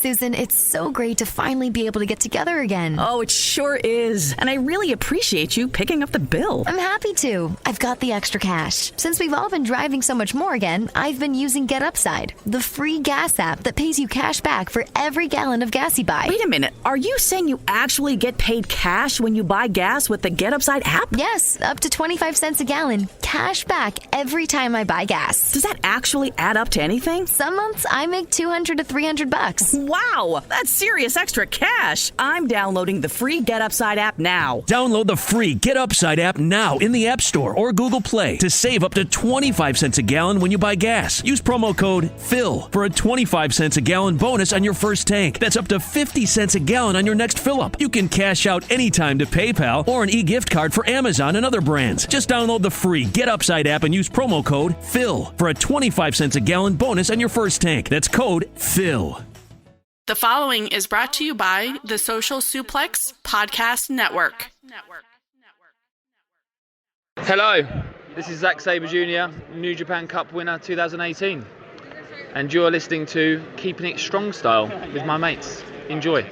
Susan, it's so great to finally be able to get together again. Oh, it sure is. And I really appreciate you picking up the bill. I'm happy to. I've got the extra cash. Since we've all been driving so much more again, I've been using Get Upside, the free gas app that pays you cash back for every gallon of gas you buy. Wait a minute. Are you saying you actually get paid cash when you buy gas with the Get Upside app? Yes, up to 25 cents a gallon. Cash back every time I buy gas. Does that actually add up to anything? Some months I make $200 to $300. Wow, that's serious extra cash. I'm downloading the free Get Upside app now. Download the free Get Upside app now in the App Store or Google Play to save up to 25 cents a gallon when you buy gas. Use promo code PHIL for a 25 cents a gallon bonus on your first tank. That's up to 50 cents a gallon on your next fill-up. You can cash out anytime to PayPal or an e-gift card for Amazon and other brands. Just download the free Get Upside app and use promo code PHIL for a 25 cents a gallon bonus on your first tank. That's code PHIL. The following is brought to you by the Social Suplex Podcast Network. Hello, this is Zack Sabre Jr., New Japan Cup winner 2018. And you're listening to Keepin It Strong Style with my mates. Enjoy.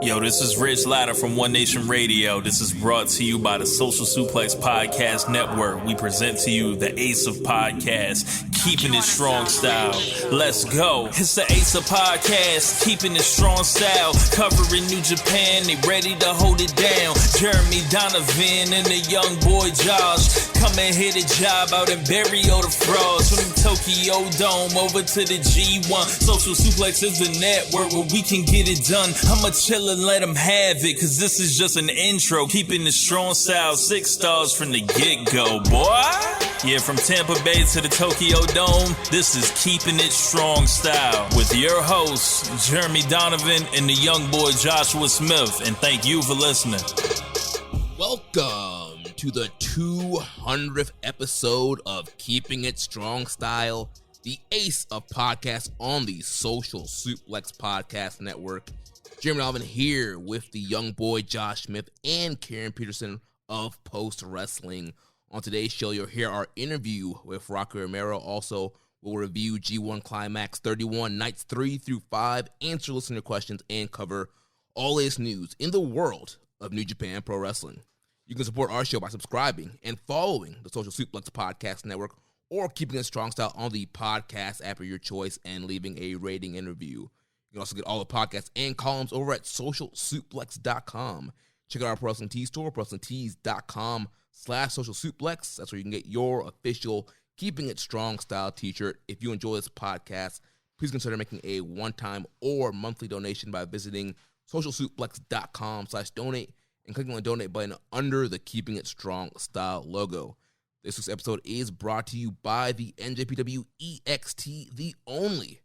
Yo, this is Rich Latta from One Nation Radio. This is brought to you by the Social Suplex Podcast Network. We present to you the Ace of Podcasts, Keepin It Strong Style. Let's go. It's the Ace of Podcasts, Keepin It Strong Style. Covering New Japan, they ready to hold it down. Jeremy Donovan and the young boy Josh. Come and hit a job out and bury all the frauds. From the Tokyo Dome over to the G1. Social Suplex is the network where we can get it done. I'ma chill and let them have it, cause this is just an intro. Keeping the strong style, 6 stars from the get-go, boy. Yeah, from Tampa Bay to the Tokyo Dome, this is Keeping It Strong Style with your hosts, Jeremy Donovan and the young boy Joshua Smith. And thank you for listening. Welcome to the 200th episode of Keeping It Strong Style, the ace of podcasts on the Social Suplex Podcast Network. Jeremy Donovan here with the young boy Josh Smith and Karen Peterson of Post Wrestling. On today's show, you'll hear our interview with Rocky Romero. Also, we'll review G1 Climax 31, nights 3 through 5, answer listener questions, and cover all latest news in the world of New Japan Pro Wrestling. You can support our show by subscribing and following the Social Suplex Podcast Network or Keeping It Strong Style on the podcast app of your choice and leaving a rating and review. You can also get all the podcasts and columns over at socialsuplex.com. Check out our Pro Wrestling Tees store, ProWrestlingTees.com/socialsuplex. That's where you can get your official Keeping It Strong Style t-shirt. If you enjoy this podcast, please consider making a one-time or monthly donation by visiting socialsuplex.com/donate and clicking on the donate button under the Keeping It Strong Style logo. This week's episode is brought to you by the NJPW EXT, the only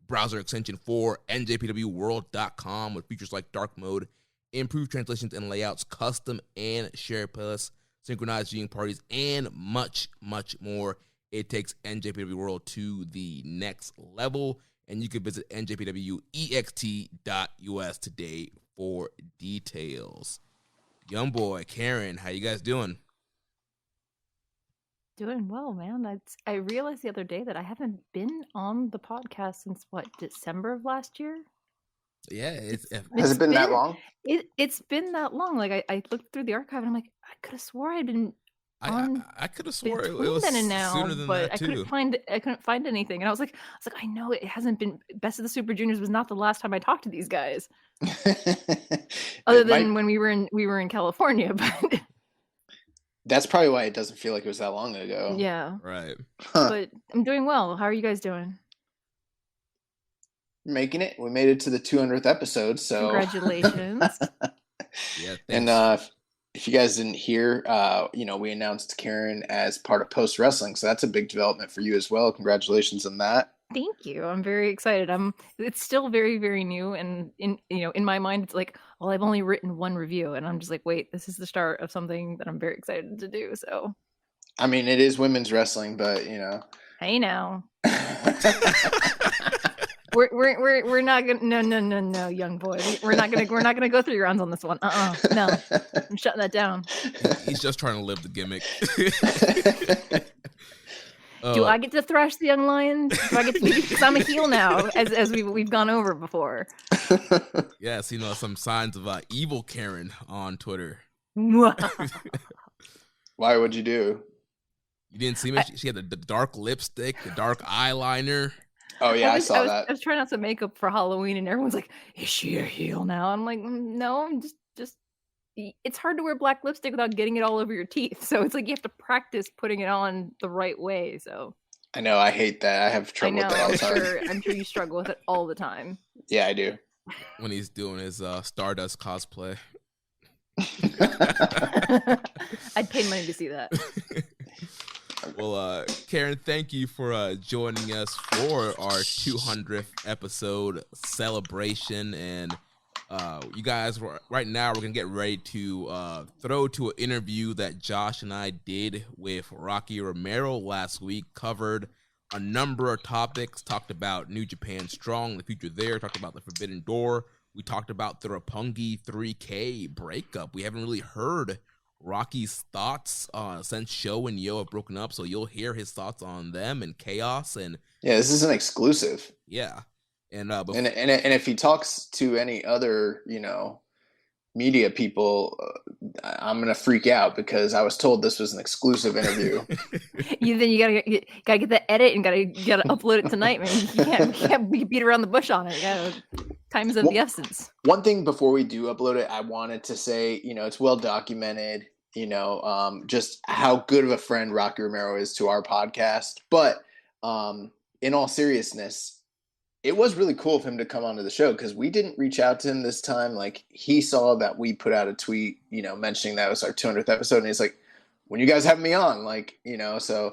browser extension for NJPWWorld.com with features like dark mode, improved translations and layouts, custom and shared playlists, synchronized viewing parties, and much, much more. It takes NJPW World to the next level, and you can visit njpwext.us today for details. Young boy, Karen, how you guys doing? Doing well, man. I realized the other day that I haven't been on the podcast since, December of last year? Yeah. Has it been that long? It's been that long. Like, I looked through the archive and I'm like, I could have swore I'd been on I could have swore it between was then and now, sooner than but that, too. I couldn't find anything. And I was like, I know it hasn't been. Best of the Super Juniors was not the last time I talked to these guys. Other than when we were in California, but that's probably why it doesn't feel like it was that long ago. Yeah. Right. But I'm doing well. How are you guys doing? Making it. We made it to the 200th episode, so congratulations. Yeah. Thanks. And if you guys didn't hear, we announced Karen as part of Post Wrestling, so that's a big development for you as well. Congratulations on that. Thank you. I'm very excited. It's still very, very new, and in my mind, it's like, well, I've only written one review, and I'm just like, wait, this is the start of something that I'm very excited to do. So, I mean, it is women's wrestling, but I know. We're not gonna no young boy. We're not gonna go through your rounds on this one. No, I'm shutting that down. He's just trying to live the gimmick. Do I get to thrash the young lion? Do I get to because I'm a heel now, as we've gone over before. Yes, some signs of evil Karen on Twitter. Why would you do? You didn't see me? She had the dark lipstick, the dark eyeliner. Oh yeah, I saw that. I was trying out some makeup for Halloween, and everyone's like, "Is she a heel now?" I'm like, "No, I'm just." It's hard to wear black lipstick without getting it all over your teeth. So it's like you have to practice putting it on the right way. So I know, I hate that. I have trouble with that all the time. I'm sure you struggle with it all the time. Yeah, I do. When he's doing his Stardust cosplay. I'd pay money to see that. Well, Karen, thank you for joining us for our 200th episode celebration. And you guys, right now, we're going to get ready to throw to an interview that Josh and I did with Rocky Romero last week. Covered a number of topics, talked about New Japan Strong, the future there, talked about the Forbidden Door. We talked about the Roppongi 3K breakup. We haven't really heard Rocky's thoughts since Sho and Yo have broken up, so you'll hear his thoughts on them and Chaos. And yeah, this is an exclusive. Yeah. And if he talks to any other, media people, I'm gonna freak out because I was told this was an exclusive interview. You gotta get that edit and gotta upload it tonight, man. You can't beat around the bush on it. Time is of the essence. One thing before we do upload it, I wanted to say, it's well documented, just how good of a friend Rocky Romero is to our podcast. But in all seriousness, it was really cool of him to come onto the show because we didn't reach out to him this time. Like, he saw that we put out a tweet, mentioning that it was our 200th episode. And he's like, when you guys have me on, so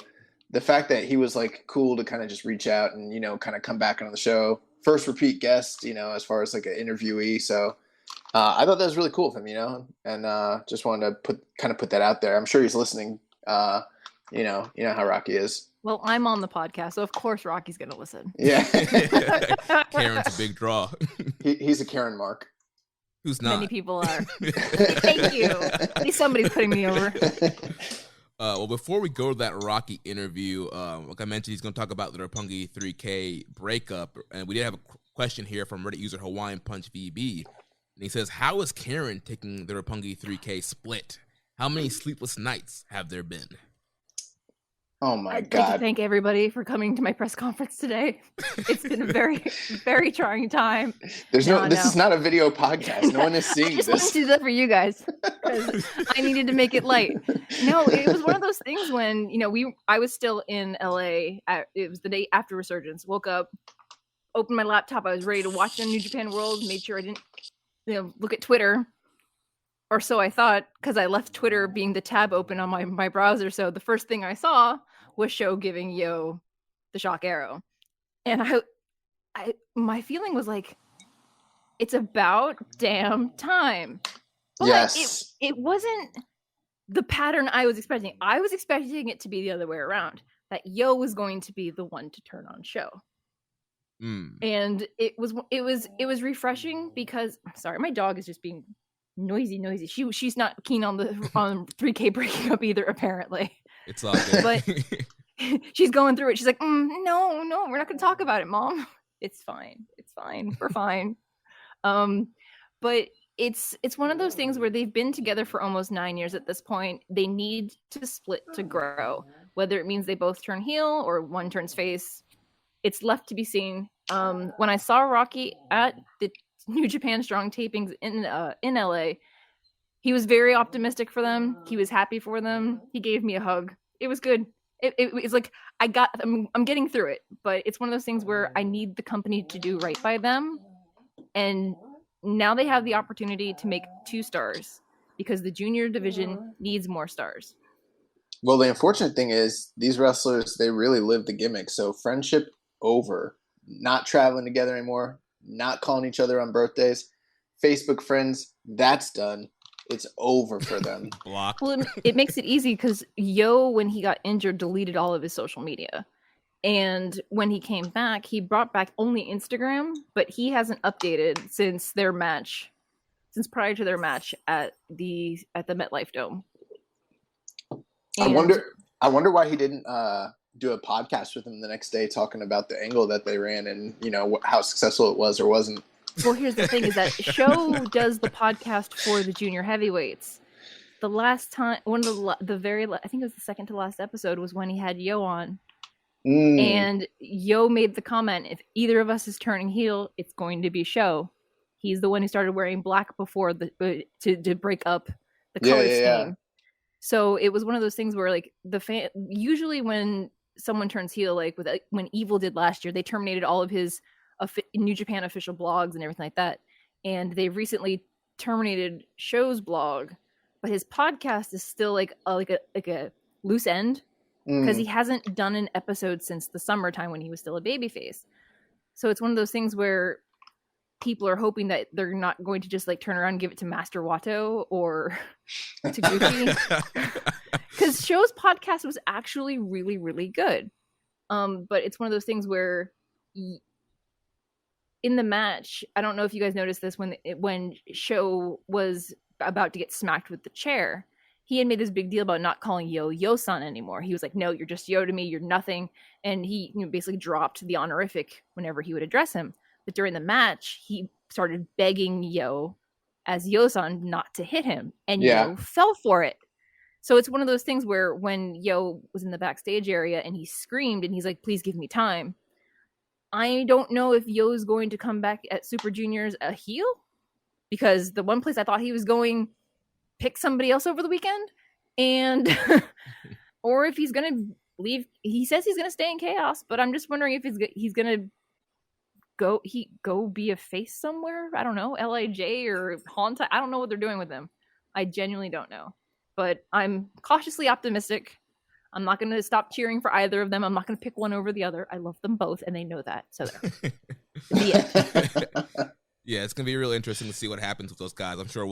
the fact that he was like cool to kind of just reach out and, kind of come back on the show. First repeat guest, as far as like an interviewee. So I thought that was really cool of him, and just wanted to put that out there. I'm sure he's listening. You know how Rocky is. Well, I'm on the podcast, so of course Rocky's going to listen. Yeah. Karen's a big draw. He's a Karen mark. Who's not? Many people are. Thank you. At least somebody's putting me over. Well, before we go to that Rocky interview, like I mentioned, he's going to talk about the Roppongi 3K breakup. And we did have a question here from Reddit user Hawaiian Punch VB. And he says, how is Karen taking the Roppongi 3K split? How many sleepless nights have there been? Oh my I'd God. like to thank everybody for coming to my press conference today. It's been a very, very trying time. This is not a video podcast. No one is seeing this. I just wanted to do that for you guys because I needed to make it light. No, it was one of those things when, I was still in LA. It was the day after Resurgence. Woke up, opened my laptop. I was ready to watch the New Japan World. Made sure I didn't, look at Twitter. Or so I thought, because I left Twitter being the tab open on my browser. So the first thing I saw was Sho giving Yo the shock arrow. And my feeling was like, it's about damn time. But yes. It wasn't the pattern I was expecting. I was expecting it to be the other way around. That Yo was going to be the one to turn on Sho. And it was refreshing because, I'm sorry, my dog is just being noisy. She's not keen on 3K breaking up either, apparently. It's all good. But she's going through it. She's like, no, we're not going to talk about it, Mom. It's fine. We're fine. But it's one of those things where they've been together for almost 9 years at this point. They need to split to grow. Whether it means they both turn heel or one turns face, it's left to be seen. When I saw Rocky at the New Japan Strong tapings in LA, he was very optimistic for them. He was happy for them. He gave me a hug. It was good. It's like I'm getting through it, but it's one of those things where I need the company to do right by them, and now they have the opportunity to make 2 stars because the junior division needs more stars. Well, the unfortunate thing is these wrestlers, they really live the gimmick. So friendship over, not traveling together anymore, not calling each other on birthdays, Facebook friends, that's done. It's over for them. Blocked. Well, it makes it easy because Yo, when he got injured, deleted all of his social media. And when he came back, he brought back only Instagram, but he hasn't updated since prior to their match at the MetLife Dome. And I wonder why he didn't do a podcast with him the next day talking about the angle that they ran and, you know, how successful it was or wasn't. Well, here's the thing is that Show does the podcast for the junior heavyweights. The last time, one of I think it was the second to last episode was when he had Yo on. And Yo made the comment, if either of us is turning heel, it's going to be Show. He's the one who started wearing black before to break up the color scheme. Yeah. So it was one of those things where like usually when someone turns heel, like when Evil did last year, they terminated all of his New Japan official blogs and everything like that. And they've recently terminated Show's blog, but his podcast is still like a loose end because he hasn't done an episode since the summertime when he was still a babyface. So it's one of those things where people are hoping that they're not going to just like turn around and give it to Master Watto or to Gucci. Because Show's podcast was actually really, really good. But it's one of those things where in the match, I don't know if you guys noticed this when Show was about to get smacked with the chair, he had made this big deal about not calling Yo-san anymore. He was like, no, you're just Yo to me, you're nothing. And he basically dropped the honorific whenever he would address him. But during the match, he started begging Yo as Yo-san not to hit him. And Yo fell for it. So it's one of those things where when Yo was in the backstage area and he screamed and he's like, please give me time. I don't know if Yo's going to come back at Super Juniors a heel. Because the one place I thought he was going, pick somebody else over the weekend. And or if he's going to leave. He says he's going to stay in Chaos. But I'm just wondering if he's going to go be a face somewhere. I don't know, LIJ or Hontai. I don't know what they're doing with him. I genuinely don't know, but I'm cautiously optimistic. I'm not going to stop cheering for either of them. I'm not going to pick one over the other. I love them both, and they know that. So there. The end. Yeah, it's going to be really interesting to see what happens with those guys. I'm sure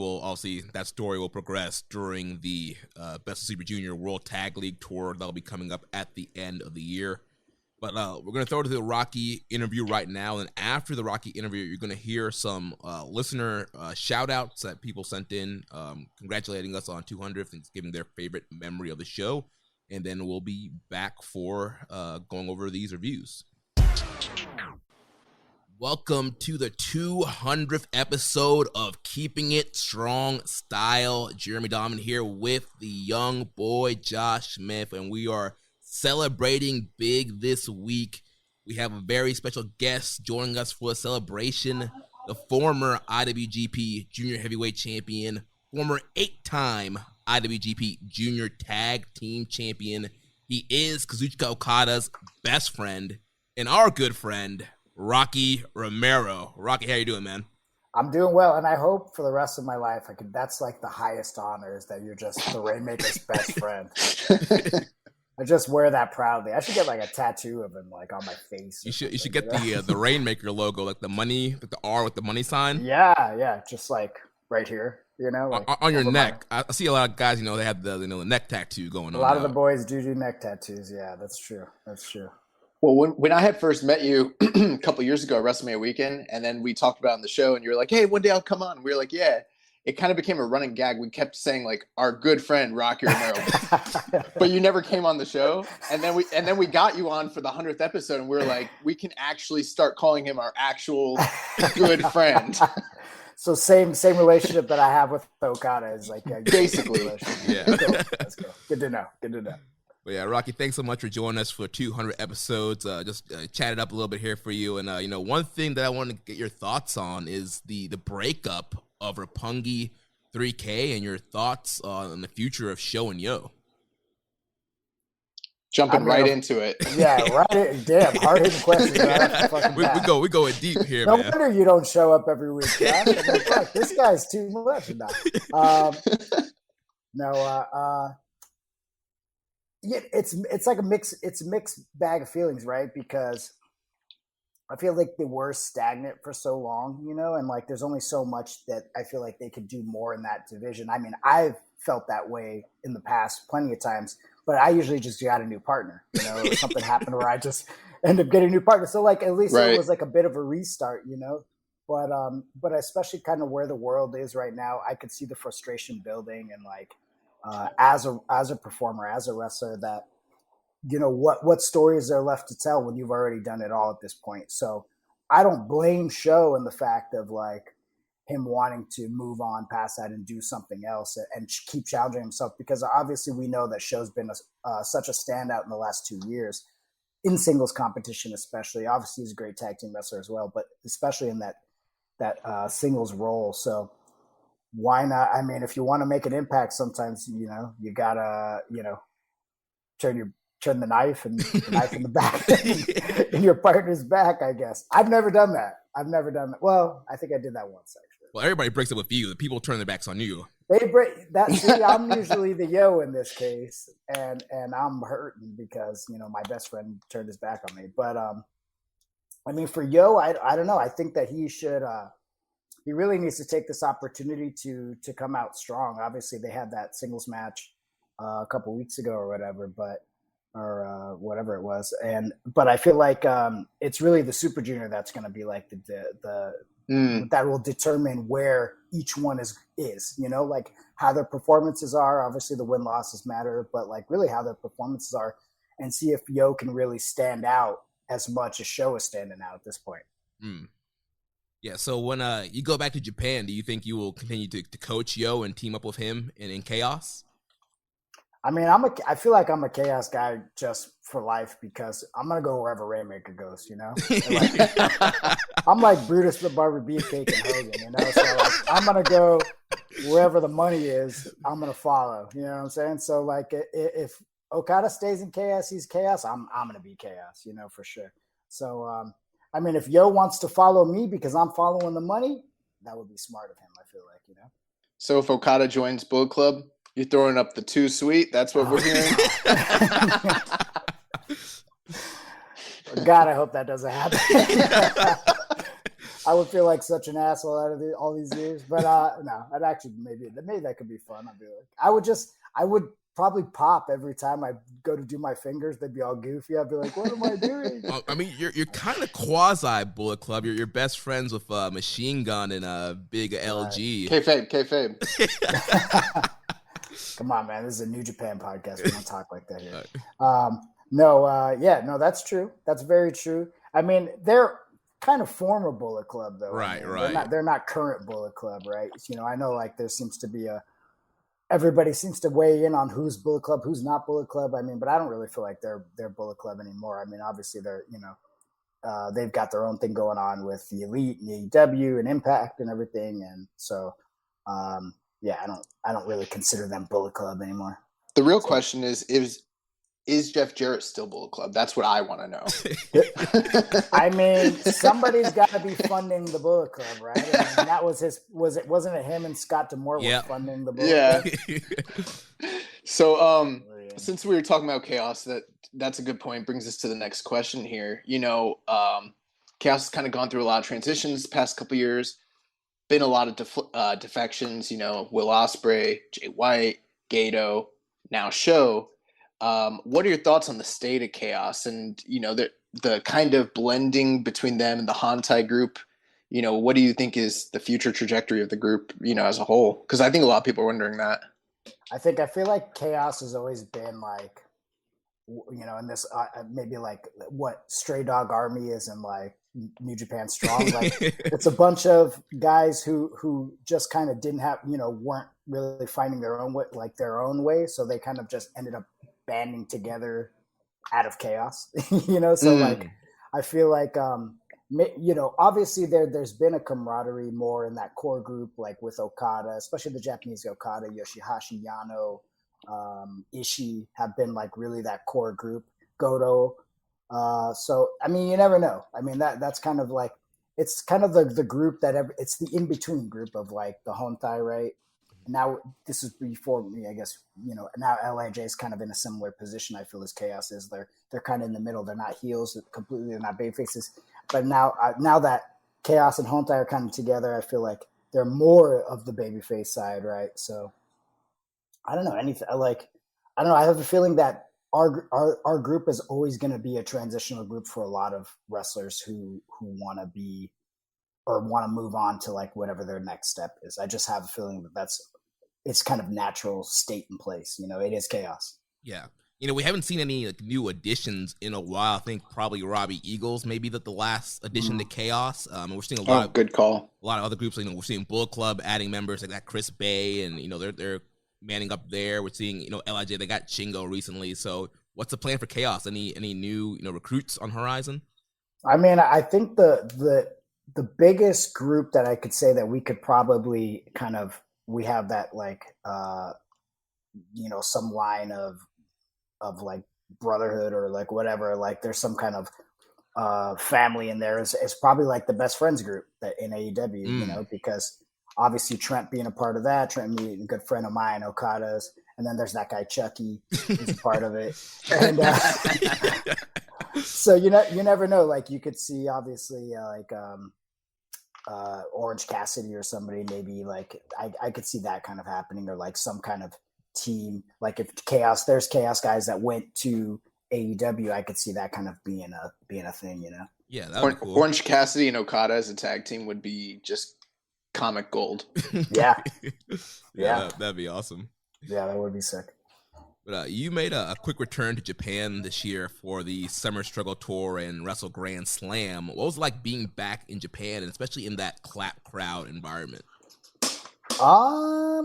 that story will progress during the Best of Super Junior World Tag League Tour that'll be coming up at the end of the year. But we're going to throw it to the Rocky interview right now. And after the Rocky interview, you're going to hear some listener shout-outs that people sent in, congratulating us on 200th and giving their favorite memory of the show. And then we'll be back for going over these reviews. Welcome to the 200th episode of Keeping It Strong Style. Jeremy Donovan here with the young boy Josh Smith, and we are celebrating big this week. We have a very special guest joining us for a celebration, the former IWGP Junior Heavyweight Champion, former 8-time IWGP Junior Tag Team Champion. He is Kazuchika Okada's best friend and our good friend, Rocky Romero. Rocky, how you doing, man? I'm doing well, and I hope for the rest of my life that's like the highest honor is that you're just the Rainmaker's best friend. I just wear that proudly. I should get like a tattoo of him like on my face. You should get the Rainmaker logo, like the money, like the R with the money sign. Yeah, just like right here, like on your neck. I see a lot of guys, they have the neck tattoo going on. A lot of the boys do neck tattoos. Yeah, that's true. Well, when I had first met you a couple years ago at WrestleMania weekend, and then we talked about it on the show, and you were like, hey, one day I'll come on. And we were like, yeah. It kind of became a running gag. We kept saying like our good friend Rocky Romero, but you never came on the show. And then we got you on for the 100th episode, and we were like, we can actually start calling him our actual good friend. So same relationship that I have with Okada is like basically. Yeah, Let's go. Good to know. But yeah, Rocky, thanks so much for joining us for 200 episodes. Just chatted up a little bit here for you. And, one thing that I want to get your thoughts on is the breakup of Roppongi 3K and your thoughts on the future of Show and Yo. Jumping right into it. Yeah, right. Damn, hard-hitting question. We go in deep here, no man. No wonder you don't show up every week, Josh. I'm like, fuck, this guy's too much. Yeah, it's like a mix. It's a mixed bag of feelings, right? Because I feel like they were stagnant for so long, and like there's only so much that I feel like they could do more in that division. I mean, I've felt that way in the past plenty of times, but I usually just got a new partner, or something happened where I just end up getting a new partner. So like at least it was like a bit of a restart, but especially kind of where the world is right now, I could see the frustration building and like as a performer, as a wrestler, that what story is there left to tell when you've already done it all at this point? So I don't blame Sho in the fact of like him wanting to move on past that and do something else and keep challenging himself, because obviously we know that Sho's been such a standout in the last 2 years in singles competition, especially. Obviously he's a great tag team wrestler as well, but especially in that singles role. So why not? I mean, if you want to make an impact, sometimes, you gotta, turn the knife and the knife in the back in your partner's back, I guess. I've never done that. Well, I think I did that once, actually. Well, everybody breaks up with you. The people turn their backs on you. They break that. See, I'm usually the yo in this case, and I'm hurting because my best friend turned his back on me. But I mean, for Yo, I don't know. I think that he should. He really needs to take this opportunity to come out strong. Obviously, they had that singles match a couple weeks ago or whatever, or whatever it was, but I feel like it's really the Super Junior that's going to be like the that will determine where each one is, like how their performances are. Obviously the win-losses matter, but like really how their performances are, and see if Yo can really stand out as much as Sho is standing out at this point. Yeah, so when you go back to Japan, do you think you will continue to coach Yo and team up with him in Chaos? I mean, I feel like I'm a Chaos guy just for life, because I'm gonna go wherever Rainmaker goes. I'm like Brutus the Barber Beefcake and Hogan. So like, I'm gonna go wherever the money is. I'm gonna follow. You know what I'm saying? So like, if Okada stays in Chaos, he's Chaos. I'm gonna be Chaos. For sure. So I mean, if Yo wants to follow me because I'm following the money, that would be smart of him. I feel like. So if Okada joins Bullet Club, you're throwing up the too sweet. That's what we're hearing. God, I hope that doesn't happen. I would feel like such an asshole out of all these years, but no, I'd actually maybe that could be fun. I would probably pop every time I go to do my fingers. They'd be all goofy. I'd be like, "What am I doing?" I mean, you're kind of quasi Bullet Club. You're best friends with Machine Gun and Big LG. Kayfabe. Come on, man. This is a New Japan podcast. We don't talk like that here. No, that's true. That's very true. I mean, they're kind of former Bullet Club, though. Right. They're not current Bullet Club, right? I know like there seems to be everybody seems to weigh in on who's Bullet Club, who's not Bullet Club. I mean, but I don't really feel like they're Bullet Club anymore. I mean, obviously they're, they've got their own thing going on with the Elite and AEW and Impact and everything. And so, yeah, I don't really consider them Bullet Club anymore. The real question is Jeff Jarrett still Bullet Club? That's what I want to know. I mean, somebody's got to be funding the Bullet Club, right? I mean, that was wasn't it him and Scott D'Amore were funding the Bullet Club? So, since we were talking about Chaos, that's a good point. Brings us to the next question here. Chaos has kind of gone through a lot of transitions the past couple years. Been a lot of defections, Will Ospreay, Jay White, Gato, now Sho. What are your thoughts on the state of Chaos and, the kind of blending between them and the Hantai group? What do you think is the future trajectory of the group, as a whole? Because I think a lot of people are wondering that. I feel like Chaos has always been like, in this maybe like what Stray Dog Army is in like New Japan Strong. Like it's a bunch of guys who just kind of didn't have, weren't really finding their own way. So they kind of just ended up banding together out of chaos, So like, I feel like, obviously there's been a camaraderie more in that core group, like with Okada, especially the Japanese Okada, Yoshihashi, Yano, Ishii have been like really that core group. Goto. So I mean, you never know. I mean that's kind of like it's kind of the group it's the in between group of like the Hontai, right? Now this is before me, I guess. Now LIJ is kind of in a similar position. I feel as Chaos is. They're kind of in the middle. They're not heels completely. They're not baby faces. But now that Chaos and Hontai are kind of together, I feel like they're more of the babyface side, right? So I don't know anything. I have a feeling that our group is always going to be a transitional group for a lot of wrestlers who want to be or want to move on to like whatever their next step is. I just have a feeling that it's kind of natural state in place. It is Chaos. Yeah. We haven't seen any like new additions in a while. I think probably Robbie Eagles, maybe the last addition to Chaos. We're seeing a lot of good call. A lot of other groups. We're seeing Bullet Club adding members like that Chris Bay, and they're manning up there. We're seeing LIJ. They got Chingo recently. So what's the plan for Chaos? Any new recruits on horizon? I mean, I think the biggest group that I could say that we could probably we have that like some line of like brotherhood or like whatever, like there's some kind of family in there is probably like the best friends group that in AEW, because obviously Trent being a part of that, Trent being a good friend of mine, Okada's, and then there's that guy Chucky who's a part of it. And so you never know, like you could see obviously Orange Cassidy or somebody, maybe like I could see that kind of happening, or like some kind of team, like if there's Chaos guys that went to AEW, I could see that kind of being a thing, Yeah, that would be cool. Orange Cassidy and Okada as a tag team would be just comic gold. Yeah, that'd be awesome. Yeah, that would be sick. But you made a quick return to Japan this year for the Summer Struggle Tour and Wrestle Grand Slam. What was it like being back in Japan, and especially in that clap crowd environment? I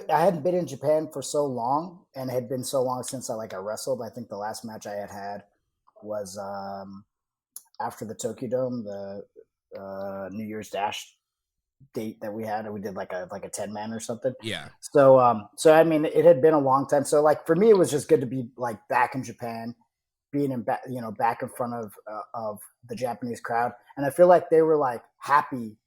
hadn't been in Japan for so long, and it had been so long since I wrestled. I think the last match I had was after the Tokyo Dome, the New Year's Dash date that we had, and we did like a 10-man or something. Yeah. So I mean, it had been a long time. So like for me, it was just good to be like back in Japan, being back in front of the Japanese crowd, and I feel like they were like happy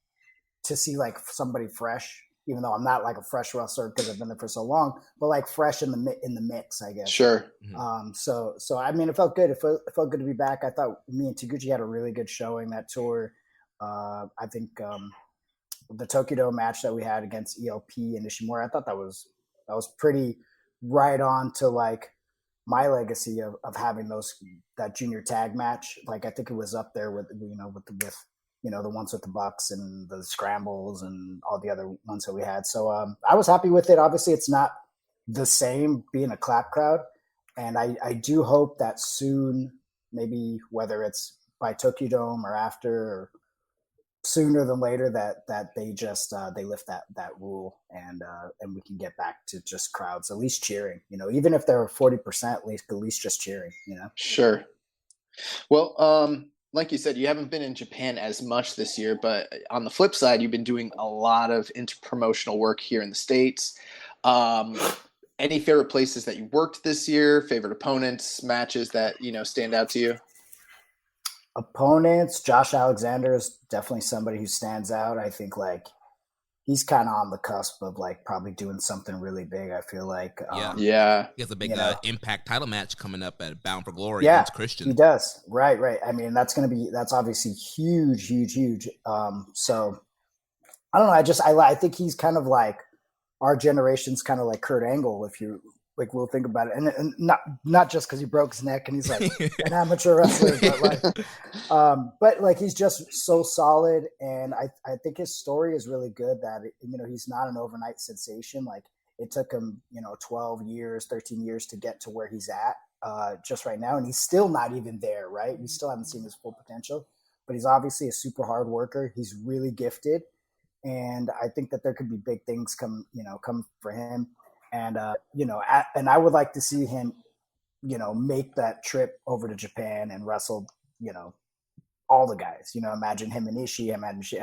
to see like somebody fresh. Even though I'm not like a fresh wrestler because I've been there for so long, but like fresh in the mix, I guess. Sure. So I mean, it felt good. It felt good to be back. I thought me and Taguchi had a really good showing that tour. I think the Tokyo Dome match that we had against ELP and Ishimura, I thought that was pretty right on to like my legacy of having that junior tag match. Like I think it was up there with the ones with the Bucks and the Scrambles and all the other ones that we had. So I was happy with it. Obviously, it's not the same being a clap crowd. And I do hope that soon, maybe whether it's by Tokyo Dome or after or sooner than later, that they just they lift that rule and we can get back to just crowds at least cheering. Even if they're 40%, at least just cheering. Sure. Well, like you said, you haven't been in Japan as much this year, but on the flip side, you've been doing a lot of interpromotional work here in the States. Any favorite places that you worked this year? Favorite opponents, matches that stand out to you? Opponents, Josh Alexander is definitely somebody who stands out. I think like he's kind of on the cusp of like probably doing something really big. I feel like, he has a big Impact title match coming up at Bound for Glory against Christian. He does. Right. I mean, that's obviously huge. So I don't know. I think he's kind of like our generation's kind of like Kurt Angle, if you like, we'll think about it, and not just because he broke his neck and he's like an amateur wrestler, but like he's just so solid, and I think his story is really good. That he's not an overnight sensation. Like it took him 12 years, 13 years to get to where he's at just right now, and he's still not even there. Right, we still haven't seen his full potential, but he's obviously a super hard worker. He's really gifted, and I think that there could be big things come for him. And, and I would like to see him, make that trip over to Japan and wrestle, all the guys. Imagine him and Ishii. I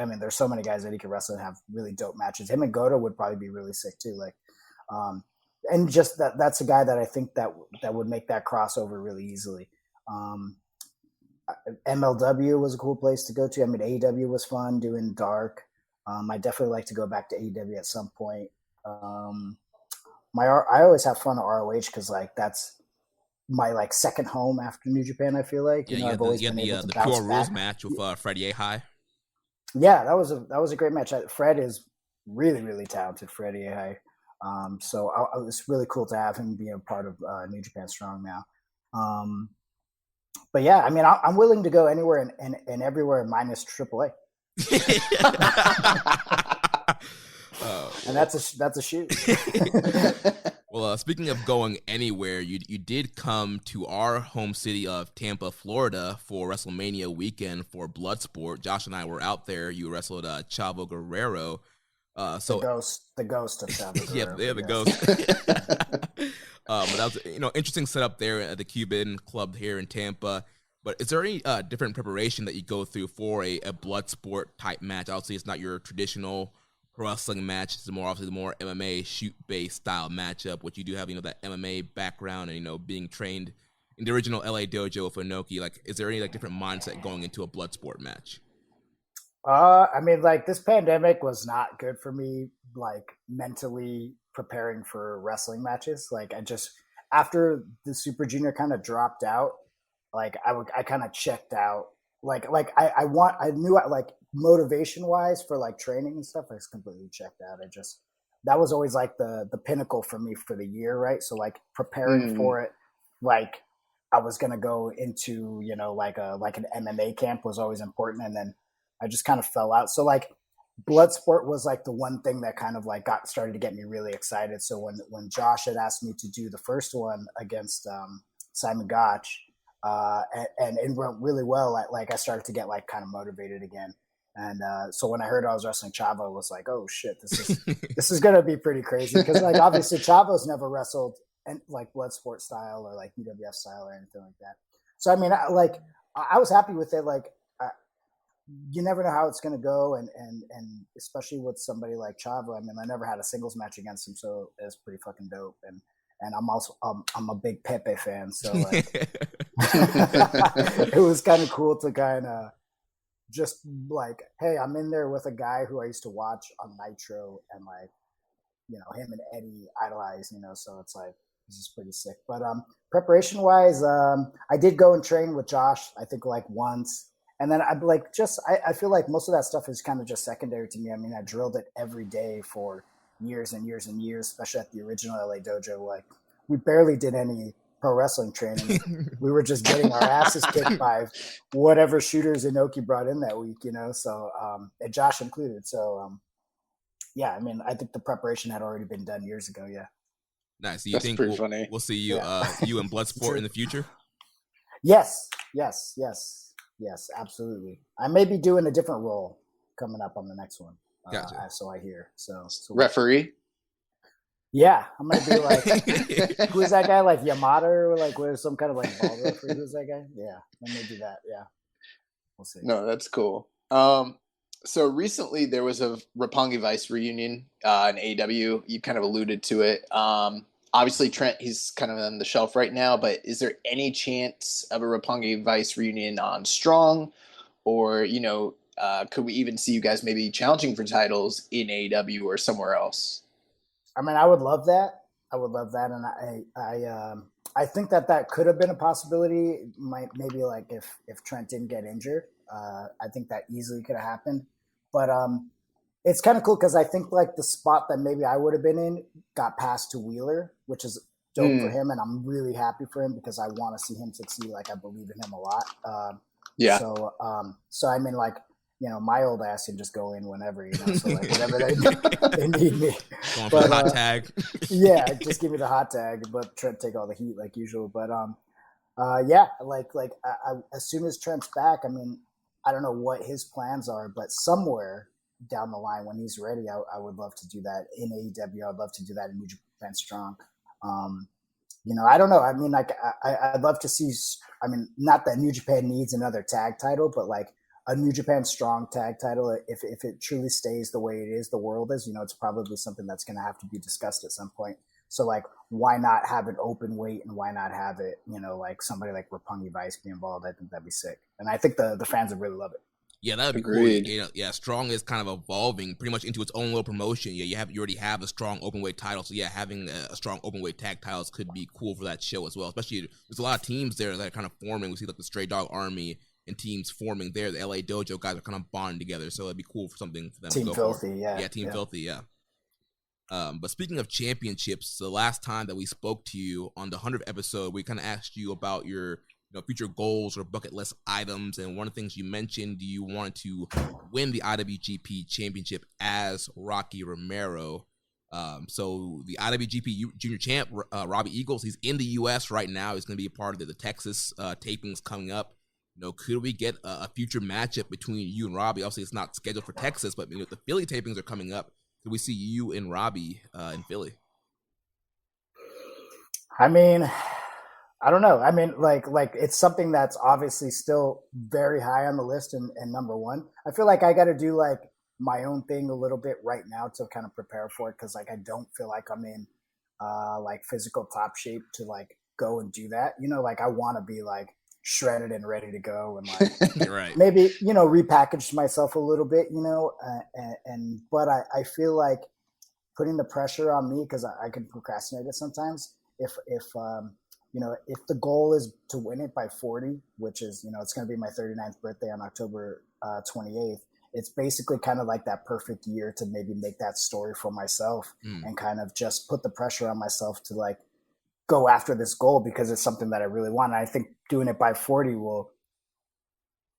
mean, there's so many guys that he could wrestle and have really dope matches. Him and Goto would probably be really sick too. Like, and just that's a guy that I think that would make that crossover really easily. MLW was a cool place to go to. I mean, AEW was fun doing dark. I definitely like to go back to AEW at some point. I always have fun at ROH because like that's my like second home after New Japan. I feel like I've always been able to bounce Pure Rules back. match with Freddie Ahai. Yeah, that was a great match. Fred is really, really talented, Freddie Ahai. So it's really cool to have him be a part of New Japan Strong now. But yeah, I mean, I'm willing to go anywhere and everywhere minus AAA. And that's a shoot. Well, speaking of going anywhere, you did come to our home city of Tampa, Florida for WrestleMania weekend for Bloodsport. Josh and I were out there. You wrestled Chavo Guerrero. The ghost of Chavo Guerrero. Yeah, the ghost. But that was interesting setup there at the Cuban Club here in Tampa. But is there any different preparation that you go through for a Bloodsport type match? Obviously, it's not your traditional wrestling match. It's obviously the more MMA shoot-based style matchup, which you do have, that MMA background and, being trained in the original LA dojo with Inoki. Like, is there any different mindset going into a Bloodsport match? This pandemic was not good for me, mentally preparing for wrestling matches. After the Super Junior kind of dropped out, I kind of checked out. I knew motivation wise for training and stuff, I was completely checked out. That was always the pinnacle for me for the year, right? So preparing for it, I was gonna go into an MMA camp was always important, and then I just kind of fell out. So Bloodsport was the one thing that kind of started to get me really excited. So when Josh had asked me to do the first one against Simon Gotch, and it went really well, I started to get kind of motivated again. And so when I heard I was wrestling Chavo, I was like, oh shit, this is gonna be pretty crazy, because obviously Chavo's never wrestled and Bloodsport style or UWF style or anything like that. So I was happy with it. You never know how it's going to go, and especially with somebody like Chavo. I never had a singles match against him, so it's pretty fucking dope. And I'm also I'm a big Pepe fan, so it was kind of cool to kind of just hey, I'm in there with a guy who I used to watch on Nitro, and him and Eddie idolize, so it's this is pretty sick. But preparation wise, I did go and train with Josh, I think once. And then I feel like most of that stuff is kind of just secondary to me. I drilled it every day for years and years and years, especially at the original LA dojo. We barely did any pro wrestling training. We were just getting our asses kicked by whatever shooters Inoki brought in that week, so, and Josh included. So, I think the preparation had already been done years ago. Yeah. Nice. Do you think we'll see you, you in Bloodsport in the future? Yes, absolutely. I may be doing a different role coming up on the next one. Gotcha. So I hear. So referee? Yeah, I'm going to be who is that guy? Yamada, or with some kind of ball referee? Who's that guy? Yeah, I'm going to do that. Yeah. We'll see. No, that's cool. So recently there was a Roppongi Vice reunion in AEW. You kind of alluded to it. Obviously, Trent, he's kind of on the shelf right now, but is there any chance of a Roppongi Vice reunion on Strong? Or, could we even see you guys maybe challenging for titles in AEW or somewhere else? I would love that. And I think that could have been a possibility. Maybe if Trent didn't get injured, I think that easily could have happened. But it's kind of cool because I think the spot that maybe I would have been in got passed to Wheeler, which is dope for him, and I'm really happy for him because I want to see him succeed. I believe in him a lot. Yeah. So my old ass can just go in whenever, so whenever they need me. Going for the hot tag. Yeah, just give me the hot tag, but Trent take all the heat like usual. But as soon as Trent's back, I don't know what his plans are, but somewhere down the line when he's ready, I would love to do that in AEW. I'd love to do that in New Japan Strong. I don't know. I'd love to see. Not that New Japan needs another tag title, but a New Japan Strong tag title. If it truly stays the way it is, the world is. It's probably something that's going to have to be discussed at some point. So why not have an open weight, and why not have it? Somebody like Roppongi Vice be involved. I think that'd be sick, and I think the fans would really love it. Yeah, that would be cool. Yeah, Strong is kind of evolving pretty much into its own little promotion. Yeah, you already have a Strong openweight title, so yeah, having a Strong openweight tag titles could be cool for that show as well. Especially there's a lot of teams there that are kind of forming. We see the Stray Dog Army and teams forming there. The LA Dojo guys are kind of bonding together, so it'd be cool for something for them Team to go Filthy, for. Yeah. Team Filthy, yeah. But speaking of championships, the last time that we spoke to you on the 100th episode, we kind of asked you about your future goals or bucket list items, and one of the things you mentioned, you wanted to win the IWGP Championship as Rocky Romero. So the IWGP Junior Champ, Robbie Eagles, he's in the U.S. right now. He's going to be a part of the Texas tapings coming up. Could we get a future matchup between you and Robbie? Obviously, it's not scheduled for Texas, but the Philly tapings are coming up. Could we see you and Robbie in Philly? I mean, I don't know. I mean, like it's something that's obviously still very high on the list and number one. I feel like I got to do like my own thing a little bit right now to kind of prepare for it, because like I don't feel like I'm in like physical top shape to like go and do that. Like I want to be like shredded and ready to go and like right. maybe repackaged myself a little bit, but I feel like putting the pressure on me, because I can procrastinate it sometimes. If the goal is to win it by 40, which is it's going to be my 39th birthday on October 28th, it's basically kind of like that perfect year to maybe make that story for myself and kind of just put the pressure on myself to like go after this goal, because it's something that I really want. And I think doing it by 40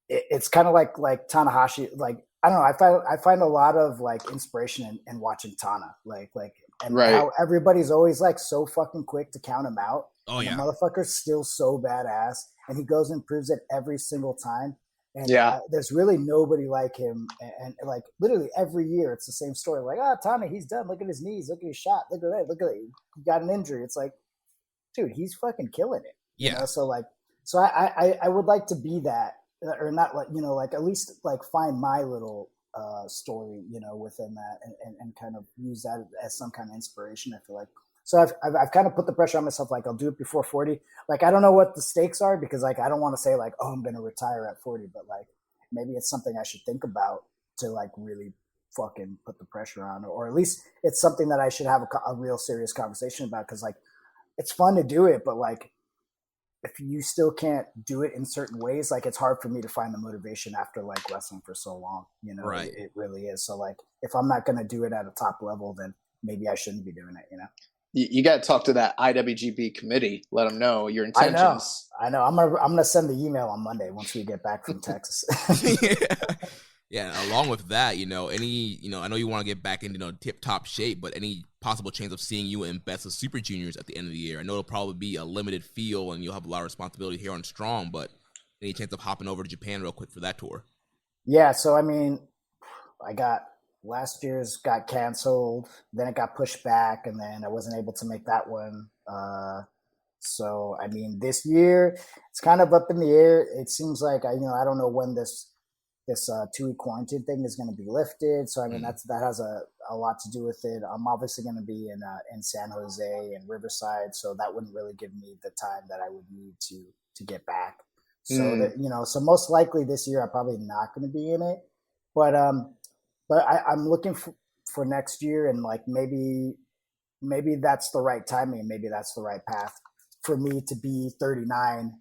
it's kind of like Tanahashi. Like, I don't know. I find a lot of like inspiration in watching Tana, and right. how everybody's always like so fucking quick to count him out. Oh yeah. The motherfucker's still so badass, and he goes and proves it every single time. And there's really nobody like him. And like literally every year it's the same story. Like, Tana, he's done. Look at his knees. Look at his shot. Look at that. Look at it. He got an injury. It's like, dude, he's fucking killing it. Yeah. So I would like to be that, or not like, like at least like find my little story, within that and kind of use that as some kind of inspiration. I feel like. So I've kind of put the pressure on myself. Like I'll do it before 40. Like, I don't know what the stakes are, because like, I don't want to say like, oh, I'm going to retire at 40, but like, maybe it's something I should think about to like really fucking put the pressure on, or at least it's something that I should have a real serious conversation about. Cause like, it's fun to do it, but like, if you still can't do it in certain ways, like it's hard for me to find the motivation after like wrestling for so long, Right. It really is. So like, if I'm not going to do it at a top level, then maybe I shouldn't be doing it, You got to talk to that IWGP committee. Let them know your intentions. I know. I'm gonna send the email on Monday once we get back from Texas. Yeah. Along with that, I know you want to get back into tip top shape, but any possible chance of seeing you in Best of Super Juniors at the end of the year? I know it'll probably be a limited field and you'll have a lot of responsibility here on Strong, but any chance of hopping over to Japan real quick for that tour? Yeah. So I mean, last year's got canceled, then it got pushed back, and then I wasn't able to make that one. So I mean, this year it's kind of up in the air. It seems like I don't know when this 2-week quarantine thing is going to be lifted. So I mean, that has a lot to do with it. I'm obviously going to be in San Jose and Riverside, so that wouldn't really give me the time that I would need to get back. So so most likely this year I'm probably not going to be in it, but I'm looking for next year, and like maybe that's the right timing. Maybe that's the right path for me to be 39,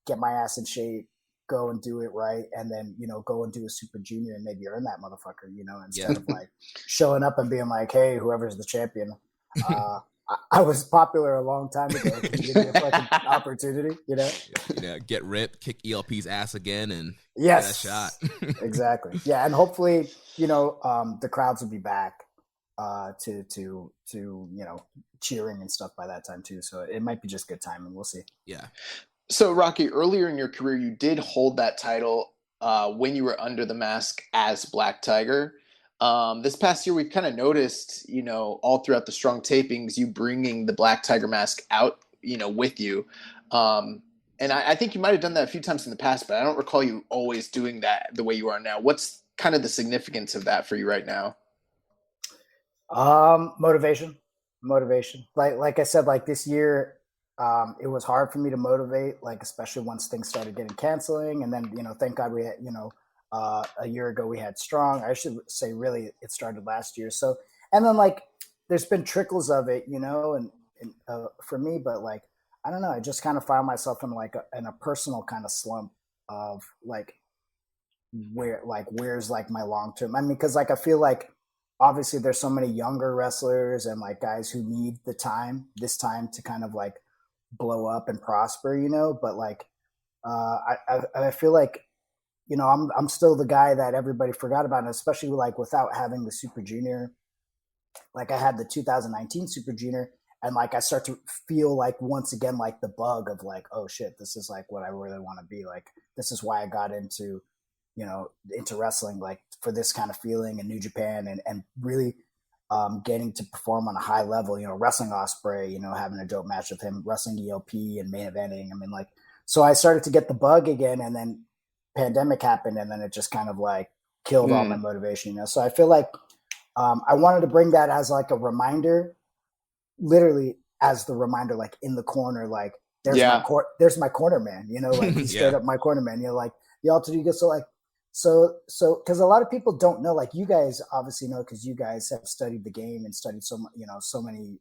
get my ass in shape, go and do it right, and then go and do a Super Junior and maybe earn that motherfucker. Instead of like showing up and being like, hey, whoever's the champion, I was popular a long time ago. Can you give me a fucking opportunity? Get ripped, kick ELP's ass again, and yes, get a shot. Exactly. Yeah, and hopefully, the crowds will be back to cheering and stuff by that time too. So it might be just good timing. We'll see. Yeah. So Rocky, earlier in your career, you did hold that title when you were under the mask as Black Tiger. This past year, we've kind of noticed, all throughout the Strong tapings, you bringing the Black Tiger mask out, with you. And I think you might have done that a few times in the past, but I don't recall you always doing that the way you are now. What's kind of the significance of that for you right now? Motivation. Like I said, like this year, it was hard for me to motivate, like especially once things started getting canceling, and then thank God we had a year ago we had Strong. I should say really it started last year. So and then like there's been trickles of it, and for me, but like I don't know, I just kind of found myself in in a personal kind of slump of like where's like my long term. I mean, because like I feel like obviously there's so many younger wrestlers and like guys who need this time to kind of like blow up and prosper, but like I feel like I'm still the guy that everybody forgot about, and especially like without having the Super Junior like I had the 2019 Super Junior, and like I start to feel like once again like the bug of like, oh shit, this is like what I really want to be. Like this is why I got into, into wrestling, like for this kind of feeling in New Japan, and really getting to perform on a high level, wrestling Ospreay, having a dope match with him, wrestling ELP and main eventing. I mean, like, so I started to get the bug again, and then pandemic happened, and then it just kind of like killed all my motivation, So I feel like I wanted to bring that as like a reminder, literally as the reminder, like in the corner, like there's my corner man, like he's straight up my corner man, like the alter ego. So like, so because a lot of people don't know, like you guys obviously know because you guys have studied the game and studied so many,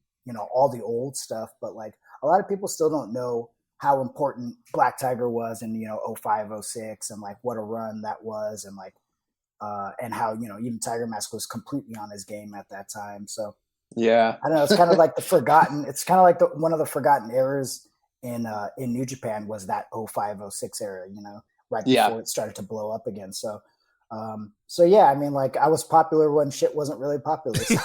all the old stuff, but like a lot of people still don't know how important Black Tiger was in 05, 06, and like what a run that was, and like and how even Tiger Mask was completely on his game at that time. So yeah, I don't know. It's kind of like it's kind of like one of the forgotten eras in New Japan was that 05, 06 era. Right before it started to blow up again. So yeah, I mean, like I was popular when shit wasn't really popular, so.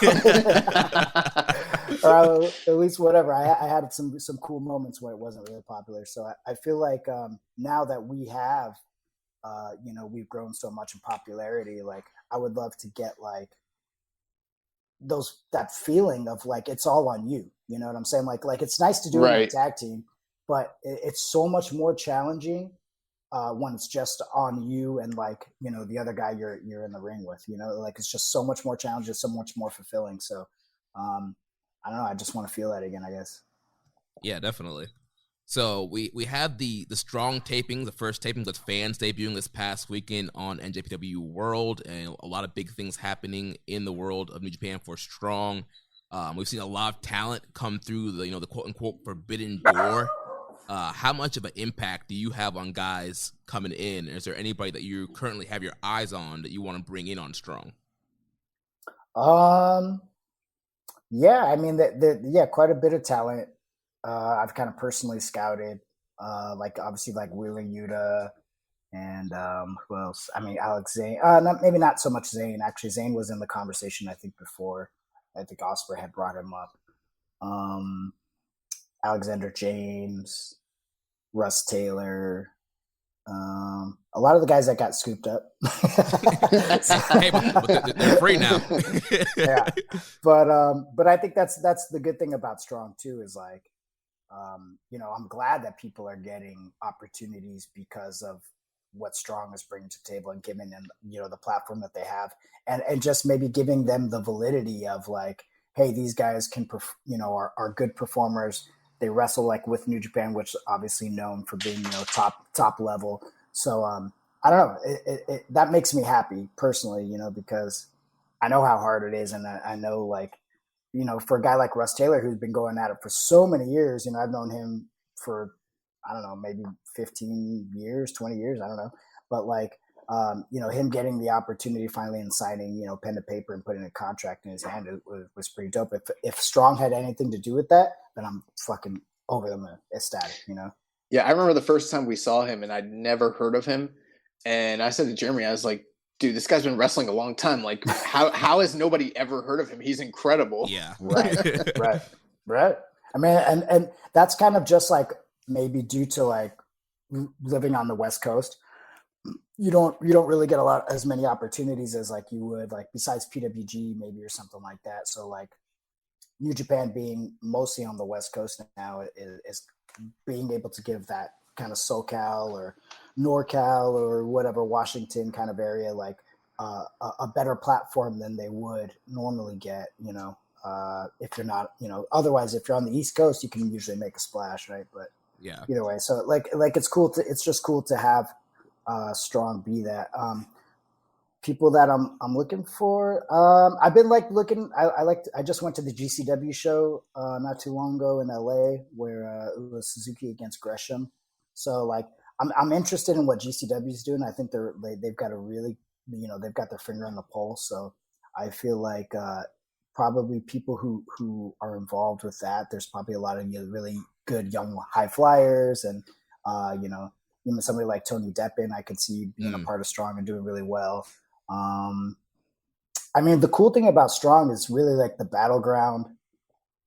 Or at least whatever. I had some cool moments where it wasn't really popular. So I feel like now that we have, we've grown so much in popularity. Like I would love to get like that feeling of like it's all on you. You know what I'm saying? Like it's nice to do it in a tag team, but it's so much more challenging when it's just on you and like the other guy you're in the ring with. Like it's just so much more challenging, so much more fulfilling. So I don't know. I just want to feel that again, I guess. Yeah, definitely. So we have the Strong taping, the first taping with fans debuting this past weekend on NJPW World, and a lot of big things happening in the world of New Japan for Strong. We've seen a lot of talent come through the quote unquote forbidden door. How much of an impact do you have on guys coming in? Is there anybody that you currently have your eyes on that you want to bring in on Strong? Yeah, I mean, quite a bit of talent. I've kind of personally scouted, like obviously like Wheeler Yuta and who else? I mean, Alex Zane. Maybe not so much Zane. Actually, Zane was in the conversation I think before. I think Ospreay had brought him up. Alexander James, Russ Taylor. A lot of the guys that got scooped up. Hey, but they're free now. Yeah, but I think that's the good thing about Strong too is like, I'm glad that people are getting opportunities because of what Strong is bringing to the table and giving them, the platform that they have, and just maybe giving them the validity of like, hey, these guys can, are good performers. They wrestle like with New Japan, which is obviously known for being, top level. So I don't know. That makes me happy personally, because I know how hard it is, and I know like, for a guy like Russ Taylor who's been going at it for so many years, I've known him for I don't know, maybe 15 years, 20 years, I don't know, but like him getting the opportunity finally and signing, pen to paper and putting a contract in his hand was pretty dope. If Strong had anything to do with that, then I'm fucking over the moon, ecstatic, Yeah, I remember the first time we saw him and I'd never heard of him. And I said to Jeremy, I was like, dude, this guy's been wrestling a long time. Like, how has nobody ever heard of him? He's incredible. Yeah. Right. I mean, and that's kind of just like maybe due to like living on the West Coast. You don't really get as many opportunities as like you would like besides PWG maybe or something like that. So like New Japan being mostly on the West Coast now is being able to give that kind of SoCal or NorCal or whatever Washington kind of area like a better platform than they would normally get. If you're not, otherwise if you're on the East Coast, you can usually make a splash, right? But yeah, either way, so like it's just cool to have Strong be that. People that I'm looking for. I've been like looking. I just went to the GCW show not too long ago in LA where it was Suzuki against Gresham. So like I'm interested in what GCW is doing. I think they've got a really they've got their finger on the pulse. So I feel like probably people who are involved with that. There's probably a lot of really good young high flyers and even somebody like Tony Deppen, I could see being a part of Strong and doing really well. I I mean, the cool thing about Strong is really like the battleground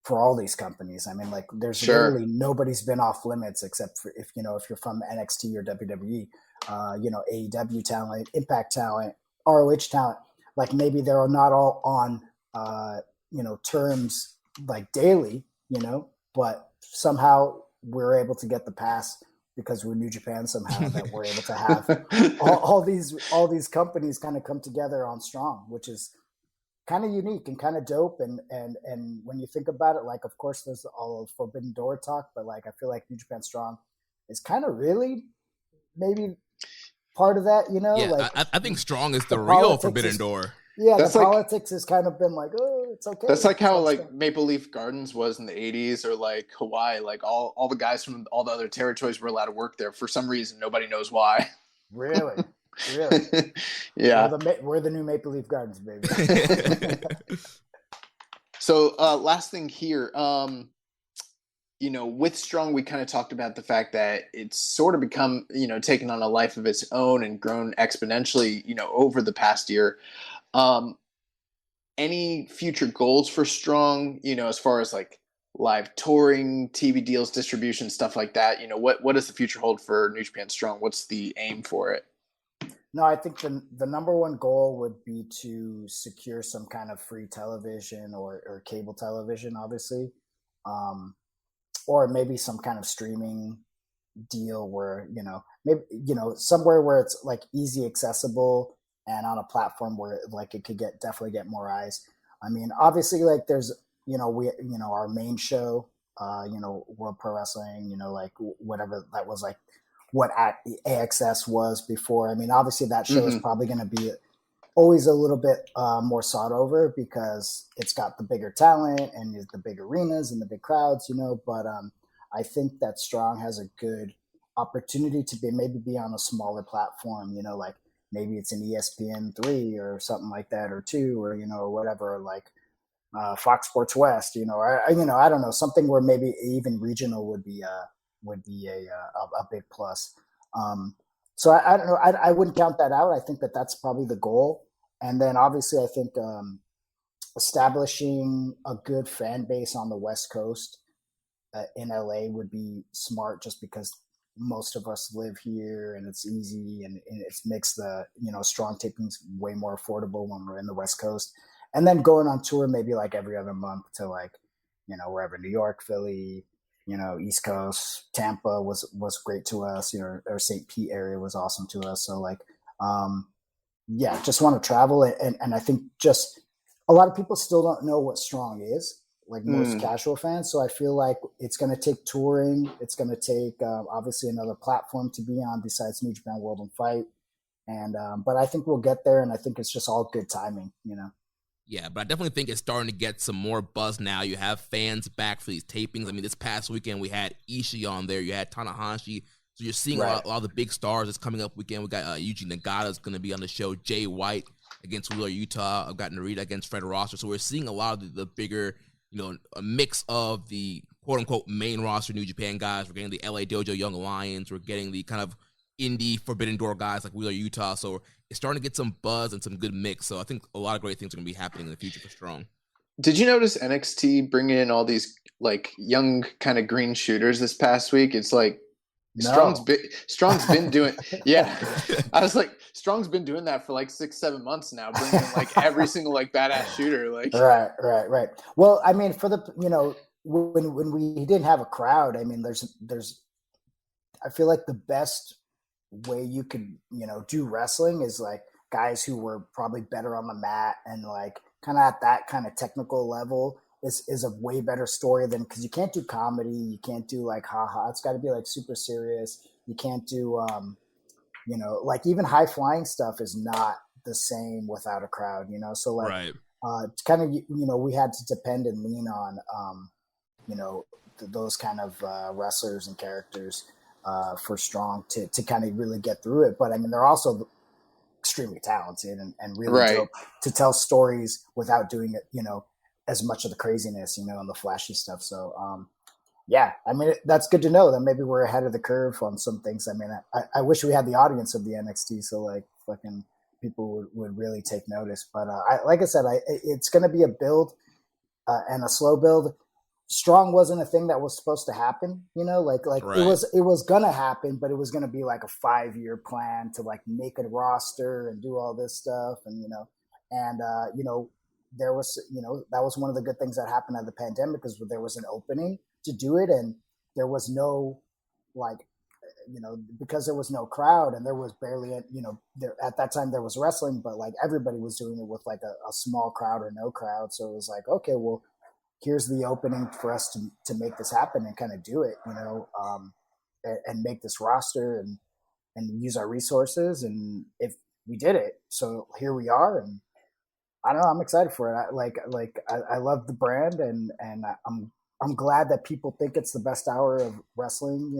for all these companies. I mean, like there's literally nobody's been off limits except for if you're from NXT or WWE, AEW talent, Impact talent, ROH talent. Like maybe they're not all on, terms like daily, but somehow we're able to get the pass because we're New Japan somehow that we're able to have all these companies kind of come together on Strong, which is kind of unique and kind of dope. And when you think about it, like, of course there's all of Forbidden Door talk, but like, I feel like New Japan Strong is kind of really maybe part of that, like I think Strong is the real Forbidden Door. Yeah, that's the politics has kind of been like, oh, it's okay. That's like how like Maple Leaf Gardens was in the 80s, or like Hawaii, like all the guys from all the other territories were allowed to work there for some reason. Nobody knows why. Really? Yeah. We're the new Maple Leaf Gardens, baby. So last thing here, with Strong, we kind of talked about the fact that it's sort of become, taken on a life of its own and grown exponentially, over the past year. Any future goals for Strong, as far as like live touring, TV deals, distribution, stuff like that? What does the future hold for New Japan Strong? What's the aim for it? No, I think the number one goal would be to secure some kind of free television or cable television, obviously, or maybe some kind of streaming deal where, maybe, somewhere where it's like easy accessible and on a platform where like it could definitely get more eyes. I mean, obviously, like there's, our main show, World Pro Wrestling, like whatever that was, like what AXS was before. I mean, obviously that show is probably going to be always a little bit more sought over because it's got the bigger talent and the big arenas and the big crowds, but I think that Strong has a good opportunity to maybe be on a smaller platform, like maybe it's an ESPN3 or something like that, or 2, or, whatever, like Fox Sports West, I don't know, something where maybe even regional would be a big plus. So I don't know. I wouldn't count that out. I think that's probably the goal. And then obviously I think establishing a good fan base on the West Coast in LA would be smart, just because most of us live here and it's easy and it makes the, Strong tapings way more affordable when we're in the West Coast. And then going on tour maybe like every other month to like, wherever, New York, Philly, East Coast, Tampa was great to us, or St. Pete area was awesome to us. So like, just want to travel. And I think just a lot of people still don't know what Strong is, like most casual fans. So I feel like it's going to take touring. It's going to take obviously another platform to be on besides New Japan World and Fight. And, but I think we'll get there. And I think it's just all good timing, Yeah, but I definitely think it's starting to get some more buzz now. You have fans back for these tapings. I mean, this past weekend we had Ishii on there. You had Tanahashi. So you're seeing a lot of the big stars that's coming up weekend. We got Yuji Nagata's going to be on the show. Jay White against Wheeler Utah. I've got Narita against Fred Rosser. So we're seeing a lot of the bigger, a mix of the quote-unquote main roster New Japan guys. We're getting the LA Dojo Young Lions. We're getting the kind of indie Forbidden Door guys like Wheeler Utah. So it's starting to get some buzz and some good mix. So I think a lot of great things are going to be happening in the future for Strong. Did you notice NXT bringing in all these like young kind of green shooters this past week? It's like Strong's been doing. Yeah, I was like, Strong's been doing that for like 6-7 months now, bringing in like every single like badass shooter. Like right. Well, I mean, for the when we didn't have a crowd, I mean, there's I feel like the best way you could do wrestling is like guys who were probably better on the mat and like kind of at that kind of technical level is a way better story than, because you can't do comedy, you can't do like haha, it's got to be like super serious. You can't do like even high flying stuff is not the same without a crowd, so like it's kind of we had to depend and lean on those kind of wrestlers and characters for Strong to kind of really get through it. But I mean, they're also extremely talented and really dope to tell stories without doing it, as much of the craziness, and the flashy stuff. So, I mean, that's good to know that maybe we're ahead of the curve on some things. I mean, I wish we had the audience of the NXT. So like fucking people would really take notice. But like I said, it's going to be a build and a slow build. Strong wasn't a thing that was supposed to happen, like Right. it was going to happen, but it was going to be like a 5-year plan to like make a roster and do all this stuff. And, there was, that was one of the good things that happened at the pandemic is there was an opening to do it. And there was no because there was no crowd and there was barely, there at that time there was wrestling, but like everybody was doing it with like a small crowd or no crowd. So it was like, okay, well, here's the opening for us to make this happen and kind of do it, and make this roster and use our resources. And if we did it, so here we are. And I don't know, I'm excited for it. I love the brand and I'm glad that people think it's the best hour of wrestling,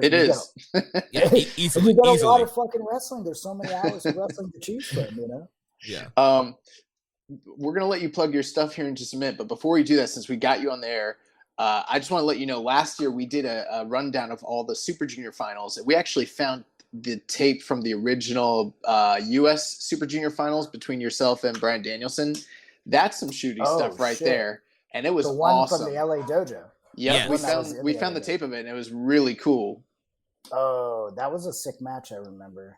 It is. You got a lot of fucking wrestling. There's so many hours of wrestling to choose from, Yeah. We're going to let you plug your stuff here in just a minute. But before we do that, since we got you on the air, I just want to let you know, last year we did a rundown of all the Super Junior finals. We actually found the tape from the original U.S. Super Junior finals between yourself and Bryan Danielson. That's some shooting stuff right there. And it was the one awesome. from the LA Dojo. Yeah, we found the tape of it, and it was really cool. Oh, that was a sick match, I remember.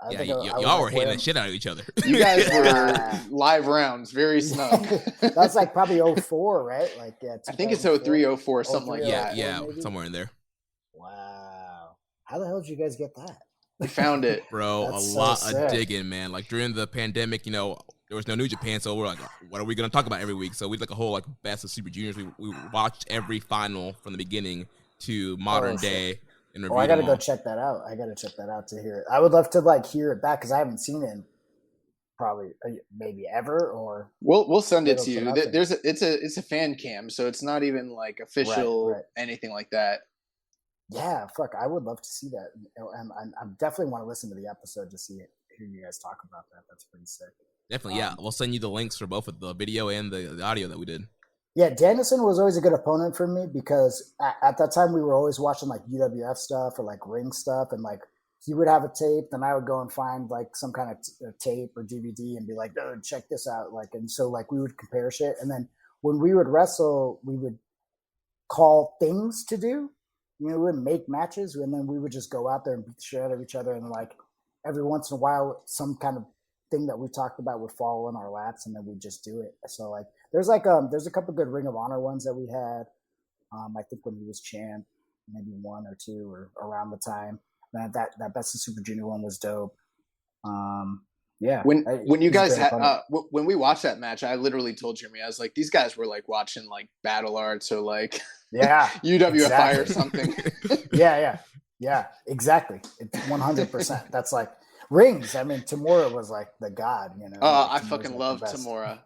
Y'all were hitting the shit out of each other. You guys were live rounds, very snug. That's like probably 04, right? Like, yeah, I think it's 03, 04, something like that. Yeah, somewhere in there. Wow. How the hell did you guys get that? We found it. Bro, a lot of digging, man. Like during the pandemic, there was no New Japan, so we're like, what are we going to talk about every week? So we did like a whole like best of Super Juniors. We watched every final from the beginning to modern day. I got to go check that out. I got to check that out to hear it. I would love to like hear it back because I haven't seen it in probably maybe ever or. We'll send it to you. It's a fan cam, so it's not even like official anything like that. Yeah, fuck. I would love to see that, and I definitely want to listen to the episode to hear you guys talk about that. That's pretty sick. Definitely, yeah. We'll send you the links for both of the video and the audio that we did. Yeah, Danielson was always a good opponent for me because at that time we were always watching like UWF stuff or like ring stuff, and like he would have a tape, then I would go and find like some kind of tape or DVD and be like, "Dude, check this out!" Like, and so like we would compare shit, and then when we would wrestle, we would call things to do. We would make matches, and then we would just go out there and beat the shit out of each other, and like every once in a while, some kind of thing that we talked about would fall in our laps, and then we just do it. So like, there's a couple good Ring of Honor ones that we had. I think when he was champ, maybe 1 or 2 or around the time. That Best of Super Junior one was dope. Yeah. When you guys when we watched that match, I literally told Jeremy, I was like, these guys were like watching like Battle Arts or like UWFI or something. Yeah, exactly. It's 100%. That's like rings. I mean, Tamura was like the god, I fucking love Tamura.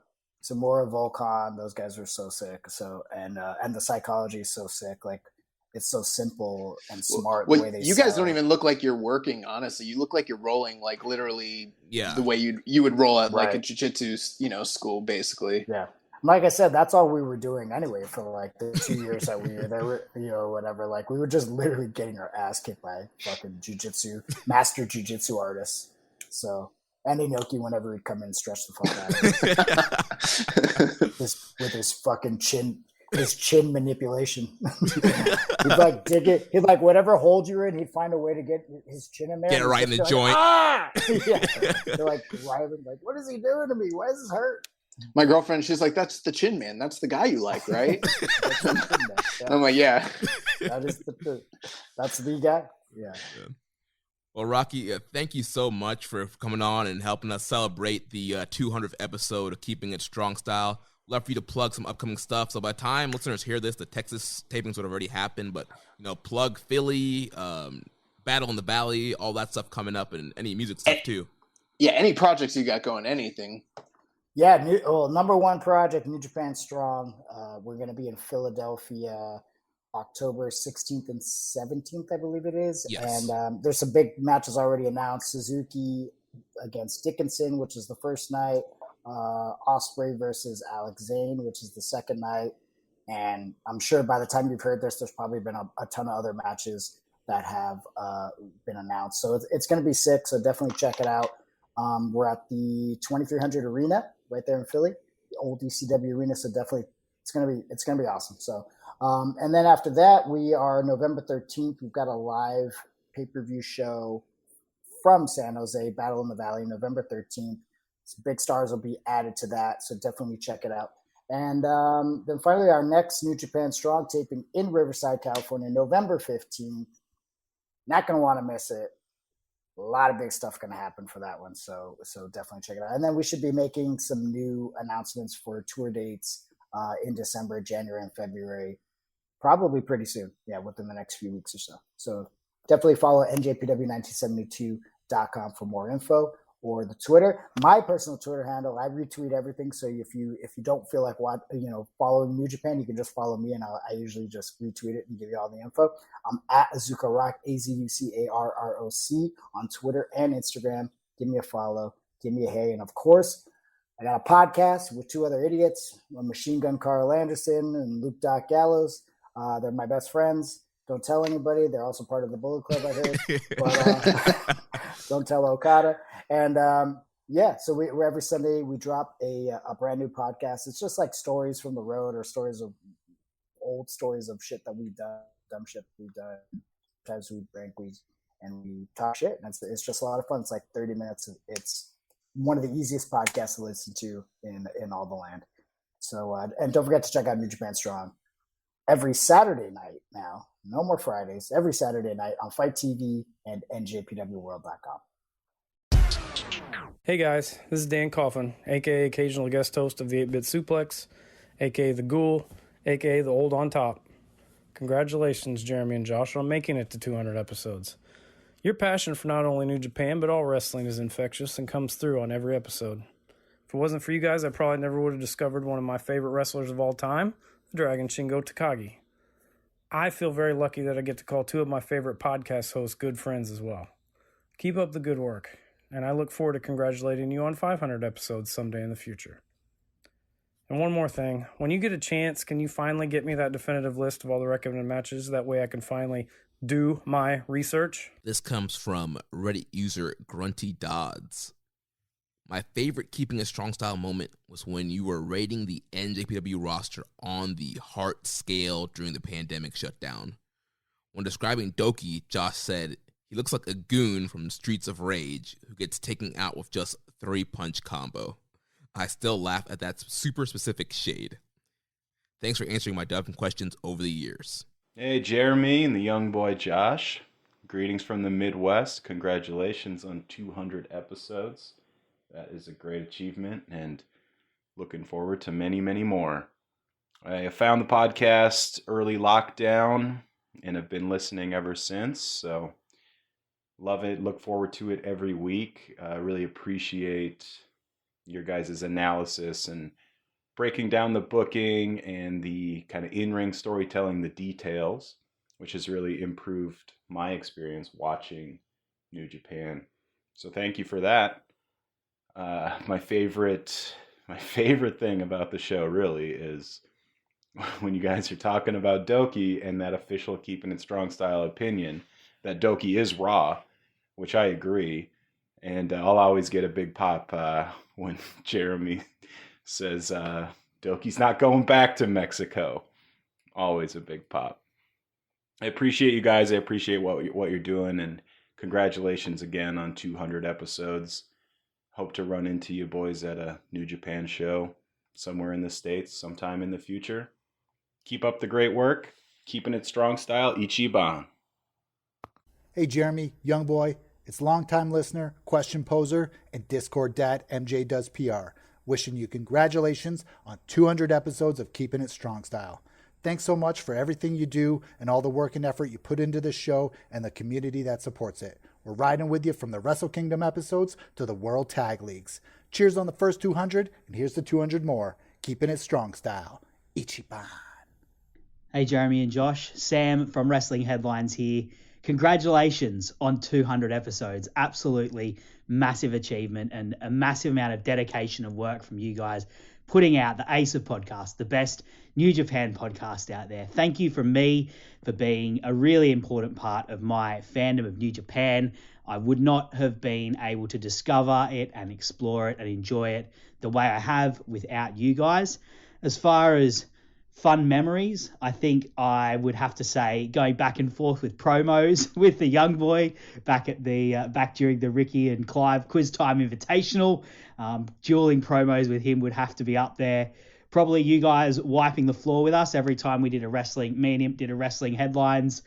Tamura, Volkan, those guys were so sick. So and the psychology is so sick. Like it's so simple and smart. Well, the way they you guys don't even look like you're working. Honestly, you look like you're rolling like literally the way you would roll at like a jiu-jitsu school, basically. Yeah. Like I said, that's all we were doing anyway for like the 2 years that we were there, whatever. Like we were just literally getting our ass kicked by fucking master jujitsu artists. So, and Inoki whenever he'd come in and stretch the fuck out of it. with his fucking chin manipulation. He'd like dig it. He'd like whatever hold you're in, he'd find a way to get his chin in there. Get it right in the joint. They're like writhing, like, what is he doing to me? Why does this hurt? My girlfriend, she's like, that's the Chin Man. That's the guy you like, right? I'm like, yeah. That's the guy. Yeah. Well, Rocky, thank you so much for coming on and helping us celebrate the 200th episode of Keeping It Strong Style. Love for you to plug some upcoming stuff. So by the time listeners hear this, the Texas tapings would have already happened. But, plug Philly, Battle in the Valley, all that stuff coming up, and any music stuff too. Yeah, any projects you got going, anything. Yeah, number one project, New Japan Strong. We're going to be in Philadelphia October 16th and 17th, I believe it is. Yes. And there's some big matches already announced. Suzuki against Dickinson, which is the first night. Ospreay versus Alex Zane, which is the second night. And I'm sure by the time you've heard this, there's probably been a ton of other matches that have been announced. So it's going to be sick, so definitely check it out. We're at the 2300 Arena right there in Philly, the old ECW Arena. So definitely it's gonna be awesome. So and then after that, we are November 13th. We've got a live pay-per-view show from San Jose, Battle in the Valley, November 13th. Some big stars will be added to that, so definitely check it out. And then finally, our next New Japan Strong taping in Riverside, California, November 15th. Not going to want to miss it. A lot of big stuff going to happen for that one, so definitely check it out. And then we should be making some new announcements for tour dates in December, January, and February, probably pretty soon. Yeah, within the next few weeks or so. So definitely follow NJPW1972.com for more info, or the Twitter. My personal Twitter handle, I retweet everything. So if you don't feel like following New Japan, you can just follow me, and I usually just retweet it and give you all the info. I'm at Azuka Rock, AZUCARROC on Twitter and Instagram. Give me a follow, give me a hey, and of course, I got a podcast with two other idiots, Machine Gun Carl Anderson and Luke Doc Gallows. They're my best friends. Don't tell anybody. They're also part of the Bullet Club, I heard. But don't tell Okada. And so we every Sunday we drop a brand new podcast. It's just like stories from the road, or old stories of shit that we've done, dumb shit we've done. Sometimes we drink, and we talk shit, and it's just a lot of fun. It's like 30 minutes. It's one of the easiest podcasts to listen to in all the land. So and don't forget to check out New Japan Strong every Saturday night now. No more Fridays. Every Saturday night on Fight TV and NJPWWorld.com. Hey guys, this is Dan Coffin, aka occasional guest host of the 8-Bit Suplex, aka the Ghoul, aka the Old on Top. Congratulations, Jeremy and Josh, on making it to 200 episodes. Your passion for not only New Japan, but all wrestling is infectious and comes through on every episode. If it wasn't for you guys, I probably never would have discovered one of my favorite wrestlers of all time, the Dragon Shingo Takagi. I feel very lucky that I get to call two of my favorite podcast hosts good friends as well. Keep up the good work, and I look forward to congratulating you on 500 episodes someday in the future. And one more thing, when you get a chance, can you finally get me that definitive list of all the recommended matches? That way I can finally do my research. This comes from Reddit user Grunty Dodds. My favorite Keeping It Strong Style moment was when you were rating the NJPW roster on the heart scale during the pandemic shutdown. When describing Doki, Josh said, "He looks like a goon from Streets of Rage who gets taken out with just 3-punch combo." I still laugh at that super specific shade. Thanks for answering my dumb questions over the years. Hey, Jeremy and the young boy Josh. Greetings from the Midwest. Congratulations on 200 episodes. That is a great achievement, and looking forward to many, many more. I found the podcast early lockdown and have been listening ever since, so love it. Look forward to it every week. I really appreciate your guys' analysis and breaking down the booking and the kind of in-ring storytelling, the details, which has really improved my experience watching New Japan. So thank you for that. My favorite thing about the show really is when you guys are talking about Doki and that official Keepin' It Strong Style opinion that Doki is raw, which I agree. And I'll always get a big pop when Jeremy says Doki's not going back to Mexico. Always a big pop. I appreciate you guys. I appreciate what you're doing, and congratulations again on 200 episodes. Hope to run into you boys at a New Japan show somewhere in the States sometime in the future. Keep up the great work. Keeping It Strong Style. Ichiban. Hey, Jeremy, young boy. It's longtime listener, question poser, and Discord dad MJ Does PR. Wishing you congratulations on 200 episodes of Keeping It Strong Style. Thanks so much for everything you do and all the work and effort you put into this show and the community that supports it. We're riding with you from the Wrestle Kingdom episodes to the World Tag Leagues. Cheers on the first 200, and here's to 200 more. Keeping It Strong Style. Ichiban. Hey, Jeremy and Josh. Sam from Wrestling Headlines here. Congratulations on 200 episodes. Absolutely massive achievement and a massive amount of dedication and work from you guys putting out the Ace of Podcast, the best New Japan podcast out there. Thank you from me for being a really important part of my fandom of New Japan. I would not have been able to discover it and explore it and enjoy it the way I have without you guys. As far as fun memories, I think I would have to say going back and forth with promos with the young boy back during the Ricky and Clive Quiz Time Invitational. Dueling promos with him would have to be up there. Probably you guys wiping the floor with us every time we did me and him did a wrestling headlines,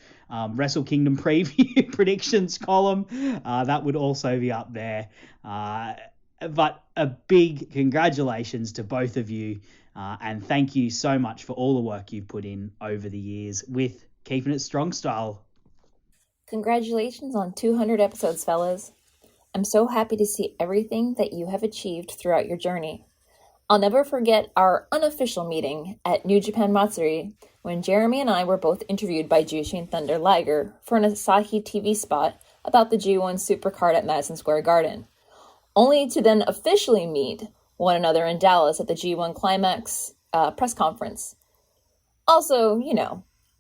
Wrestle Kingdom preview predictions column. That would also be up there. But a big congratulations to both of you. And thank you so much for all the work you've put in over the years with Keepin' It Strong Style. Congratulations on 200 episodes, fellas. I'm so happy to see everything that you have achieved throughout your journey. I'll never forget our unofficial meeting at New Japan Matsuri when Jeremy and I were both interviewed by Jushin Thunder Liger for an Asahi TV spot about the G1 Supercard at Madison Square Garden, only to then officially meet one another in Dallas at the G1 Climax press conference. Also,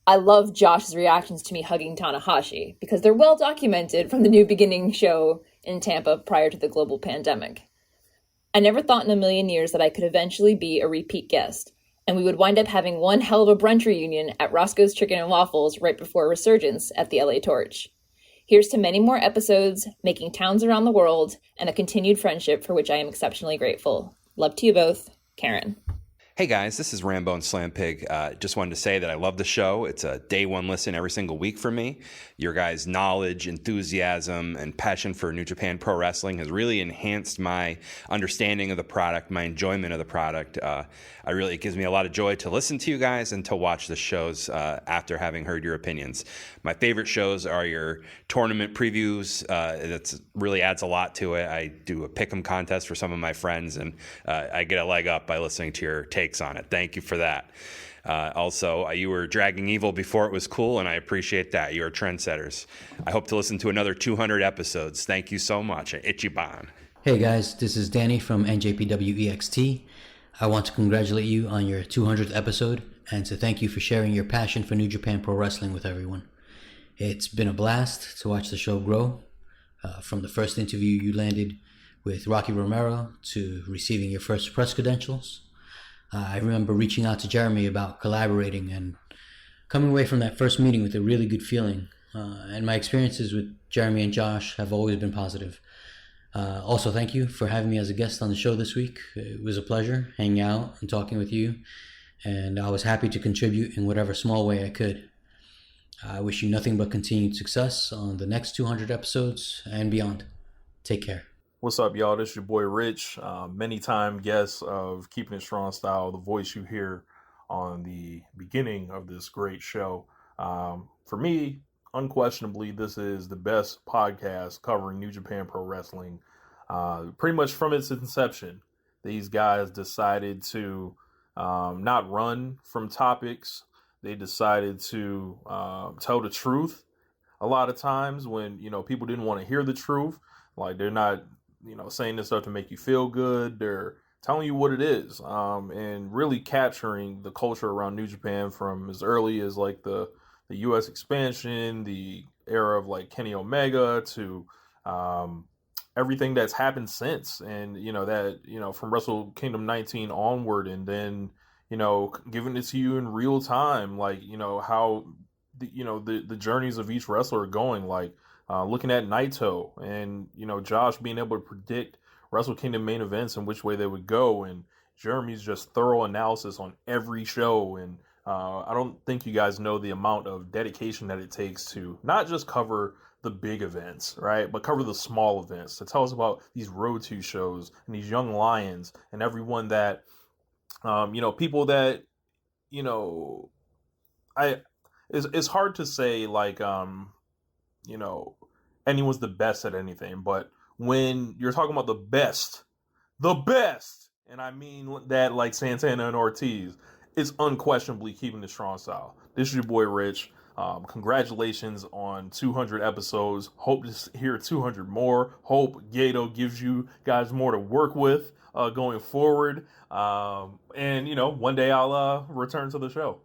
I love Josh's reactions to me hugging Tanahashi because they're well documented from the New Beginning show in Tampa prior to the global pandemic. I never thought in a million years that I could eventually be a repeat guest, and we would wind up having one hell of a brunch reunion at Roscoe's Chicken and Waffles right before Resurgence at the LA Torch. Here's to many more episodes, making towns around the world, and a continued friendship for which I am exceptionally grateful. Love to you both, Karen. Hey guys, this is Rambo and Slam Pig. Just wanted to say that I love the show. It's a day one listen every single week for me. Your guys' knowledge, enthusiasm, and passion for New Japan Pro Wrestling has really enhanced my understanding of the product, my enjoyment of the product. It gives me a lot of joy to listen to you guys and to watch the shows after having heard your opinions. My favorite shows are your tournament previews. That really adds a lot to it. I do a pick'em contest for some of my friends, and I get a leg up by listening to your takes on it. Thank you for that. Also, you were dragging evil before it was cool, and I appreciate that. You are trendsetters. I hope to listen to another 200 episodes. Thank you so much. Ichiban. Hey guys, this is Danny from NJPW EXT. I want to congratulate you on your 200th episode and to thank you for sharing your passion for New Japan Pro Wrestling with everyone. It's been a blast to watch the show grow. From the first interview you landed with Rocky Romero to receiving your first press credentials. I remember reaching out to Jeremy about collaborating and coming away from that first meeting with a really good feeling. And my experiences with Jeremy and Josh have always been positive. Also, thank you for having me as a guest on the show this week. It was a pleasure hanging out and talking with you, and I was happy to contribute in whatever small way I could. I wish you nothing but continued success on the next 200 episodes and beyond. Take care. What's up, y'all? This is your boy Rich, many-time guest of Keepin' It Strong Style, the voice you hear on the beginning of this great show. For me, unquestionably, this is the best podcast covering New Japan Pro Wrestling. Pretty much from its inception, these guys decided to not run from topics. They decided to tell the truth. A lot of times when, people didn't want to hear the truth, like they're not, saying this stuff to make you feel good. They're telling you what it is, and really capturing the culture around New Japan from as early as like the U.S. expansion, the era of like Kenny Omega to everything that's happened since, and from Wrestle Kingdom 19 onward, and then giving it to you in real time, like how the journeys of each wrestler are going, like looking at Naito and Josh being able to predict Wrestle Kingdom main events and which way they would go, and Jeremy's just thorough analysis on every show. And I don't think you guys know the amount of dedication that it takes to not just cover the big events, right, but cover the small events, to tell us about these Road to shows and these young lions and everyone that people that it's hard to say like anyone's the best at anything, but when you're talking about the best, and I mean that like Santana and Ortiz, it's unquestionably Keepin' It Strong Style. This is your boy Rich. Congratulations on 200 episodes. Hope to hear 200 more. Hope Gato gives you guys more to work with going forward. And one day I'll return to the show.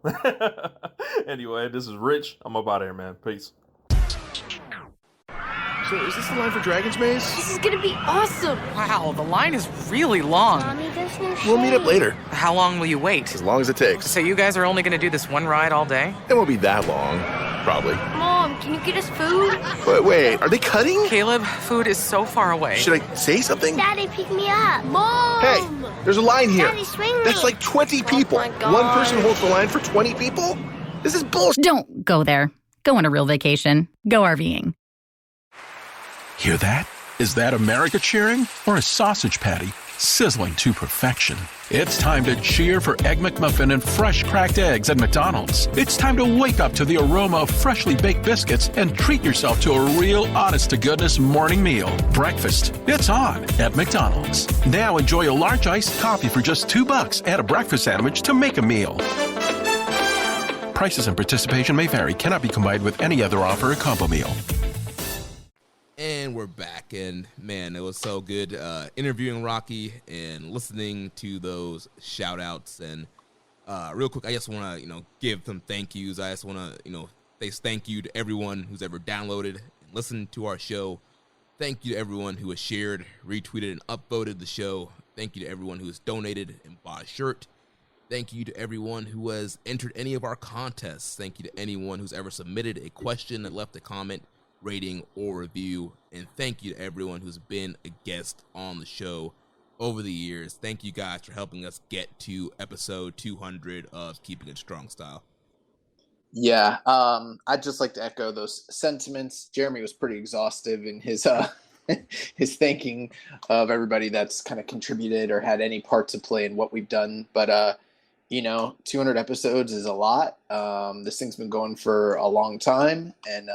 Anyway, this is Rich. I'm up out of here, man. Peace. So is this the line for Dragon's Maze? This is gonna be awesome! Wow, the line is really long. Mommy, there's no shade. We'll meet up later. How long will you wait? As long as it takes. So you guys are only gonna do this one ride all day? It won't be that long, probably. Mom, can you get us food? But wait, are they cutting? Caleb, food is so far away. Should I say something? Daddy, pick me up. Mom! Hey, there's a line here. Daddy, swing me. That's like 20 people. Oh my God. One person holds the line for 20 people? This is bullshit. Don't go there. Go on a real vacation. Go RVing. Hear that? Is that America cheering or a sausage patty sizzling to perfection? It's time to cheer for Egg McMuffin and fresh cracked eggs at McDonald's. It's time to wake up to the aroma of freshly baked biscuits and treat yourself to a real honest-to-goodness morning meal. Breakfast, it's on at McDonald's. Now enjoy a large iced coffee for just $2 and a breakfast sandwich to make a meal. Prices and participation may vary. Cannot be combined with any other offer or combo meal. And we're back, and man, it was so good interviewing Rocky and listening to those shout outs. And real quick, I just want to give some thank yous. I just want to say thank you to everyone who's ever downloaded and listened to our show. Thank you to everyone who has shared, retweeted, and upvoted the show. Thank you to everyone who has donated and bought a shirt. Thank you to everyone who has entered any of our contests. Thank you to anyone who's ever submitted a question and left a comment, rating, or review. And thank you to everyone who's been a guest on the show over the years. Thank you guys for helping us get to episode 200 of Keeping It Strong Style. Yeah, I'd just like to echo those sentiments. Jeremy was pretty exhaustive in his his thanking of everybody that's kind of contributed or had any part to play in what we've done. But 200 episodes is a lot. This thing's been going for a long time, and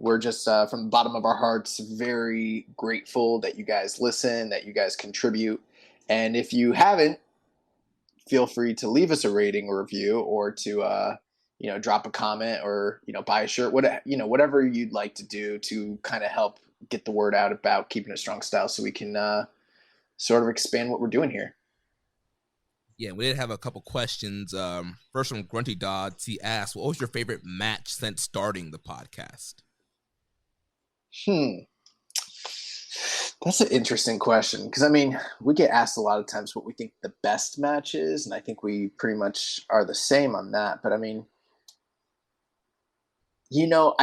we're just from the bottom of our hearts very grateful that you guys listen, that you guys contribute. And if you haven't, feel free to leave us a rating or review, or to drop a comment, or buy a shirt, whatever you'd like to do to kind of help get the word out about Keeping It Strong Style, so we can sort of expand what we're doing here. Yeah, we did have a couple questions. First from Grunty Dodds. He asked, what was your favorite match since starting the podcast? That's an interesting question, because we get asked a lot of times what we think the best match is, and I think we pretty much are the same on that. But I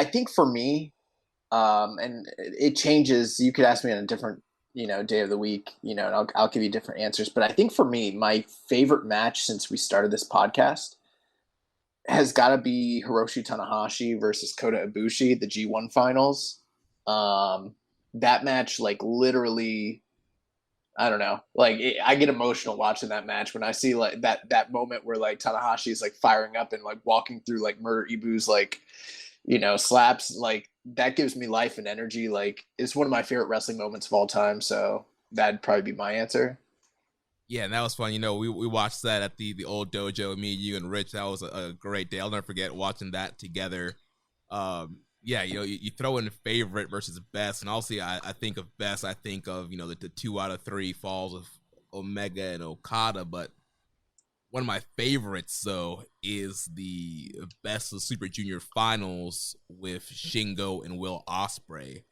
think for me, and it changes. You could ask me on a different day of the week, and I'll give you different answers. But I think for me, my favorite match since we started this podcast has got to be Hiroshi Tanahashi versus Kota Ibushi, the G1 finals. That match, literally, I don't know, I get emotional watching that match when I see that moment where Tanahashi is firing up and walking through Murder Ibu's slaps. That gives me life and energy. It's one of my favorite wrestling moments of all time. So that'd probably be my answer. Yeah, and that was fun. We watched that at the old dojo, me, you, and Rich. That was a great day. I'll never forget watching that together. You throw in favorite versus best, and also I think of best. I think of the 2 out of 3 falls of Omega and Okada, but one of my favorites, though, is the Best of Super Junior finals with Shingo and Will Ospreay.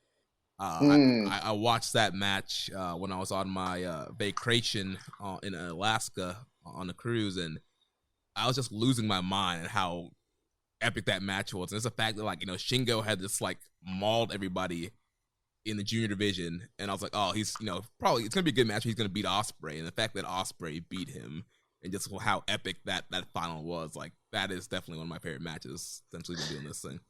I watched that match when I was on my vacation in Alaska on a cruise, and I was just losing my mind at how epic that match was. And it's the fact that Shingo had this mauled everybody in the junior division, and I was like, oh, he's probably it's gonna be a good match. He's gonna beat Ospreay, and the fact that Ospreay beat him, and just how epic that final was, that is definitely one of my favorite matches since we've been doing this thing.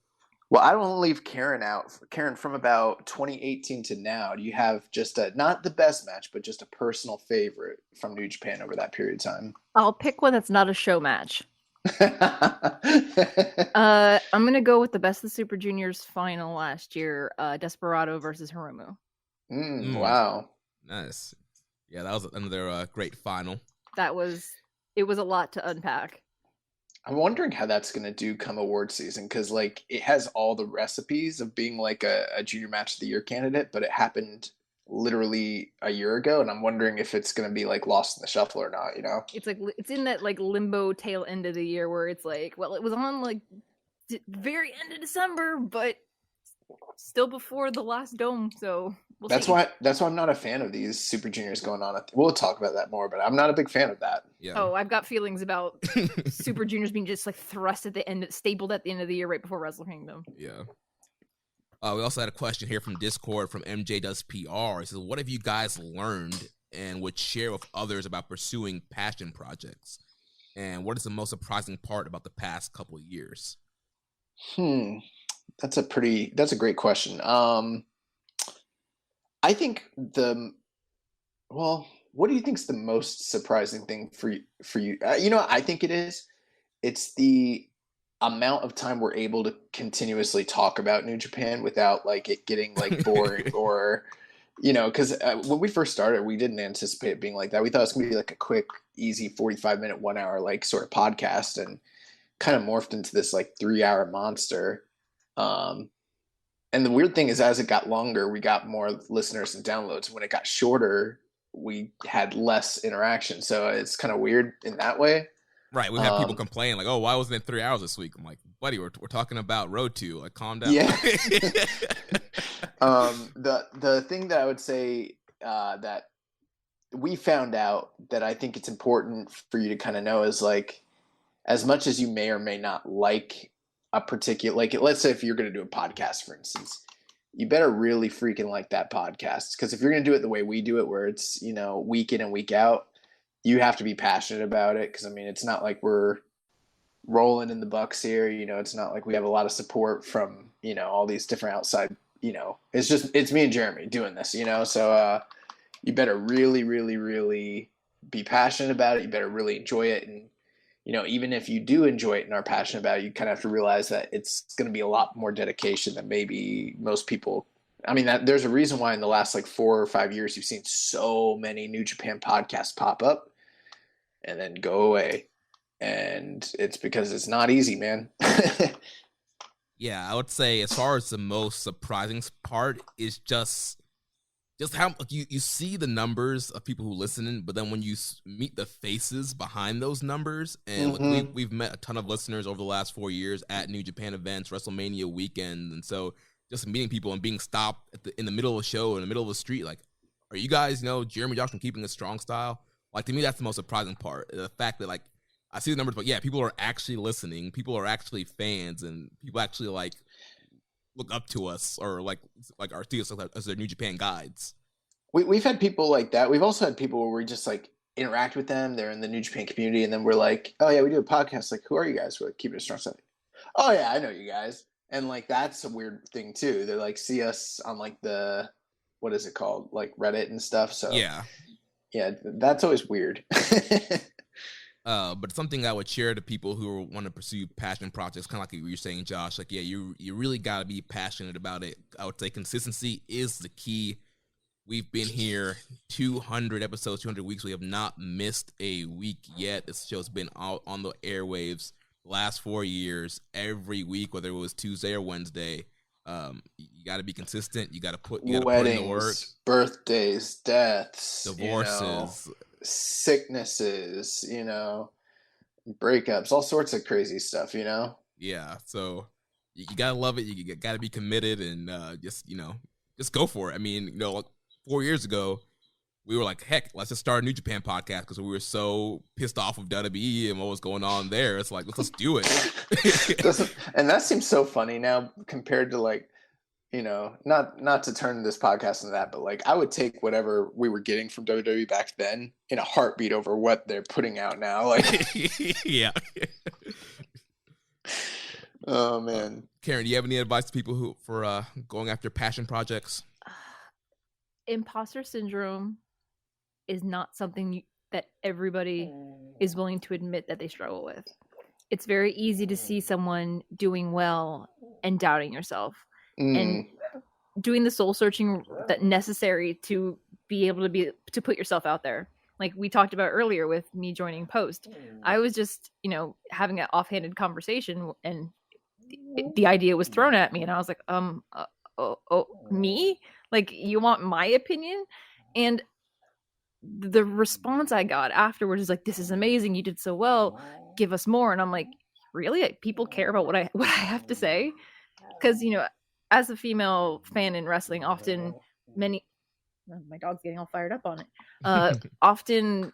Well, I don't want to leave Karen out. Karen, from about 2018 to now, do you have just not the best match, but just a personal favorite from New Japan over that period of time? I'll pick one that's not a show match. I'm gonna go with the Best of the Super Juniors final last year, Desperado versus Hiromu. Wow, nice. Yeah, that was another great final. It was a lot to unpack. I'm wondering how that's going to do come award season, because it has all the recipes of being a junior match of the year candidate, but it happened literally a year ago, and I'm wondering if it's going to be lost in the shuffle or not. It's it's in that limbo tail end of the year where it's it was on very end of December, but still before the last dome, so we'll That's see. why I'm not a fan of these Super Juniors going on. We'll talk about that more, but I'm not a big fan of that. Yeah. Oh, I've got feelings about Super Juniors being just like thrust at the end, stapled at the end of the year right before Wrestle Kingdom. Yeah. We also had a question here from Discord from MJ Does PR. He says, what have you guys learned and would share with others about pursuing passion projects? And what is the most surprising part about the past couple of years? That's a great question. I think what do you think is the most surprising thing for you? I think it's the amount of time we're able to continuously talk about New Japan without like it getting like boring or, because when we first started, we didn't anticipate it being like that. We thought it was going to be like a quick, easy 45-minute, 1 hour, like sort of podcast, and kind of morphed into this like 3-hour monster. And the weird thing is, as it got longer, we got more listeners and downloads. When it got shorter, we had less interaction. So it's kind of weird in that way. Right. We've had people complain like, oh, why wasn't it 3 hours this week? I'm like, buddy, we're talking about Road to. Like, calm down. Yeah. The thing that I would say that we found out that I think it's important for you to kind of know is like, as much as you may or may not like a particular, like, let's say if you're going to do a podcast, for instance, you better really freaking like that podcast. Because if you're going to do it the way we do it, where it's, week in and week out, you have to be passionate about it. Because, I mean, it's not like we're rolling in the bucks here. It's not like we have a lot of support from, all these different outside, it's me and Jeremy doing this, So you better really, really, really be passionate about it. You better really enjoy it. And, even if you do enjoy it and are passionate about it, you kind of have to realize that it's going to be a lot more dedication than maybe most people. I mean, there's a reason why in the last like 4 or 5 years, you've seen so many New Japan podcasts pop up and then go away. And it's because it's not easy, man. Yeah, I would say as far as the most surprising part is just how you see the numbers of people who listen, but then when you meet the faces behind those numbers, and we've met a ton of listeners over the last 4 years at New Japan events, WrestleMania weekend, and so just meeting people and being stopped in the middle of a show, in the middle of the street, like, are you guys, Jeremy Josh from Keeping It Strong Style? Like, to me, that's the most surprising part. The fact that, like, I see the numbers, but yeah, people are actually listening. People are actually fans, and people actually, like, look up to us or, like our see us as their New Japan guides. We've had people like that. We've also had people where we just, like, interact with them. They're in the New Japan community, and then we're like, oh, yeah, we do a podcast. Like, who are you guys? We're like, Keeping It Strong Style. Oh, yeah, I know you guys. And, like, that's a weird thing, too. They, like, see us on, like, what is it called? Like, Reddit and stuff. So, yeah, that's always weird. But something I would share to people who want to pursue passion projects, kind of like you were saying, Josh, like, yeah, you really got to be passionate about it. I would say consistency is the key. We've been here 200 episodes, 200 weeks. We have not missed a week yet. This show's been out on the airwaves the last 4 years, every week, whether it was Tuesday or Wednesday. You got to be consistent. You got to put in the work. Birthdays, deaths, divorces, sicknesses, breakups, all sorts of crazy stuff, Yeah, so you gotta love it. You gotta be committed and just go for it. I mean, like 4 years ago, we were like, heck, let's just start a New Japan podcast because we were so pissed off with WWE and what was going on there. It's like, let's do it. And that seems so funny now compared to, like, not to turn this podcast into that, but, like, I would take whatever we were getting from WWE back then in a heartbeat over what they're putting out now. Like, yeah. Oh man, Karen, do you have any advice to people for going after passion projects? Imposter syndrome is not something that everybody is willing to admit that they struggle with. It's very easy to see someone doing well and doubting yourself and doing the soul searching that necessary to be able to put yourself out there. Like we talked about earlier with me joining Post, I was just, having an offhanded conversation and the idea was thrown at me and I was like, me? Like, you want my opinion? And the response I got afterwards is like, this is amazing. You did so well. Give us more. And I'm like, really? People care about what I have to say? Because, as a female fan in wrestling, often my dog's getting all fired up on it. Often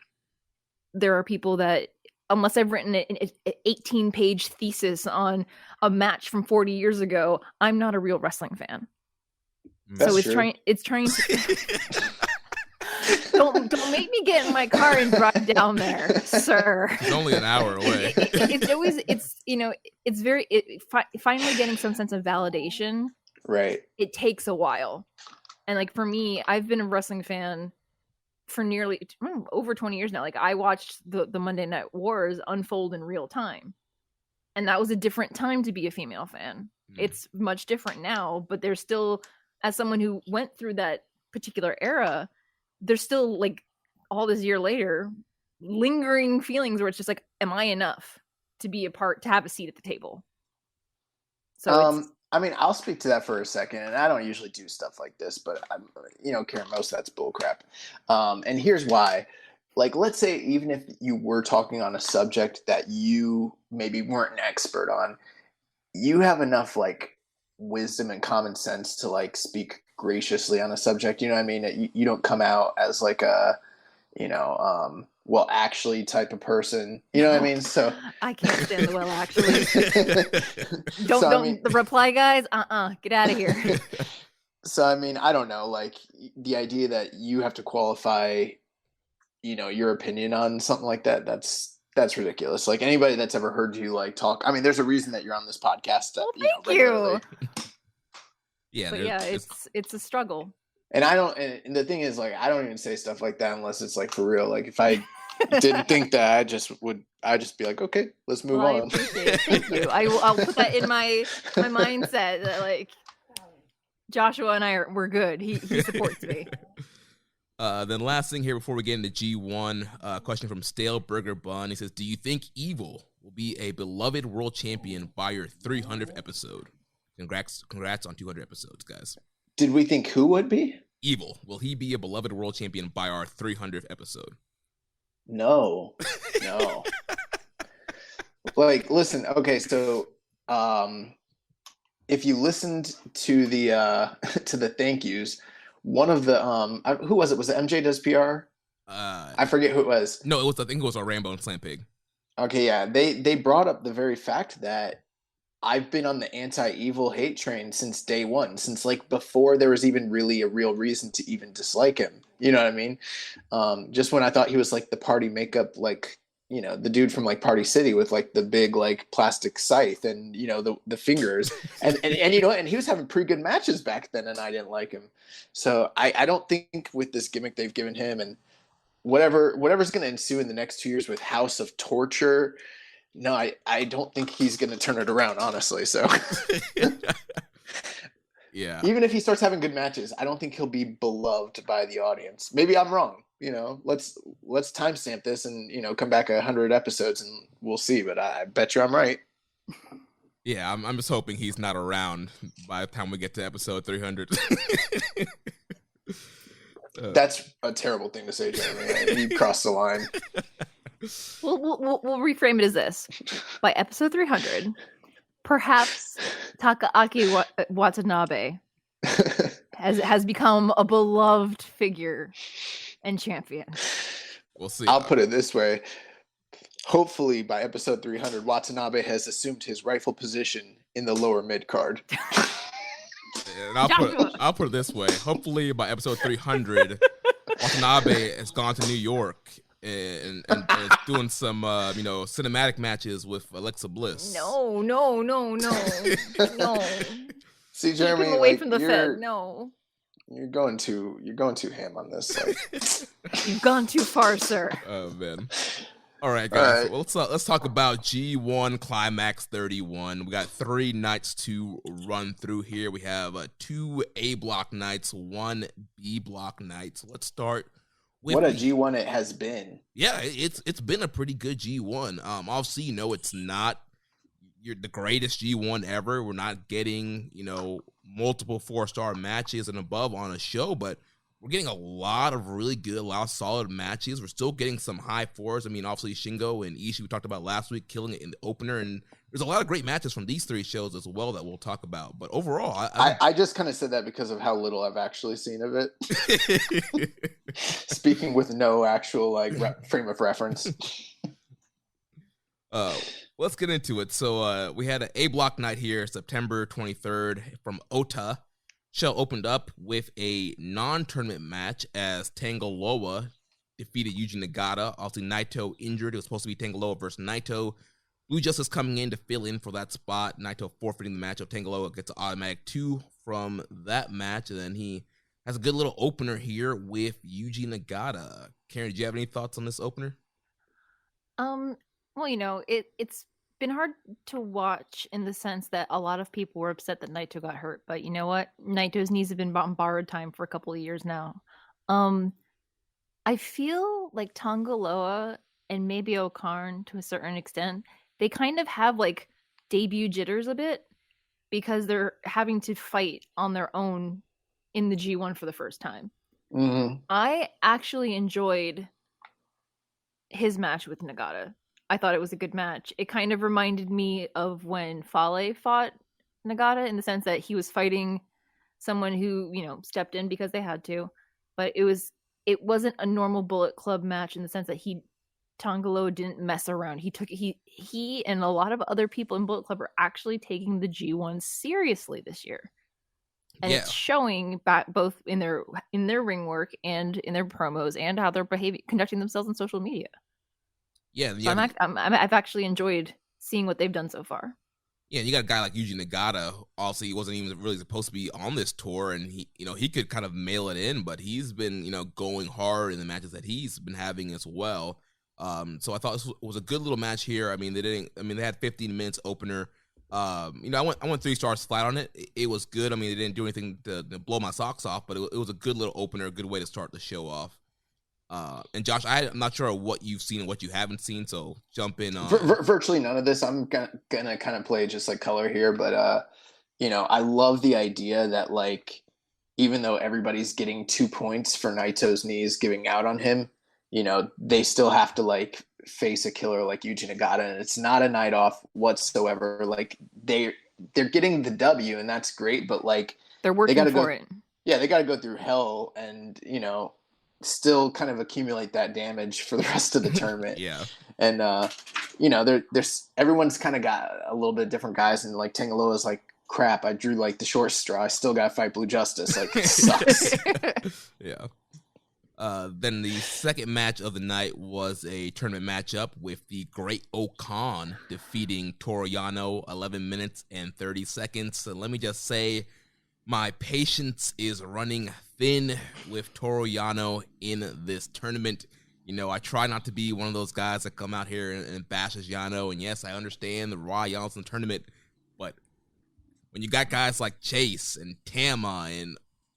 there are people that, unless I've written an 18-page thesis on a match from 40 years ago, I'm not a real wrestling fan. That's so it's true. trying to don't make me get in my car and drive down there, sir. It's only an hour away. Finally getting some sense of validation. Right. It takes a while. And like for me, I've been a wrestling fan for nearly over 20 years now. Like I watched the Monday Night Wars unfold in real time. And that was a different time to be a female fan. It's much different now, but there's still, as someone who went through that particular era, there's still like all this year later lingering feelings where it's just like, am I enough to be a part, to have a seat at the table? So I mean, I'll speak to that for a second, and I don't usually do stuff like this, but Karen, most of that's bullcrap. And here's why. Like, let's say even if you were talking on a subject that you maybe weren't an expert on, you have enough like wisdom and common sense to like speak graciously on a subject. You know what I mean? You don't come out as like a, well, actually type of person. You know what I mean? So I can't stand the well, actually. The reply guys, get out of here. So, I mean, I don't know, like the idea that you have to qualify, your opinion on something like that, that's ridiculous. Like anybody that's ever heard you like talk, I mean, there's a reason that you're on this podcast. Thank you. Yeah. But yeah, it's a struggle. And and the thing is, like, I don't even say stuff like that unless it's like for real. Like if I didn't think that, I'd just be like, okay, let's move on. I appreciate it. Thank you. I'll put that in my mindset that like Joshua and we're good. He supports me. Then last thing here before we get into G1, question from Stale Burger Bun. He says, do you think Evil will be a beloved world champion by your 300th episode? Congrats on 200 episodes, guys. Did we think who would be? Evil. Will he be a beloved world champion by our 300th episode? No. Like, listen, okay, so if you listened to the thank yous, one of the who was it? Was it MJ Does PR? I forget who it was. No, I think it was our Rambo and Slam Pig. Okay, yeah. They brought up the very fact that I've been on the anti-evil hate train since day one, since like before there was even really a real reason to even dislike him. You know what I mean? Just when I thought he was like the party makeup, like, the dude from like Party City with like the big like plastic scythe and the fingers and he was having pretty good matches back then and I didn't like him. So I don't think with this gimmick they've given him and whatever's going to ensue in the next 2 years with House of Torture, no, I don't think he's going to turn it around, honestly. So yeah, even if he starts having good matches, I don't think he'll be beloved by the audience. Maybe I'm wrong. Let's timestamp this and come back 100 episodes and we'll see. But I bet you I'm right. Yeah, I'm just hoping he's not around by the time we get to episode 300. That's a terrible thing to say, Jeremy. You crossed the line. We'll reframe it as this: by episode 300, perhaps Takaaki Watanabe has become a beloved figure and champion. We'll see. I'll put it this way: hopefully, by episode 300, Watanabe has assumed his rightful position in the lower mid card. And I'll put it this way: hopefully, by episode 300, Watanabe has gone to New York. And is doing some cinematic matches with Alexa Bliss. No. See, Jeremy, keep him away from the Fed. No, you're going too ham on this. Like. You've gone too far, sir. Oh man. All right, guys. All right. Well, let's talk about G1 Climax 31. We got 3 nights to run through here. We have 2 A block nights, 1 B block night. So let's start. What a G1 it has been. Yeah, it's been a pretty good G1. Obviously, it's not the greatest G1 ever. We're not getting, multiple 4-star matches and above on a show, but we're getting a lot of really good, a lot of solid matches. We're still getting some high fours. I mean, obviously Shingo and Ishii we talked about last week, killing it in the opener, and there's a lot of great matches from these three shows as well that we'll talk about. But overall, I just kind of said that because of how little I've actually seen of it. Speaking with no actual frame of reference. Let's get into it. So we had an A block night here, September 23rd from Ota. Show opened up with a non-tournament match as Tangaloa defeated Yuji Nagata. Obviously, Naito injured. It was supposed to be Tangaloa versus Naito. Blue Justice coming in to fill in for that spot. Naito forfeiting the matchup. Tangaloa gets an automatic 2 from that match. And then he has a good little opener here with Yuji Nagata. Karen, do you have any thoughts on this opener? Well, it's been hard to watch in the sense that a lot of people were upset that Naito got hurt. But you know what? Naito's knees have been on borrowed time for a couple of years now. I feel like Tangaloa and maybe Okarn to a certain extent, they kind of have debut jitters a bit because they're having to fight on their own in the G1 for the first time. Mm-hmm. I actually enjoyed his match with Nagata. I thought it was a good match. It kind of reminded me of when Fale fought Nagata in the sense that he was fighting someone who, stepped in because they had to, but it wasn't a normal Bullet Club match in the sense that Tangaloa didn't mess around. He and a lot of other people in Bullet Club are actually taking the G1 seriously this year. And it's showing back both in their ring work and in their promos and how they're conducting themselves on social media. Yeah, so I've actually enjoyed seeing what they've done so far. Yeah, you got a guy like Yuji Nagata. Also, he wasn't even really supposed to be on this tour, and he could kind of mail it in, but he's been going hard in the matches that he's been having as well. So I thought this was a good little match here. I mean, they had 15 minutes opener. I went 3 stars flat on it. It was good. I mean, they didn't do anything to blow my socks off, but it was a good little opener, a good way to start the show off. And Josh, I'm not sure what you've seen and what you haven't seen, so jump in. Virtually none of this. I'm gonna kind of play just color here, but I love the idea that even though everybody's getting 2 points for Naito's knees giving out on him, they still have to face a killer like Yuji Nagata, and it's not a night off whatsoever. They're getting the W, and that's great, but they're working for it. Yeah, they got to go through hell, and still kind of accumulate that damage for the rest of the tournament. Yeah. And, there's everyone's kind of got a little bit different guys, and Tangaloa's crap, I drew the short straw. I still got to fight Blue Justice. It sucks. Yeah. Then the second match of the night was a tournament matchup with the Great Okan defeating Toru Yano, 11 minutes and 30 seconds. So let me just say, my patience is running thin with Toru Yano in this tournament. I try not to be one of those guys that come out here and bashes Yano. And yes, I understand the Raw Yano's in the tournament, but when you got guys like Chase and Tama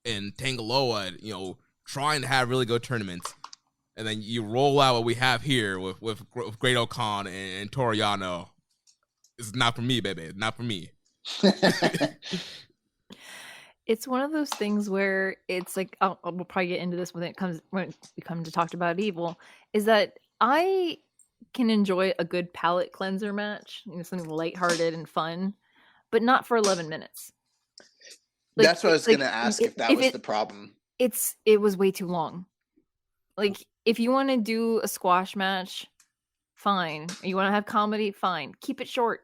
and Tangaloa, trying to have really good tournaments, and then you roll out what we have here with Great Okan and Toru Yano, it's not for me, baby. Not for me. It's one of those things where it's we'll probably get into this when we come to talk about Evil, is that I can enjoy a good palate cleanser match, something lighthearted and fun, but not for 11 minutes. That's what I was going to ask if that was the problem. It was way too long. If you want to do a squash match, fine. You want to have comedy, fine. Keep it short.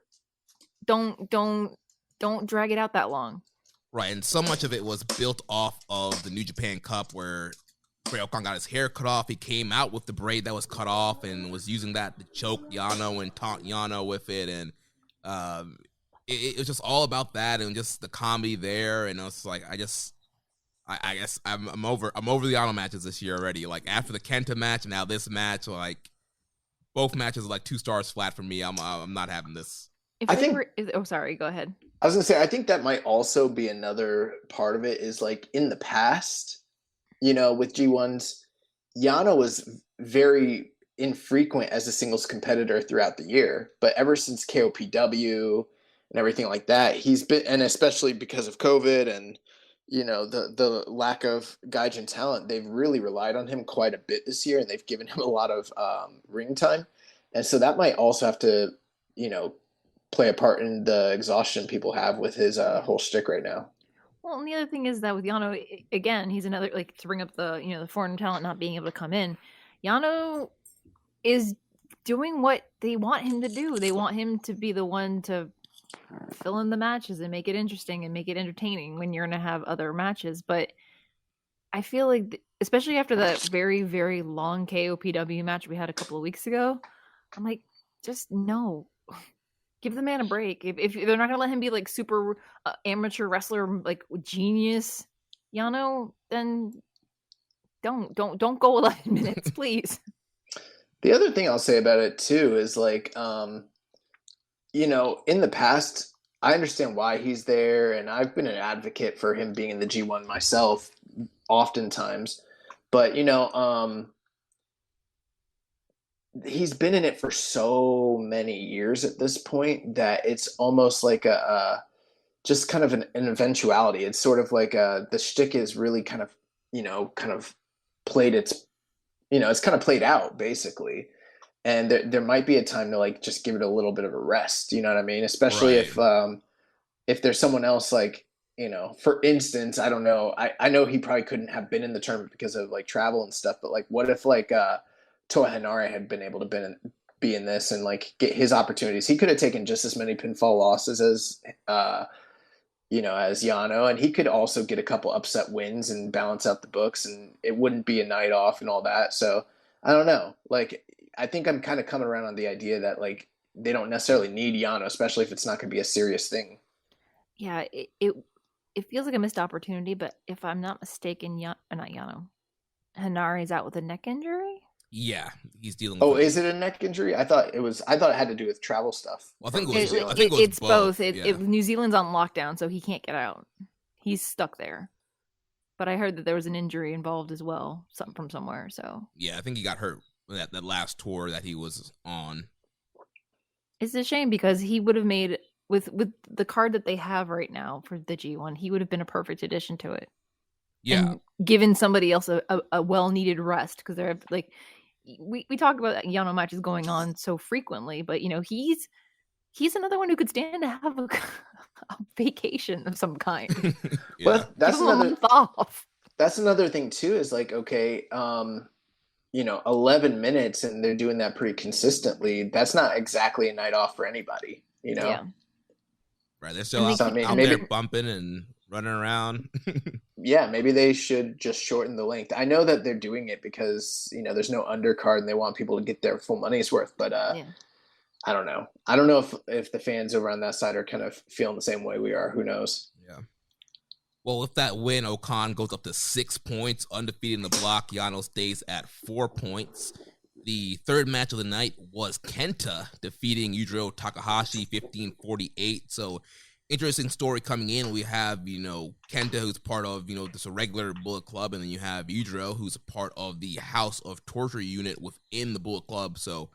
Don't drag it out that long. Right, and so much of it was built off of the New Japan Cup where Great Okan got his hair cut off. He came out with the braid that was cut off and was using that to choke Yano and taunt Yano with it. And it was just all about that and just the comedy there. And I was I guess I'm over the Yano matches this year already. After the Kenta match, now this match, both matches are 2 stars flat for me. I'm not having this. Sorry, go ahead. I was gonna say, I think that might also be another part of it is in the past, with G1s, Yano was very infrequent as a singles competitor throughout the year. But ever since KOPW and everything like that, he's been, and especially because of COVID and, the lack of Gaijin talent, they've really relied on him quite a bit this year, and they've given him a lot of ring time. And so that might also have to, play a part in the exhaustion people have with his whole shtick right now. Well, and the other thing is that with Yano, again, he's another, like, to bring up the, the foreign talent not being able to come in. Yano is doing what they want him to do. They want him to be the one to fill in the matches and make it interesting and make it entertaining when you're going to have other matches. But I feel like, especially after that very, very long KOPW match we had a couple of weeks ago, I'm like, just no. Give the man a break. If they're not gonna let him be like super amateur wrestler, like genius, Yano, then don't go 11 minutes, please. The other thing I'll say about it too is like, in the past, I understand why he's there, and I've been an advocate for him being in the G1 myself, oftentimes. But he's been in it for so many years at this point that it's almost like just kind of an eventuality. It's sort of like the shtick is really kind of played it's kind of played out basically. And there might be a time to like just give it a little bit of a rest. You know what I mean? Especially if there's someone else like, for instance, I don't know. I know he probably couldn't have been in the tournament because of like travel and stuff, but like what if like Toa Henare had been able to be in this and like get his opportunities. He could have taken just as many pinfall losses as Yano, and he could also get a couple upset wins and balance out the books, and it wouldn't be a night off and all that. So I don't know. Like, I think I'm kind of coming around on the idea that like they don't necessarily need Yano, especially if it's not going to be a serious thing. Yeah, it feels like a missed opportunity, but if I'm not mistaken, not Yano, Henare's out with a neck injury. Yeah, he's dealing. Oh, is it a neck injury? I thought it had to do with travel stuff. Well, I think it's both. New Zealand's on lockdown, so he can't get out. He's stuck there. But I heard that there was an injury involved as well, something from somewhere. So yeah, I think he got hurt that last tour that he was on. It's a shame because he would have made with the card that they have right now for the G1. He would have been a perfect addition to it. Yeah, and given somebody else a well needed rest because they're like. We talk about Yano matches going on so frequently, but he's another one who could stand to have a vacation of some kind. Yeah. Well, that's another thing too. Is like, okay, 11 minutes, and they're doing that pretty consistently. That's not exactly a night off for anybody, Yeah. Right? They're still out there bumping and running around. Yeah, maybe they should just shorten the length. I know that they're doing it because there's no undercard and they want people to get their full money's worth, but I don't know. I don't know if the fans over on that side are kind of feeling the same way we are. Who knows? Yeah. Well, with that win, Okan goes up to 6 points, undefeated in the block. Yano stays at 4 points. The third match of the night was Kenta defeating Yujiro Takahashi 15-48. So interesting story coming in. We have, Kenta, who's part of, this regular Bullet Club, and then you have Yujiro, who's a part of the House of Torture unit within the Bullet Club. So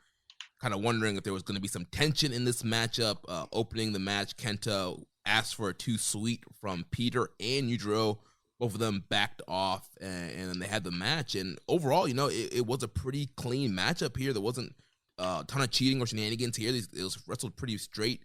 kind of wondering if there was going to be some tension in this matchup. Opening the match, Kenta asked for a 2 sweet from Peter and Yujiro. Both of them backed off, and then they had the match. And overall, it was a pretty clean matchup here. There wasn't a ton of cheating or shenanigans here. It was wrestled pretty straight.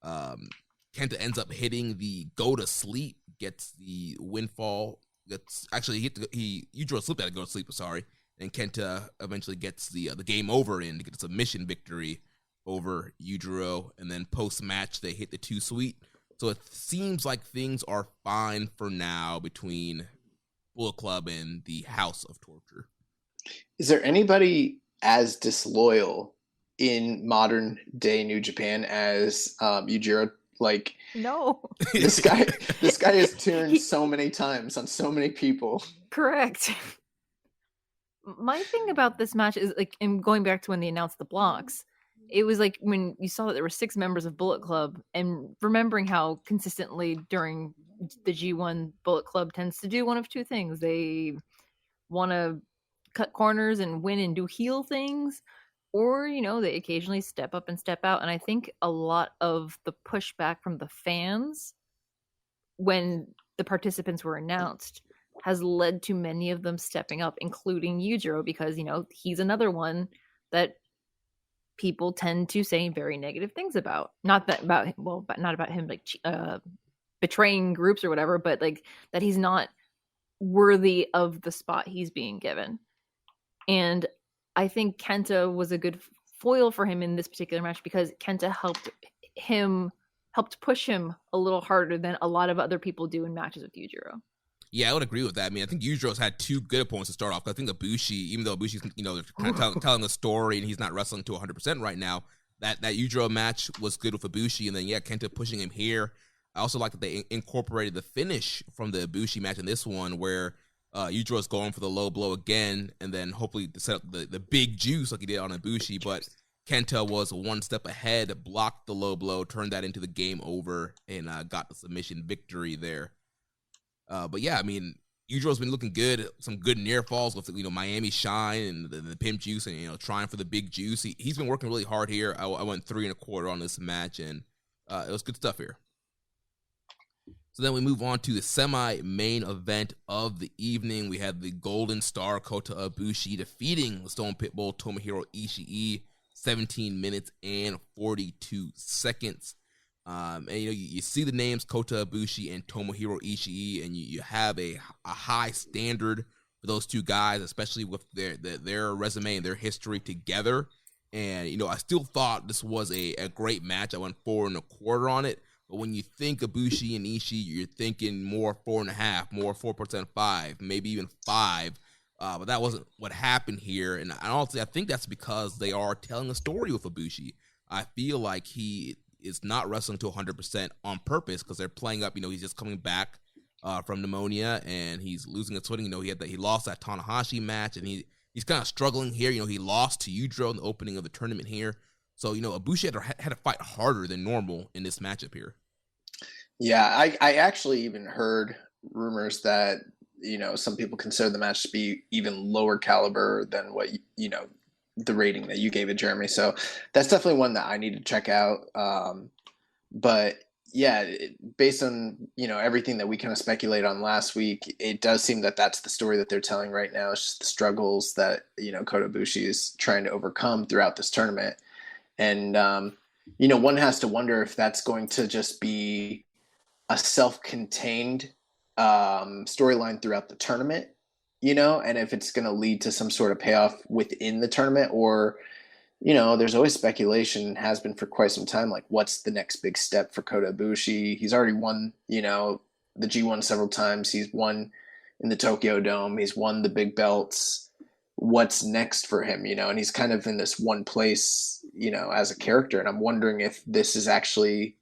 Kenta ends up hitting the go to sleep, gets the windfall. Yujiro slipped out of go to sleep, sorry. And Kenta eventually gets the game over in to get a submission victory over Yujiro. And then post match, they hit the 2 sweet. So it seems like things are fine for now between Bullet Club and the House of Torture. Is there anybody as disloyal in modern day New Japan as Yujiro? Like, no, this guy has turned so many times on so many people. Correct. My thing about this match is like, and going back to when they announced the blocks, it was like when you saw that there were 6 members of Bullet Club, and remembering how consistently during the G1 Bullet Club tends to do one of 2 things. They want to cut corners and win and do heel things, or, they occasionally step up and step out. And I think a lot of the pushback from the fans when the participants were announced has led to many of them stepping up, including Yujiro, because, you know, he's another one that people tend to say very negative things about. Not that about, well, but not about him like betraying groups or whatever, but like that he's not worthy of the spot he's being given. And I think Kenta was a good foil for him in this particular match because Kenta helped push him a little harder than a lot of other people do in matches with Yujiro. Yeah, I would agree with that. I mean, I think Yujiro's had two good opponents to start off. I think Ibushi, even though Ibushi's, you know, kind of telling a story and he's not wrestling to 100% right now, that Yujiro match was good with Ibushi, and then, yeah, Kenta pushing him here. I also like that they incorporated the finish from the Ibushi match in this one where Yujiro's going for the low blow again, and then hopefully to set up the big juice like he did on Ibushi, but Kenta was one step ahead, blocked the low blow, turned that into the game over, and got the submission victory there. But yeah, I mean, Yujiro's been looking good. Some good near falls with, you know, Miami Shine and the pimp juice, and, you know, trying for the big juice. He's been working really hard here. I went 3 1/4 on this match, and it was good stuff here. So then we move on to the semi-main event of the evening. We had the Golden Star Kota Ibushi defeating the Stone Pitbull Tomohiro Ishii, 17 minutes and 42 seconds. And, you know, you see the names Kota Ibushi and Tomohiro Ishii, and you have a high standard for those two guys, especially with their resume and their history together. And, you know, I still thought this was a great match. I went 4 1/4 on it. But when you think Ibushi and Ishii, you're thinking more 4.5, more 4.5, maybe even 5. But that wasn't what happened here. And honestly, I think that's because they are telling a story with Ibushi. I feel like he is not wrestling to 100% on purpose because they're playing up, you know, he's just coming back from pneumonia and he's losing his footing. You know, he lost that Tanahashi match, and he's kind of struggling here. You know, he lost to Yujiro in the opening of the tournament here. So, you know, Ibushi had to fight harder than normal in this matchup here. Yeah, I actually even heard rumors that, you know, some people consider the match to be even lower caliber than what, you know, the rating that you gave it, Jeremy. So that's definitely one that I need to check out. But yeah, based on, you know, everything that we kind of speculated on last week, it does seem that that's the story that they're telling right now. It's just the struggles that, you know, Kota Ibushi is trying to overcome throughout this tournament. And, you know, one has to wonder if that's going to just be a self-contained storyline throughout the tournament, you know, and if it's going to lead to some sort of payoff within the tournament, or, you know, there's always speculation, has been for quite some time, like what's the next big step for Kota Ibushi? He's already won, you know, the G1 several times. He's won in the Tokyo Dome. He's won the big belts. What's next for him, you know? And he's kind of in this one place, you know, as a character. And I'm wondering if this is actually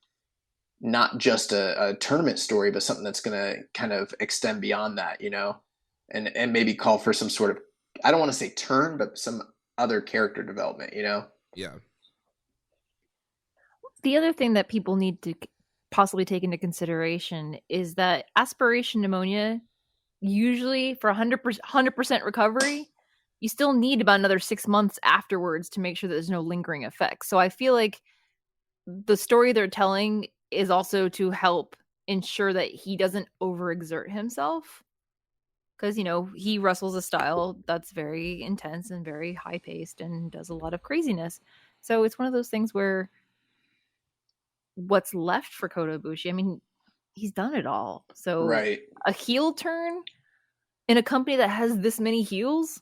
not just a tournament story, but something that's going to kind of extend beyond that, you know, and maybe call for some sort of, I don't want to say turn, but some other character development, you know? Yeah. The other thing that people need to possibly take into consideration is that aspiration pneumonia, usually for 100% recovery, you still need about another 6 months afterwards to make sure that there's no lingering effects. So I feel like the story they're telling is also to help ensure that he doesn't overexert himself. Because, you know, he wrestles a style that's very intense and very high-paced and does a lot of craziness. So it's one of those things where what's left for Kota Ibushi, I mean, he's done it all. So right. A heel turn in a company that has this many heels,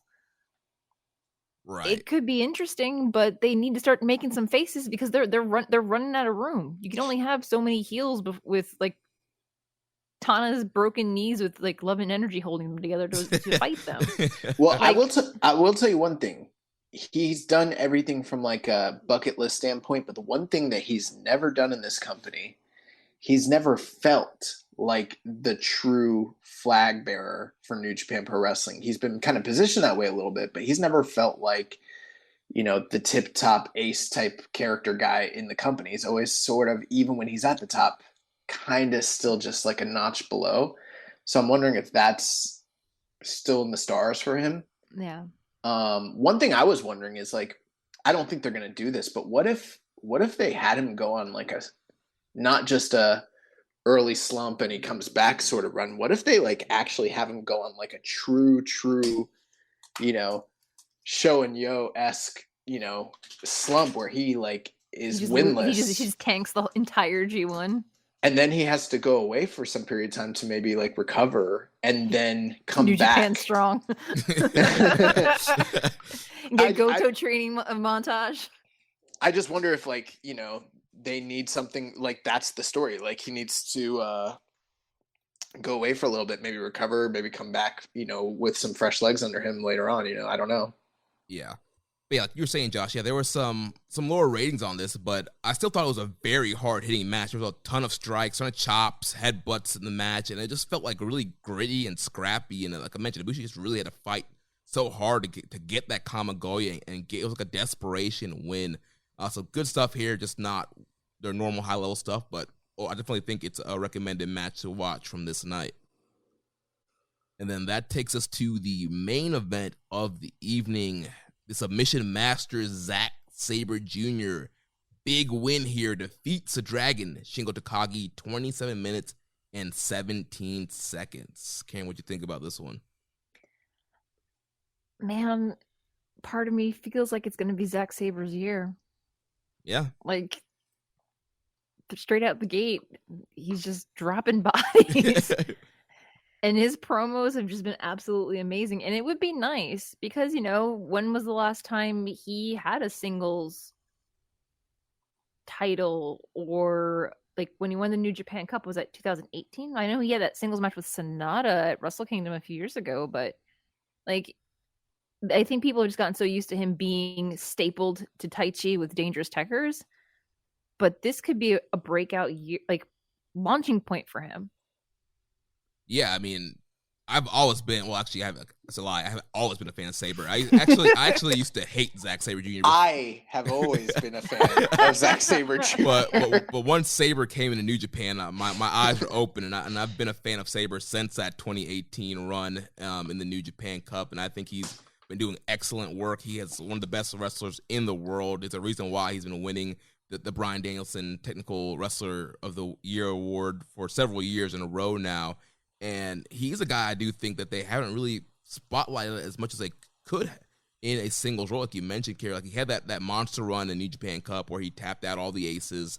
right, it could be interesting, but they need to start making some faces because they're running out of room. You can only have so many heels with like Tana's broken knees with like Love and Energy holding them together to fight them. Well, I will tell you one thing. He's done everything from like a bucket list standpoint, but the one thing that he's never done in this company, he's never felt like the true flag bearer for New Japan Pro Wrestling. He's been kind of positioned that way a little bit, but he's never felt like, you know, the tip top ace type character guy in the company. He's always sort of, even when he's at the top, kind of still just like a notch below. So I'm wondering if that's still in the stars for him. Yeah. One thing I was wondering is like, I don't think they're going to do this, but what if they had him go on like not just a early slump and he comes back sort of run. What if they like actually have him go on like a true, you know, Show and Yo-esque, you know, slump where he like is winless. He just tanks the entire G1. And then he has to go away for some period of time to maybe like recover and then come New back. Japan Strong. Get Goto training montage. I just wonder if like, you know, they need something like that's the story. Like he needs to go away for a little bit, maybe recover, maybe come back, you know, with some fresh legs under him later on, you know, I don't know. Yeah. But yeah, like you were saying, Josh, yeah, there were some lower ratings on this, but I still thought it was a very hard-hitting match. There was a ton of strikes, ton of chops, headbutts in the match, and it just felt like really gritty and scrappy. And like I mentioned, Ibushi just really had to fight so hard to get that Kamigoye and it was like a desperation win. So good stuff here, just not their normal high-level stuff, but I definitely think it's a recommended match to watch from this night. And then that takes us to the main event of the evening. The submission master, Zack Sabre Jr. Big win here. Defeats the Dragon, Shingo Takagi, 27 minutes and 17 seconds. Karen, what you think about this one? Man, part of me feels like it's going to be Zack Sabre's year. Yeah. Like, straight out the gate, he's just dropping bodies. And his promos have just been absolutely amazing. And it would be nice because, you know, when was the last time he had a singles title, or like when he won the New Japan Cup? Was that 2018? I know he had that singles match with Sonata at Wrestle Kingdom a few years ago, but like, I think people have just gotten so used to him being stapled to Taichi with Dangerous Techers. But this could be a breakout year, like launching point for him. Yeah, I mean, I've always been, well, actually, that's a lie. I haven't always been a fan of Sabre. I actually used to hate Zack Sabre Jr. I have always been a fan of Zack Sabre Jr. But once Sabre came into New Japan, my eyes were open, and I've been a fan of Sabre since that 2018 run in the New Japan Cup, and I think he's been doing excellent work. He is one of the best wrestlers in the world. It's a reason why he's been winning the Bryan Danielson Technical Wrestler of the Year award for several years in a row now. And he's a guy I do think that they haven't really spotlighted as much as they could in a singles role. Like you mentioned, Kerry, like he had that monster run in New Japan Cup where he tapped out all the aces.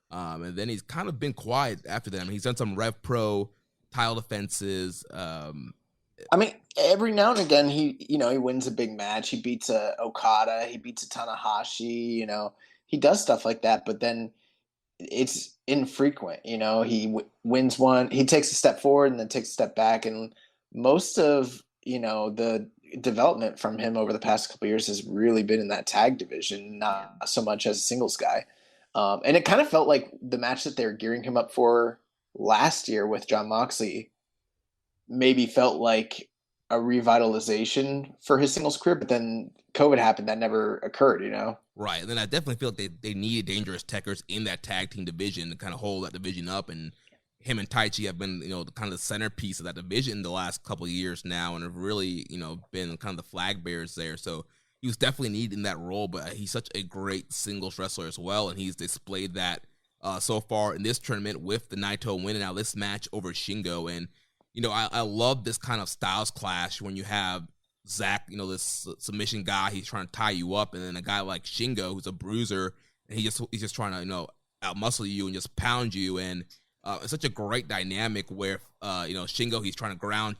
And then he's kind of been quiet after that. I mean, he's done some Rev Pro title defenses. I mean, every now and again, he wins a big match. He beats a Okada. He beats a Tanahashi. You know, he does stuff like that. But then it's infrequent. You know, he wins one. He takes a step forward and then takes a step back. And most of, you know, the development from him over the past couple of years has really been in that tag division, not so much as a singles guy. And it kind of felt like the match that they were gearing him up for last year with Jon Moxley maybe felt like a revitalization for his singles career, but then COVID happened. That never occurred, you know? Right. And then I definitely feel like they needed Dangerous Techers in that tag team division to kind of hold that division up. And him and Taichi have been, you know, kind of the centerpiece of that division the last couple of years now, and have really, you know, been kind of the flag bearers there. So he was definitely needed in that role, but he's such a great singles wrestler as well. And he's displayed that so far in this tournament with the Naito win and now this match over Shingo. And, you know, I love this kind of styles clash when you have Zack, you know, this submission guy, he's trying to tie you up, and then a guy like Shingo, who's a bruiser, and he's just trying to, you know, outmuscle you and just pound you. And it's such a great dynamic where, you know, Shingo, he's trying to ground,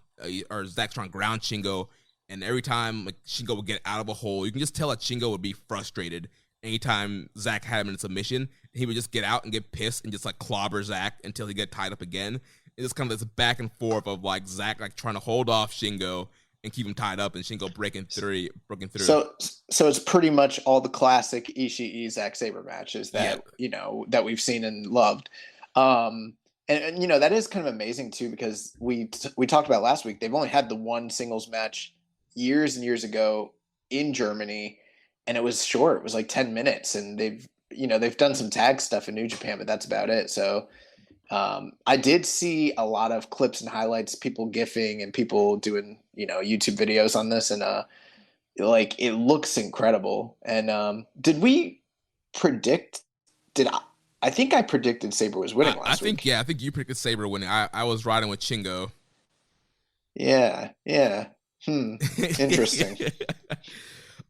or Zack's trying to ground Shingo, and every time like Shingo would get out of a hole, you can just tell that Shingo would be frustrated. Anytime Zack had him in submission, he would just get out and get pissed and just like clobber Zack until he get tied up again. It's kind of this back and forth of like Zack like trying to hold off Shingo and keep him tied up, and Shingo breaking through. So it's pretty much all the classic Ishii Zack Sabre matches that you know that we've seen and loved. And you know that is kind of amazing too, because we talked about last week. They've only had the one singles match years and years ago in Germany, and it was short. It was like 10 minutes, and they've done some tag stuff in New Japan, but that's about it. So I did see a lot of clips and highlights, people gifing and people doing, you know, YouTube videos on this, and like it looks incredible. And did we predict? I think I predicted Sabre was winning last week. I think you predicted Sabre winning. I was riding with Shingo. Yeah. Interesting.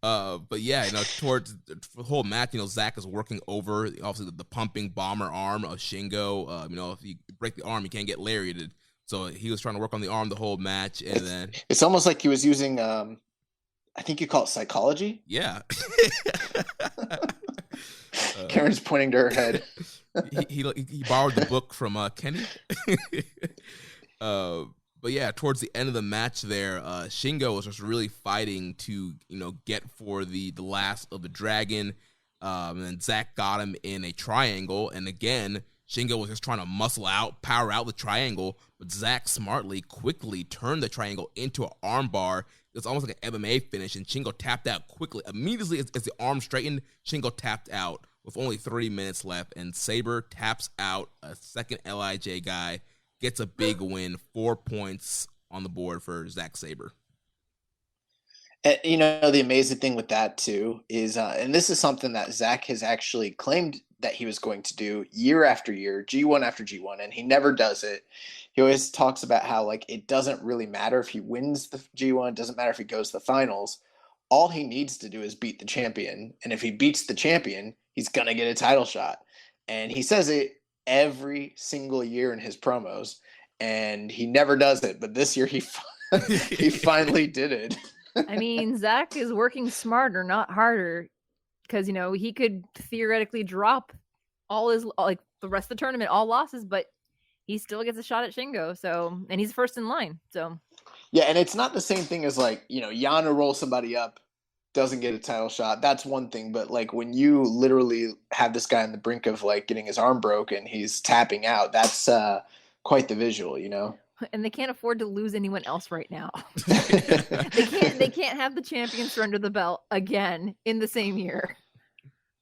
But yeah, towards the whole match, Zach is working over obviously the pumping bomber arm of Shingo. If you break the arm, you can't get lariated. So he was trying to work on the arm the whole match, and then it's almost like he was using, I think you call it psychology. Yeah. Karen's pointing to her head. he borrowed the book from Kenny. But yeah, towards the end of the match there, Shingo was just really fighting to, get for the last of the dragon. And then Zach got him in a triangle. And again, Shingo was just trying to muscle out, power out the triangle. But Zach smartly, quickly turned the triangle into an armbar. It was almost like an MMA finish. And Shingo tapped out quickly. Immediately as the arm straightened, Shingo tapped out with only 3 minutes left. And Sabre taps out a second LIJ guy. Gets a big win, 4 points on the board for Zack Sabre. And, the amazing thing with that too is, and this is something that Zach has actually claimed that he was going to do year after year, G1 after G1, and he never does it. He always talks about how it doesn't really matter if he wins the G1, it doesn't matter if he goes to the finals. All he needs to do is beat the champion, and if he beats the champion, he's gonna get a title shot. And he says it every single year in his promos, and he never does it, but this year he finally did it. I mean, Zach is working smarter, not harder, because he could theoretically drop all his the rest of the tournament, all losses, but he still gets a shot at Shingo. So, and he's first in line. So yeah, and it's not the same thing as Yano rolls somebody up, doesn't get a title shot. That's one thing, but when you literally have this guy on the brink of getting his arm broken, he's tapping out. That's quite the visual, And they can't afford to lose anyone else right now. They can't have the champion surrender the belt again in the same year.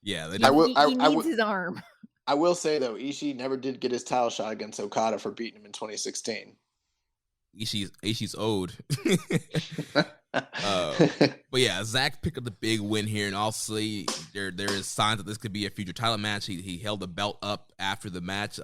Yeah, he needs his arm. I will say though, Ishii never did get his title shot against Okada for beating him in 2016. Ishii's owed. But yeah, Zach picked up the big win here, and obviously there is signs that this could be a future title match. He held the belt up after the match.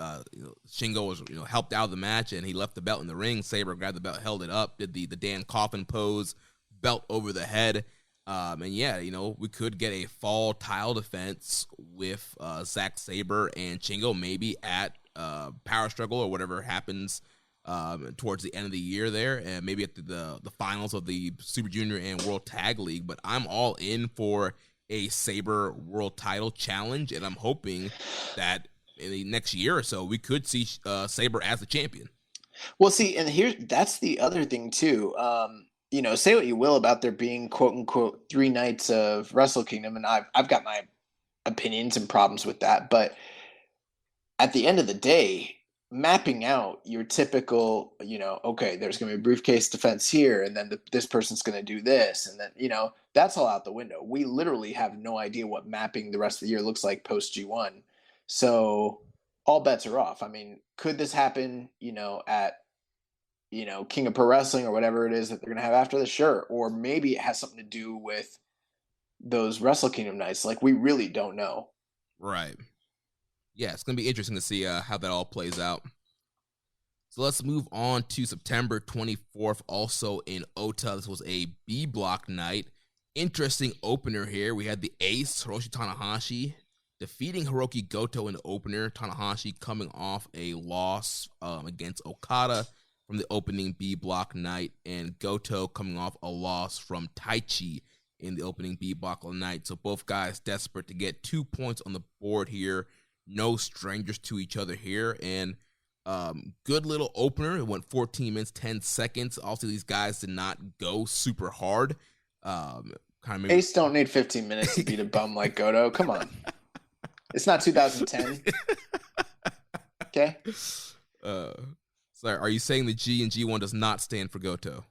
Shingo was helped out of the match, and he left the belt in the ring. Sabre grabbed the belt, held it up, did the Dan Coffin pose, belt over the head. And yeah, we could get a fall title defense with Zack Sabre and Shingo maybe at Power Struggle or whatever happens towards the end of the year there, and maybe at the finals of the Super Junior and World Tag League. But I'm all in for a Sabre World Title challenge, and I'm hoping that in the next year or so we could see Sabre as the champion. Well, see, and that's the other thing too. Say what you will about there being quote unquote 3 nights of Wrestle Kingdom, and I've got my opinions and problems with that, but at the end of the day, mapping out your typical, okay, there's going to be a briefcase defense here, and then this person's going to do this, and then, that's all out the window. We literally have no idea what mapping the rest of the year looks like post G1. So all bets are off. I mean, could this happen, at, King of Pro Wrestling or whatever it is that they're going to have after this? Sure. Or maybe it has something to do with those Wrestle Kingdom nights. We really don't know. Right. Yeah, it's going to be interesting to see how that all plays out. So let's move on to September 24th, also in Ota. This was a B block night. Interesting opener here. We had the ace, Hiroshi Tanahashi, defeating Hiroki Goto in the opener. Tanahashi coming off a loss against Okada from the opening B block night, and Goto coming off a loss from Taichi in the opening B block night. So both guys desperate to get 2 points on the board here. No strangers to each other here, and good little opener. It went 14 minutes, 10 seconds. Also, these guys did not go super hard. Ace don't need 15 minutes to beat a bum like Goto. Come on. It's not 2010. Okay? Sorry, are you saying the G in G1 does not stand for Goto?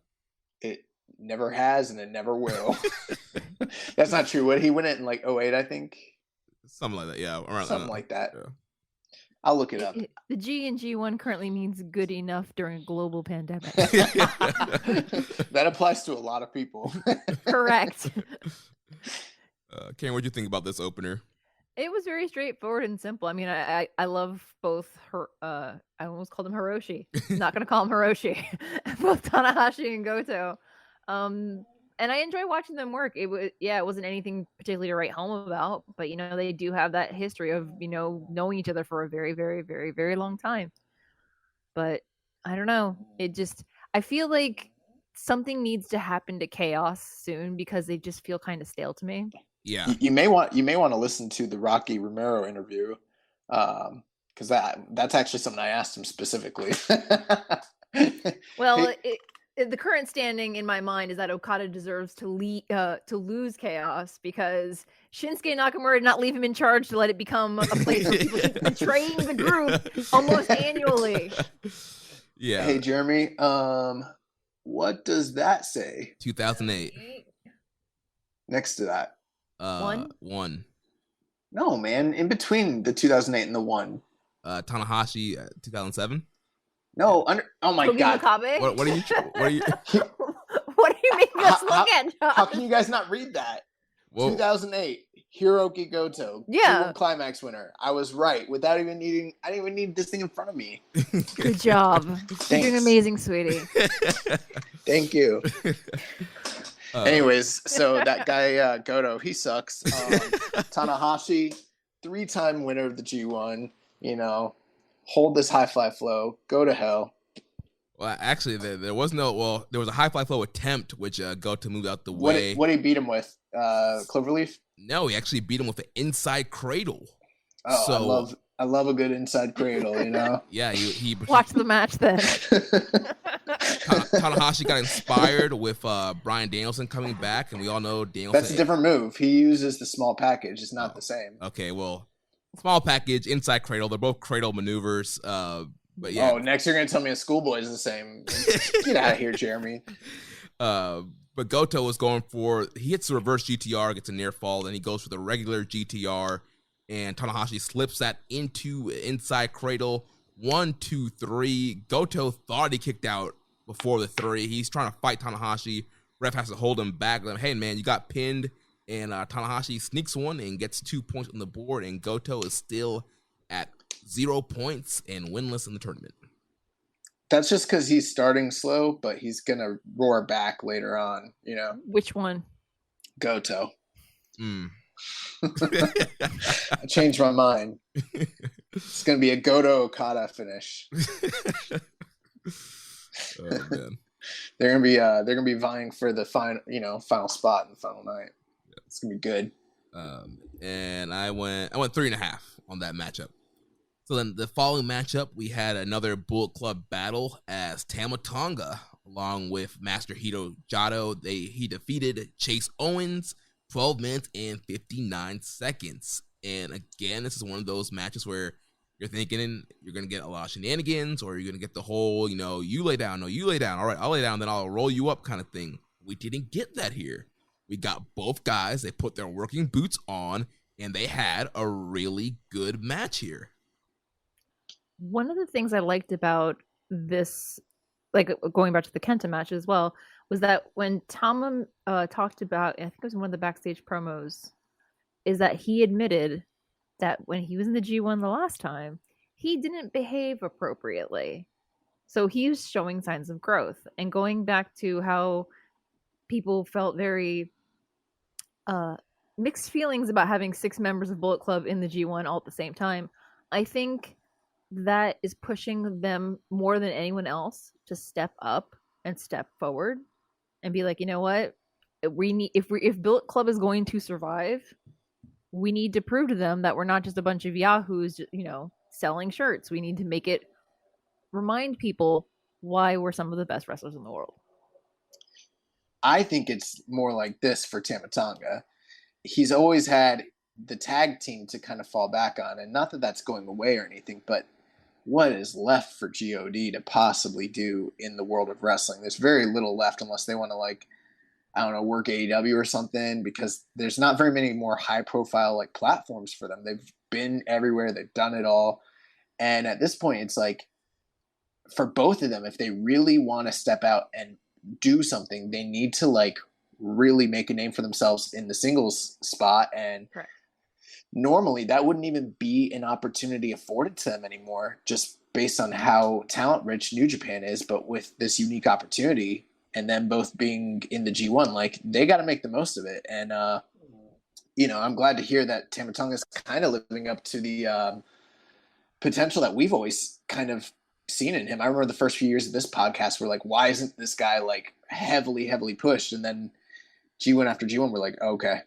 It never has, and it never will. That's not true. What, he win it in 08, I think? Something like that, yeah. Around something like that. Yeah. I'll look it up. The G in G1 currently means good enough during a global pandemic. That applies to a lot of people. Correct. Karen, what do you think about this opener? It was very straightforward and simple. I mean, I love both her. I almost called him Hiroshi. I'm not gonna call him Hiroshi. Both Tanahashi and Goto. And I enjoy watching them work. It wasn't anything particularly to write home about, but they do have that history of knowing each other for a very, very, very, very long time. But I don't know. I feel like something needs to happen to Chaos soon because they just feel kind of stale to me. Yeah, you may want to listen to the Rocky Romero interview, because that's actually something I asked him specifically. Well, the current standing in my mind is that Okada deserves to lose Chaos because Shinsuke Nakamura did not leave him in charge to let it become a place where people keep betraying the group almost annually. Yeah. Hey Jeremy, what does that say? 2008. Next to that. One. No, man. In between the 2008 and the one. Tanahashi, 2007. No. Oh my Togi God. Makabe? What are you? What do you mean? Let's look at. How can you guys not read that? Whoa. 2008. Hiroki Goto. Yeah. G1 Climax winner. I was right. Without even needing. I didn't even need this thing in front of me. Good job. You're doing amazing, sweetie. Thank you. Anyways, so that guy Goto, he sucks. Tanahashi, 3-time winner of the G1. Hold this high fly flow. Go to hell. Well, actually, there was no. Well, there was a high fly flow attempt, which Goto moved out the way. What did he beat him with? Cloverleaf? No, he actually beat him with the inside cradle. Oh, so, I love a good inside cradle. Yeah, he watch the match then. Tanahashi got inspired with Bryan Danielson coming back, and we all know Danielson. That's a different move. He uses the small package. It's not the same. Okay, well, small package, inside cradle. They're both cradle maneuvers. But yeah. Oh, next you're gonna tell me a schoolboy is the same. Get out of here, Jeremy. But Goto was going he hits the reverse GTR, gets a near fall, then he goes for the regular GTR, and Tanahashi slips that into inside cradle. 1, 2, 3. Goto thought he kicked out before the 3. He's trying to fight Tanahashi. Ref has to hold him back. Like, hey, man, you got pinned. And Tanahashi sneaks one and gets 2 points on the board. And Goto is still at 0 points and winless in the tournament. That's just because he's starting slow, but he's going to roar back later on, Which one? Goto. I changed my mind. It's going to be a Goto Okada finish. Oh man, they're gonna be vying for the final spot in the final night. It's gonna be good. And I went 3.5 on that matchup. So then the following matchup, we had another Bullet Club battle as Tama Tonga, along with Master Hito Jado. He defeated Chase Owens 12 minutes and 59 seconds. And again, this is one of those matches where you're thinking you're going to get a lot of shenanigans, or you're going to get the whole, you lay down, no, you lay down. All right, I'll lay down, then I'll roll you up kind of thing. We didn't get that here. We got both guys. They put their working boots on, and they had a really good match here. One of the things I liked about this, like going back to the Kenta match as well, was that when Tama talked about, I think it was in one of the backstage promos, is that he admitted that when he was in the G1 the last time, he didn't behave appropriately. So he was showing signs of growth. And going back to how people felt very mixed feelings about having 6 members of Bullet Club in the G1 all at the same time, I think that is pushing them more than anyone else to step up and step forward and be like, you know what? We need, if Bullet Club is going to survive, we need to prove to them that we're not just a bunch of yahoos, selling shirts. We need to remind people why we're some of the best wrestlers in the world. I think it's more like this for Tama Tonga. He's always had the tag team to kind of fall back on, and not that that's going away or anything, but what is left for GOD to possibly do in the world of wrestling? There's very little left unless they want to work AEW or something, because there's not very many more high profile platforms for them. They've been everywhere. They've done it all. And at this point, it's for both of them, if they really want to step out and do something, they need to really make a name for themselves in the singles spot. And Correct. normally that wouldn't even be an opportunity afforded to them anymore, just based on how talent rich New Japan is. But with this unique opportunity and them both being in the G1, like they got to make the most of it. And, I'm glad to hear that Tama Tonga is kind of living up to the potential that we've always kind of seen in him. I remember the first few years of this podcast, we're like, why isn't this guy like heavily pushed? And then G1 after G1, we're like, okay.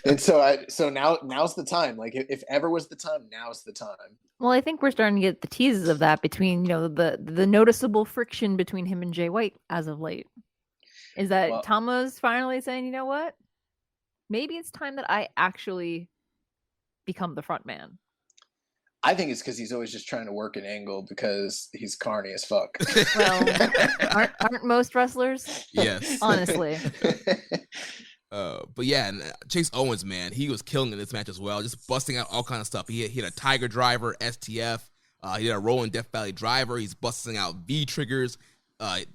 And so now's the time. Like if ever was the time, now's the time. Well, I think we're starting to get the teases of that between, the noticeable friction between him and Jay White as of late. Is that Tama's finally saying, you know what? Maybe it's time that I actually become the front man. I think it's because he's always just trying to work an angle because he's carny as fuck. Well, aren't most wrestlers? Yes. Honestly. But yeah, and Chase Owens, man, he was killing in this match as well, just busting out all kind of stuff. He had a Tiger Driver, STF. He had a Rolling Death Valley Driver. He's busting out V triggers. A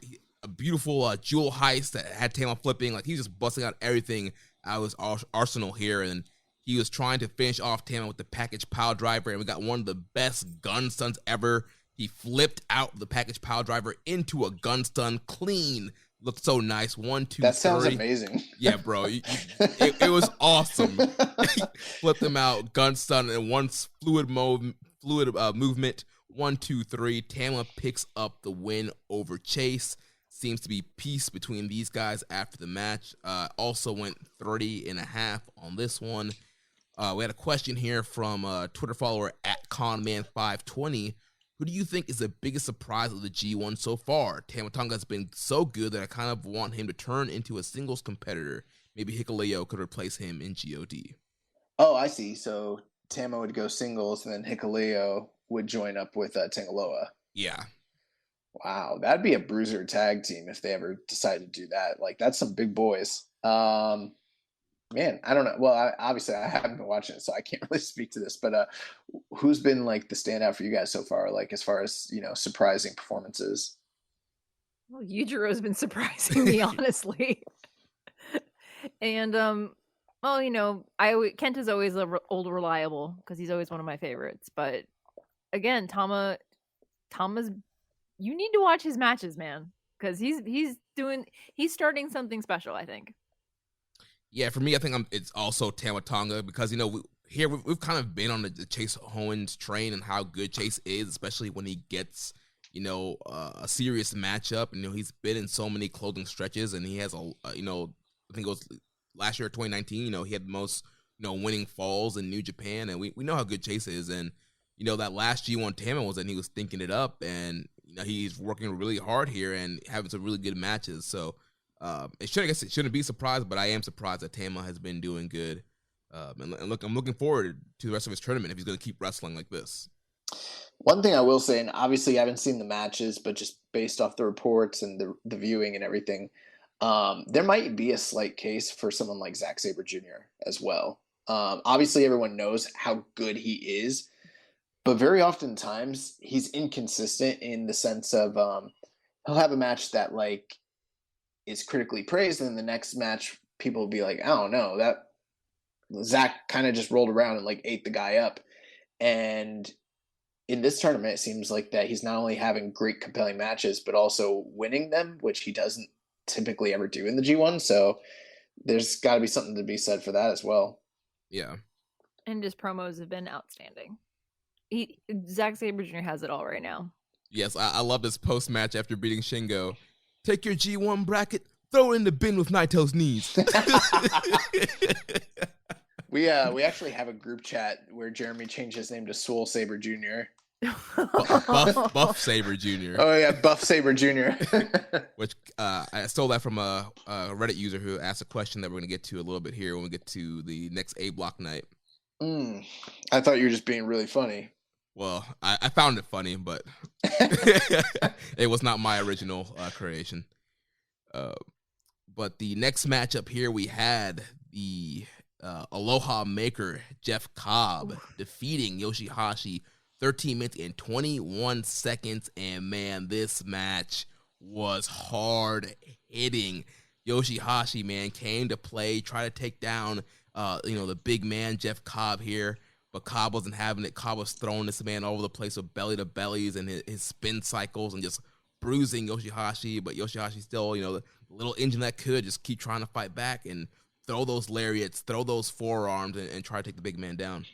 beautiful jewel heist that had Tama flipping. Like, he's just busting out everything out of his arsenal here. And he was trying to finish off Tama with the package pile driver, and we got one of the best gun stuns ever. He flipped out the package pile driver into a gun stun clean. Looked so nice. 1, 2, 3. That sounds amazing. Yeah, bro. It was awesome. Flipped him out, gun stun, and one fluid movement. 1, 2, 3. Tama picks up the win over Chase. Seems to be peace between these guys after the match. Also went 30.5 on this one. We had a question here from Twitter follower @conman520. Who do you think is the biggest surprise of the G1 so far? Tama Tonga has been so good that I kind of want him to turn into a singles competitor. Maybe Hikuleo could replace him in GOD. Oh, I see. So Tama would go singles, and then Hikuleo would join up with Tangaloa. Yeah. Wow, that'd be a bruiser tag team if they ever decide to do that. Like, that's some big boys. Man, I don't know. Well, obviously I haven't been watching it, so I can't really speak to this. But who's been like the standout for you guys so far? Like, as far as surprising performances. Well, Yujiro's been surprising me, honestly. And Kent is always old reliable because he's always one of my favorites. But again, Tama's. You need to watch his matches, man, because he's starting something special, I think. Yeah, for me, I think it's also Tama Tonga because we've kind of been on the Chase Owens train and how good Chase is, especially when he gets a serious matchup. He's been in so many closing stretches, and he has I think it was last year, 2019. He had the most winning falls in New Japan, and we know how good Chase is, and that last G1 Tama was, and he was thinking it up, and he's working really hard here and having some really good matches. So it shouldn't be surprised, but I am surprised that Tama has been doing good. And look, I'm looking forward to the rest of his tournament if he's going to keep wrestling like this. One thing I will say, and obviously I haven't seen the matches, but just based off the reports and the viewing and everything, there might be a slight case for someone like Zack Sabre Jr. as well. Obviously everyone knows how good he is, but very oftentimes he's inconsistent in the sense of he'll have a match that like is critically praised, and the next match people will be like, I don't know, that Zach kind of just rolled around and like ate the guy up. And in this tournament, it seems like that he's not only having great compelling matches, but also winning them, which he doesn't typically ever do in the G1. So there's got to be something to be said for that as well. Yeah. And his promos have been outstanding. Zack Sabre Jr. has it all right now. Yes, I love this post-match after beating Shingo. Take your G1 bracket, throw it in the bin with Naito's knees. We actually have a group chat where Jeremy changed his name to Swole Sabre Jr. Buff Sabre Jr. Oh yeah, Buff Sabre Jr. Which I stole that from a Reddit user who asked a question that we're going to get to a little bit here when we get to the next A Block night. I thought you were just being really funny. Well, I found it funny, but it was not my original creation. But the next matchup here, we had the Aloha Maker, Jeff Cobb, defeating Yoshihashi 13 minutes and 21 seconds. And man, this match was hard hitting. Yoshihashi, man, came to play, try to take down the big man, Jeff Cobb here. But Cobb wasn't having it. Cobb was throwing this man all over the place with belly to bellies and his spin cycles and just bruising Yoshihashi. But Yoshihashi still, the little engine that could just keep trying to fight back and throw those lariats, throw those forearms, and try to take the big man down.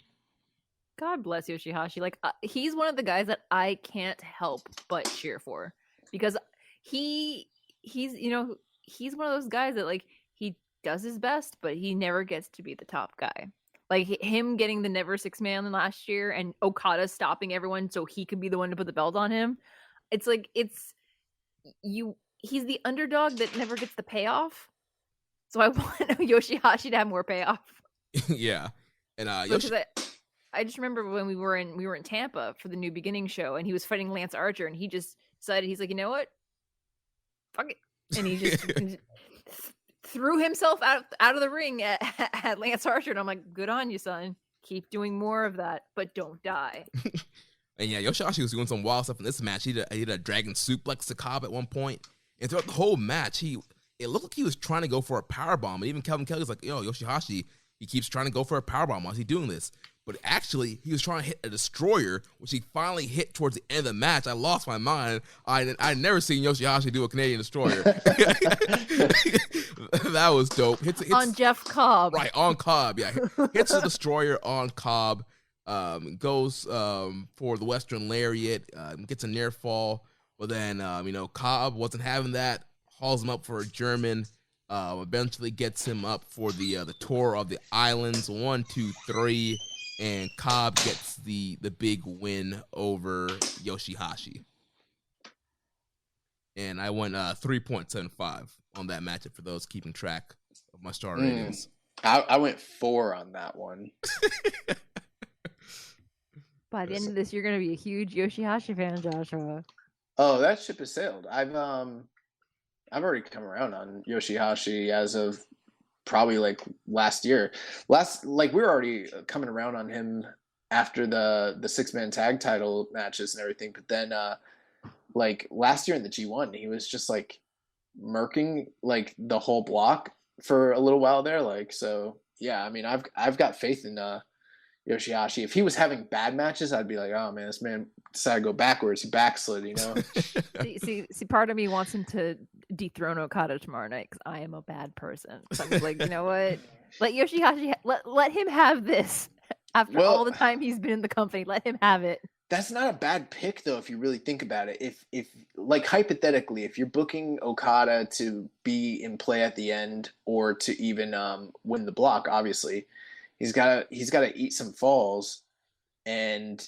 God bless Yoshihashi. Like, he's one of the guys that I can't help but cheer for, because he's one of those guys that, like, he does his best, but he never gets to be the top guy. Like, him getting the never six man last year and Okada stopping everyone so he could be the one to put the belt on him. It's like, he's the underdog that never gets the payoff. So I want Yoshihashi to have more payoff. Yeah. And I just remember when we were in Tampa for the New Beginning show, and he was fighting Lance Archer, and he just decided, he's like, you know what? Fuck it. And he just threw himself out of the ring at Lance Archer, and I'm like, good on you, son. Keep doing more of that, but don't die. And yeah, Yoshihashi was doing some wild stuff in this match. He did a dragon suplex to Cobb at one point, and throughout the whole match, it looked like he was trying to go for a powerbomb. And even Kevin Kelly's like, Yoshihashi, he keeps trying to go for a powerbomb. Why is he doing this? But actually, he was trying to hit a destroyer, which he finally hit towards the end of the match. I lost my mind. I'd never seen Yoshihashi do a Canadian destroyer. That was dope. Hits on Jeff Cobb. Right, on Cobb. Yeah, hits the destroyer on Cobb. Goes for the Western Lariat. Gets a near fall. But then, Cobb wasn't having that. Hauls him up for a German. Eventually gets him up for the tour of the islands. 1, 2, 3. And Cobb gets the big win over Yoshihashi. And I went 3.75 on that matchup for those keeping track of my star ratings. I went 4 on that one. By the end of this, you're going to be a huge Yoshihashi fan, Joshua. Oh, that ship has sailed. I've already come around on Yoshihashi as of probably like last year. We were already coming around on him after the 6-man tag title matches and everything. But then like last year in the G1, he was just like murking like the whole block for a little while there. Like, so yeah, I mean, I've got faith in Yoshihashi. If he was having bad matches, I'd be like, oh man, this man decided to go backwards. He backslid, see, part of me wants him to dethrone Okada tomorrow night because I am a bad person. So I'm like, you know what? Let Yoshihashi let him have this after all the time he's been in the company. Let him have it. That's not a bad pick though, if you really think about it. If like hypothetically, if you're booking Okada to be in play at the end or to even win the block, obviously he's got to eat some falls, and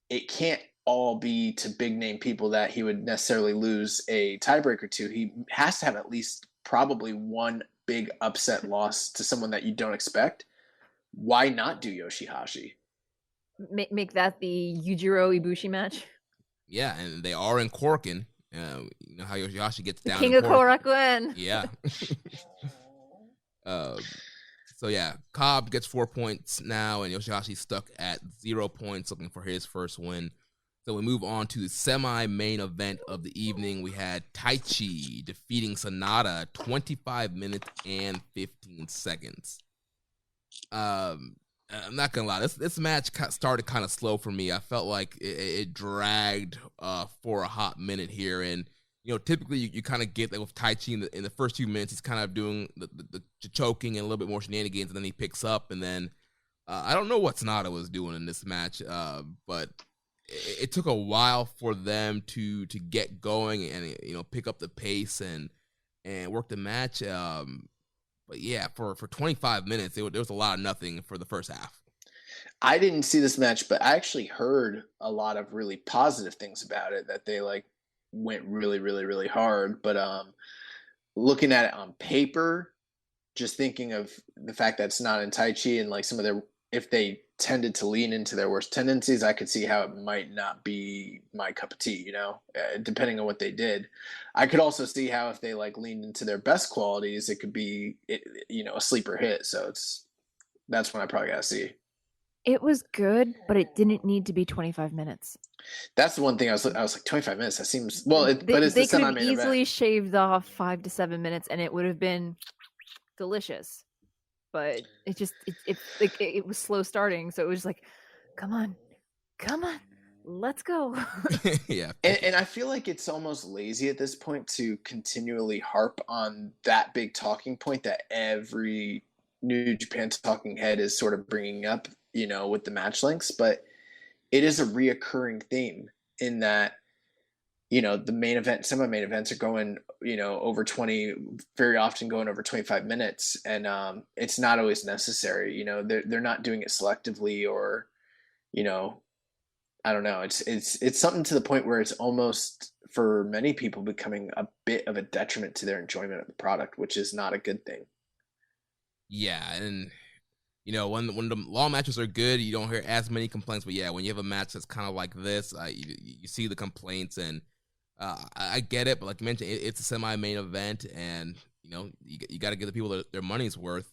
it can't all be to big name people that he would necessarily lose a tiebreaker to. He has to have at least probably one big upset loss to someone that you don't expect. Why not do Yoshihashi? Make that the Yujiro Ibushi match. Yeah, and they are in Corkin. You know how Yoshihashi gets down. King of Korakuen. Yeah. So yeah, Cobb gets 4 points now, and Yoshihashi's stuck at 0 points, looking for his first win. So we move on to the semi-main event of the evening. We had Taichi defeating Sonata 25 minutes and 15 seconds. I'm not gonna lie, this match started kind of slow for me. I felt like it dragged for a hot minute here, and typically you kind of get that with Taichi in the first few minutes. He's kind of doing the choking and a little bit more shenanigans, and then he picks up, and then I don't know what Sonata was doing in this match, but it took a while for them to get going and pick up the pace and work the match. But yeah, for 25 minutes, there was a lot of nothing for the first half. I didn't see this match, but I actually heard a lot of really positive things about it, that they went really, really, really hard. But looking at it on paper, just thinking of the fact that it's not in Taichi and some of their, if they tended to lean into their worst tendencies, I could see how it might not be my cup of tea, depending on what they did. I could also see how if they leaned into their best qualities, it could be, a sleeper hit. So that's when I probably got to see. It was good, but it didn't need to be 25 minutes. That's the one thing I was like, 25 minutes. That seems but it's they the semi-main could have easily event. shaved off 5 to 7 minutes, and it would have been delicious. but it was slow starting, so it was like, come on, let's go. Yeah. And I feel like it's almost lazy at this point to continually harp on that big talking point that every New Japan talking head is sort of bringing up, with the match links. But it is a reoccurring theme in that, the main event, some of the main events are going, over 20, very often going over 25 minutes. And it's not always necessary. They're not doing it selectively or, I don't know. It's something to the point where it's almost, for many people, becoming a bit of a detriment to their enjoyment of the product, which is not a good thing. Yeah, and when the long matches are good, you don't hear as many complaints. But yeah, when you have a match that's kind of like this, you see the complaints, and I get it. But like you mentioned, it's a semi-main event, and you got to give the people their money's worth.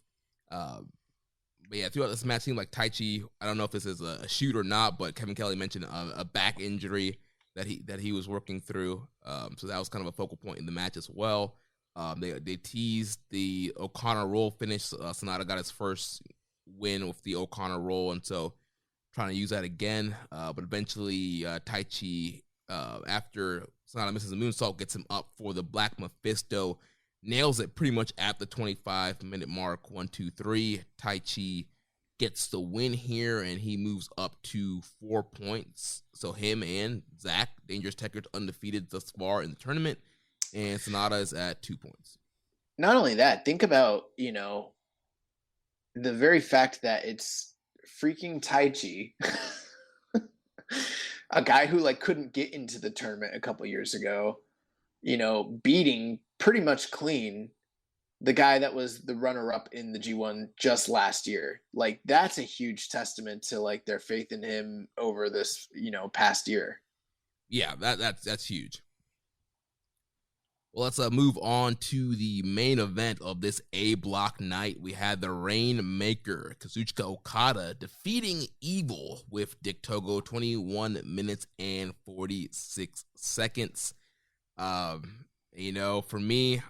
But yeah, throughout this match, seemed like Taichi, I don't know if this is a shoot or not, but Kevin Kelly mentioned a back injury that he was working through. So that was kind of a focal point in the match as well. They teased the O'Connor roll finish. Sonata got his first win with the O'Connor roll, and so trying to use that again. But eventually, Taichi, after Sonata misses a moonsault, gets him up for the Black Mephisto. Nails it pretty much at the 25-minute mark. 1, 2, 3. Taichi gets the win here, and he moves up to 4 points. So him and Zach, Dangerous Tekkers, undefeated thus far in the tournament, and Sonata is at 2 points. Not only that, think about, the very fact that it's freaking Taichi, a guy who couldn't get into the tournament a couple years ago, beating pretty much clean the guy that was the runner-up in the G1 just last year. That's a huge testament to their faith in him over this, past year. Yeah, that's huge. Well, let's move on to the main event of this A block night. We had the Rainmaker, Kazuchika Okada, defeating Evil with Dick Togo, 21 minutes and 46 seconds. For me,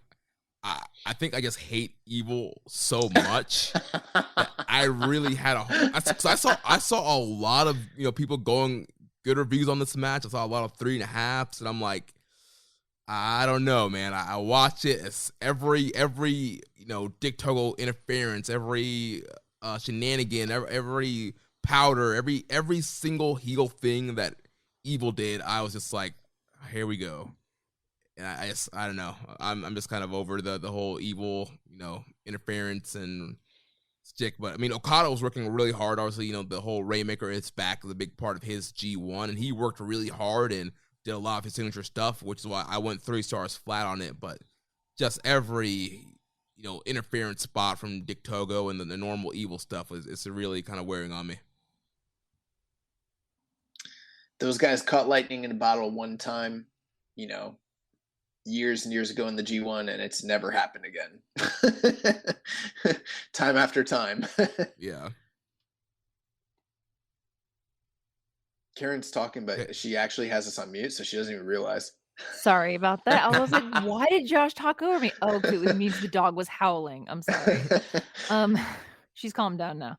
I think I just hate Evil so much that I really had I saw a lot of people going good reviews on this match. I saw a lot of 3.5s, and I'm like, I don't know, man. I watch it as every Dick Togo interference, every shenanigan, every powder, every single heel thing that Evil did. I was just like, here we go. And I don't know. I'm just kind of over the whole Evil, interference and stick. But I mean, Okada was working really hard. Obviously, the whole Rainmaker is back is a big part of his G1, and he worked really hard and did a lot of his signature stuff, which is why I went 3 stars flat on it. But just every interference spot from Dick Togo and the normal Evil stuff is really kind of wearing on me. Those guys caught lightning in a bottle one time, years and years ago in the G1, and it's never happened again. Time after time. Yeah. Karen's talking, but she actually has us on mute, so she doesn't even realize. Sorry about that. I was like, why did Josh talk over me? Oh, because it means the dog was howling. I'm sorry. She's calmed down now.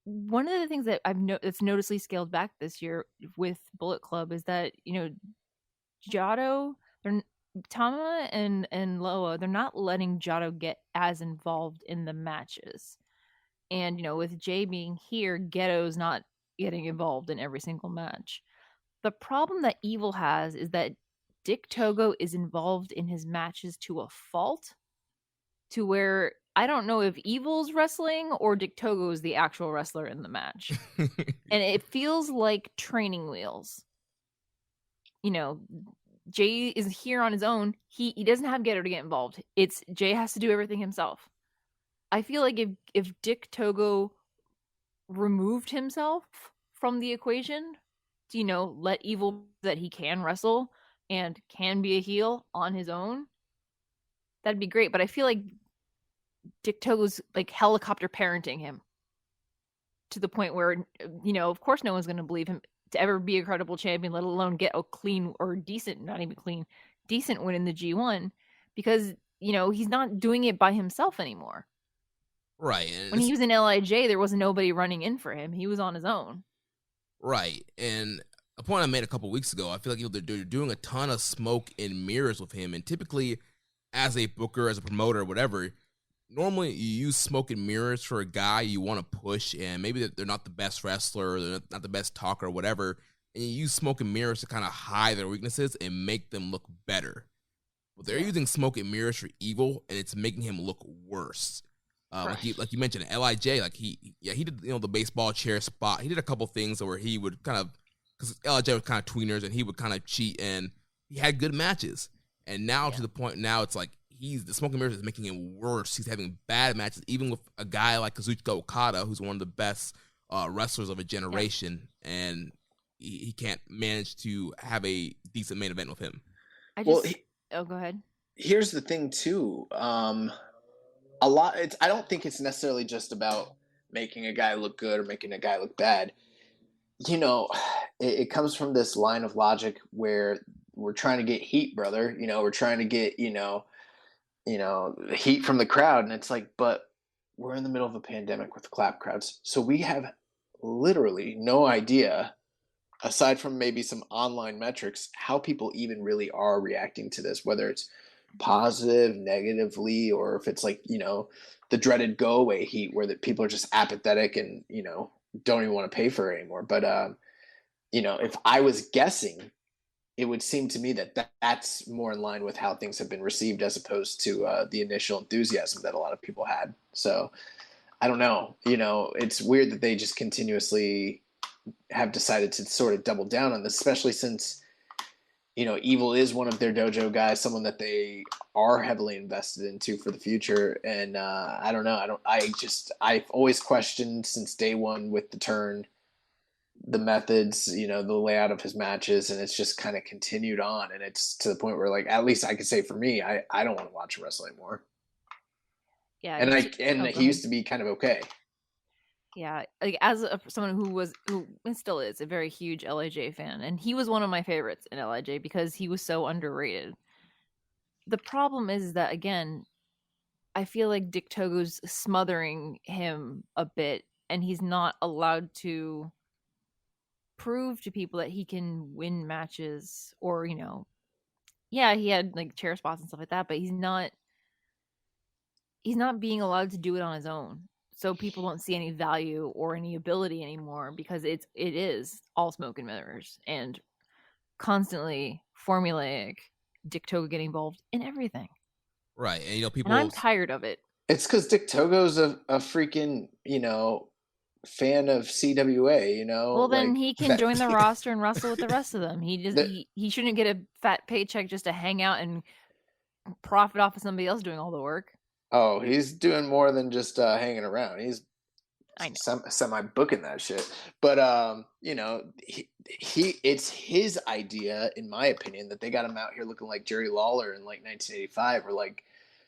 One of the things that that's noticeably scaled back this year with Bullet Club is that Jado, Tama and Loa, they're not letting Jado get as involved in the matches, and with Jay being here, Ghetto's not getting involved in every single match. The problem that Evil has is that Dick Togo is involved in his matches to a fault, to where I don't know if Evil's wrestling or Dick Togo is the actual wrestler in the match. And it feels like training wheels. Jay is here on his own. He doesn't have Ghetto to get involved. It's Jay has to do everything himself. I feel like if Dick Togo removed himself from the equation to, let Evil that he can wrestle and can be a heel on his own, that'd be great. But I feel like Dick Togo's helicopter parenting him to the point where, of course no one's going to believe him to ever be a credible champion, let alone get a clean or decent, not even clean, decent win in the G1, because, he's not doing it by himself anymore. Right. And When he was in LIJ, there was nobody running in for him. He was on his own. Right. And a point I made a couple weeks ago, I feel like they're doing a ton of smoke and mirrors with him. And typically, as a booker, as a promoter, whatever, normally you use smoke and mirrors for a guy you want to push, and maybe they're not the best wrestler, or they're not the best talker, or whatever. And you use smoke and mirrors to kind of hide their weaknesses and make them look better. But they're using smoke and mirrors for Evil, and it's making him look worse. Like you mentioned, Lij, like he did the baseball chair spot. He did a couple things where he would kind of, because Lij was kind of tweeners, and he would kind of cheat, and he had good matches. And now to the point now, it's like the smoke and mirrors is making him worse. He's having bad matches, even with a guy like Kazuchika Okada, who's one of the best wrestlers of a generation, and he can't manage to have a decent main event with him. Go ahead. Here's the thing too. I don't think it's necessarily just about making a guy look good or making a guy look bad. It comes from this line of logic where we're trying to get heat, brother. We're trying to get, heat from the crowd. And it's like, but we're in the middle of a pandemic with clap crowds. So we have literally no idea, aside from maybe some online metrics, how people even really are reacting to this, whether it's positive, negatively, or if it's like, the dreaded go away heat where that people are just apathetic and, don't even want to pay for it anymore. But, if I was guessing, it would seem to me that's more in line with how things have been received as opposed to the initial enthusiasm that a lot of people had. So I don't know, it's weird that they just continuously have decided to sort of double down on this, especially since, Evil is one of their dojo guys, someone that they are heavily invested into for the future. And I don't know. I've always questioned since day one with the turn, the methods, the layout of his matches, and it's just kind of continued on. And it's to the point where, like, at least I could say for me, I don't want to watch him wrestle anymore. Yeah. And he used to be kind of okay. Yeah, like as someone who and still is a very huge LIJ fan, and he was one of my favorites in LIJ because he was so underrated. The problem is that, again, I feel like Dick Togo's smothering him a bit, and he's not allowed to prove to people that he can win matches, or he had like chair spots and stuff like that, but he's not being allowed to do it on his own. So people don't see any value or any ability anymore because it is all smoke and mirrors and constantly formulaic. Dick Togo getting involved in everything. Right, and people. And I'm tired of it. It's because Dick Togo's a freaking fan of CWA. Well, then he can join the roster and wrestle with the rest of them. He shouldn't get a fat paycheck just to hang out and profit off of somebody else doing all the work. Oh, he's doing more than just hanging around. He's semi-booking that shit. But it's his idea, in my opinion, that they got him out here looking like Jerry Lawler in like 1985 or like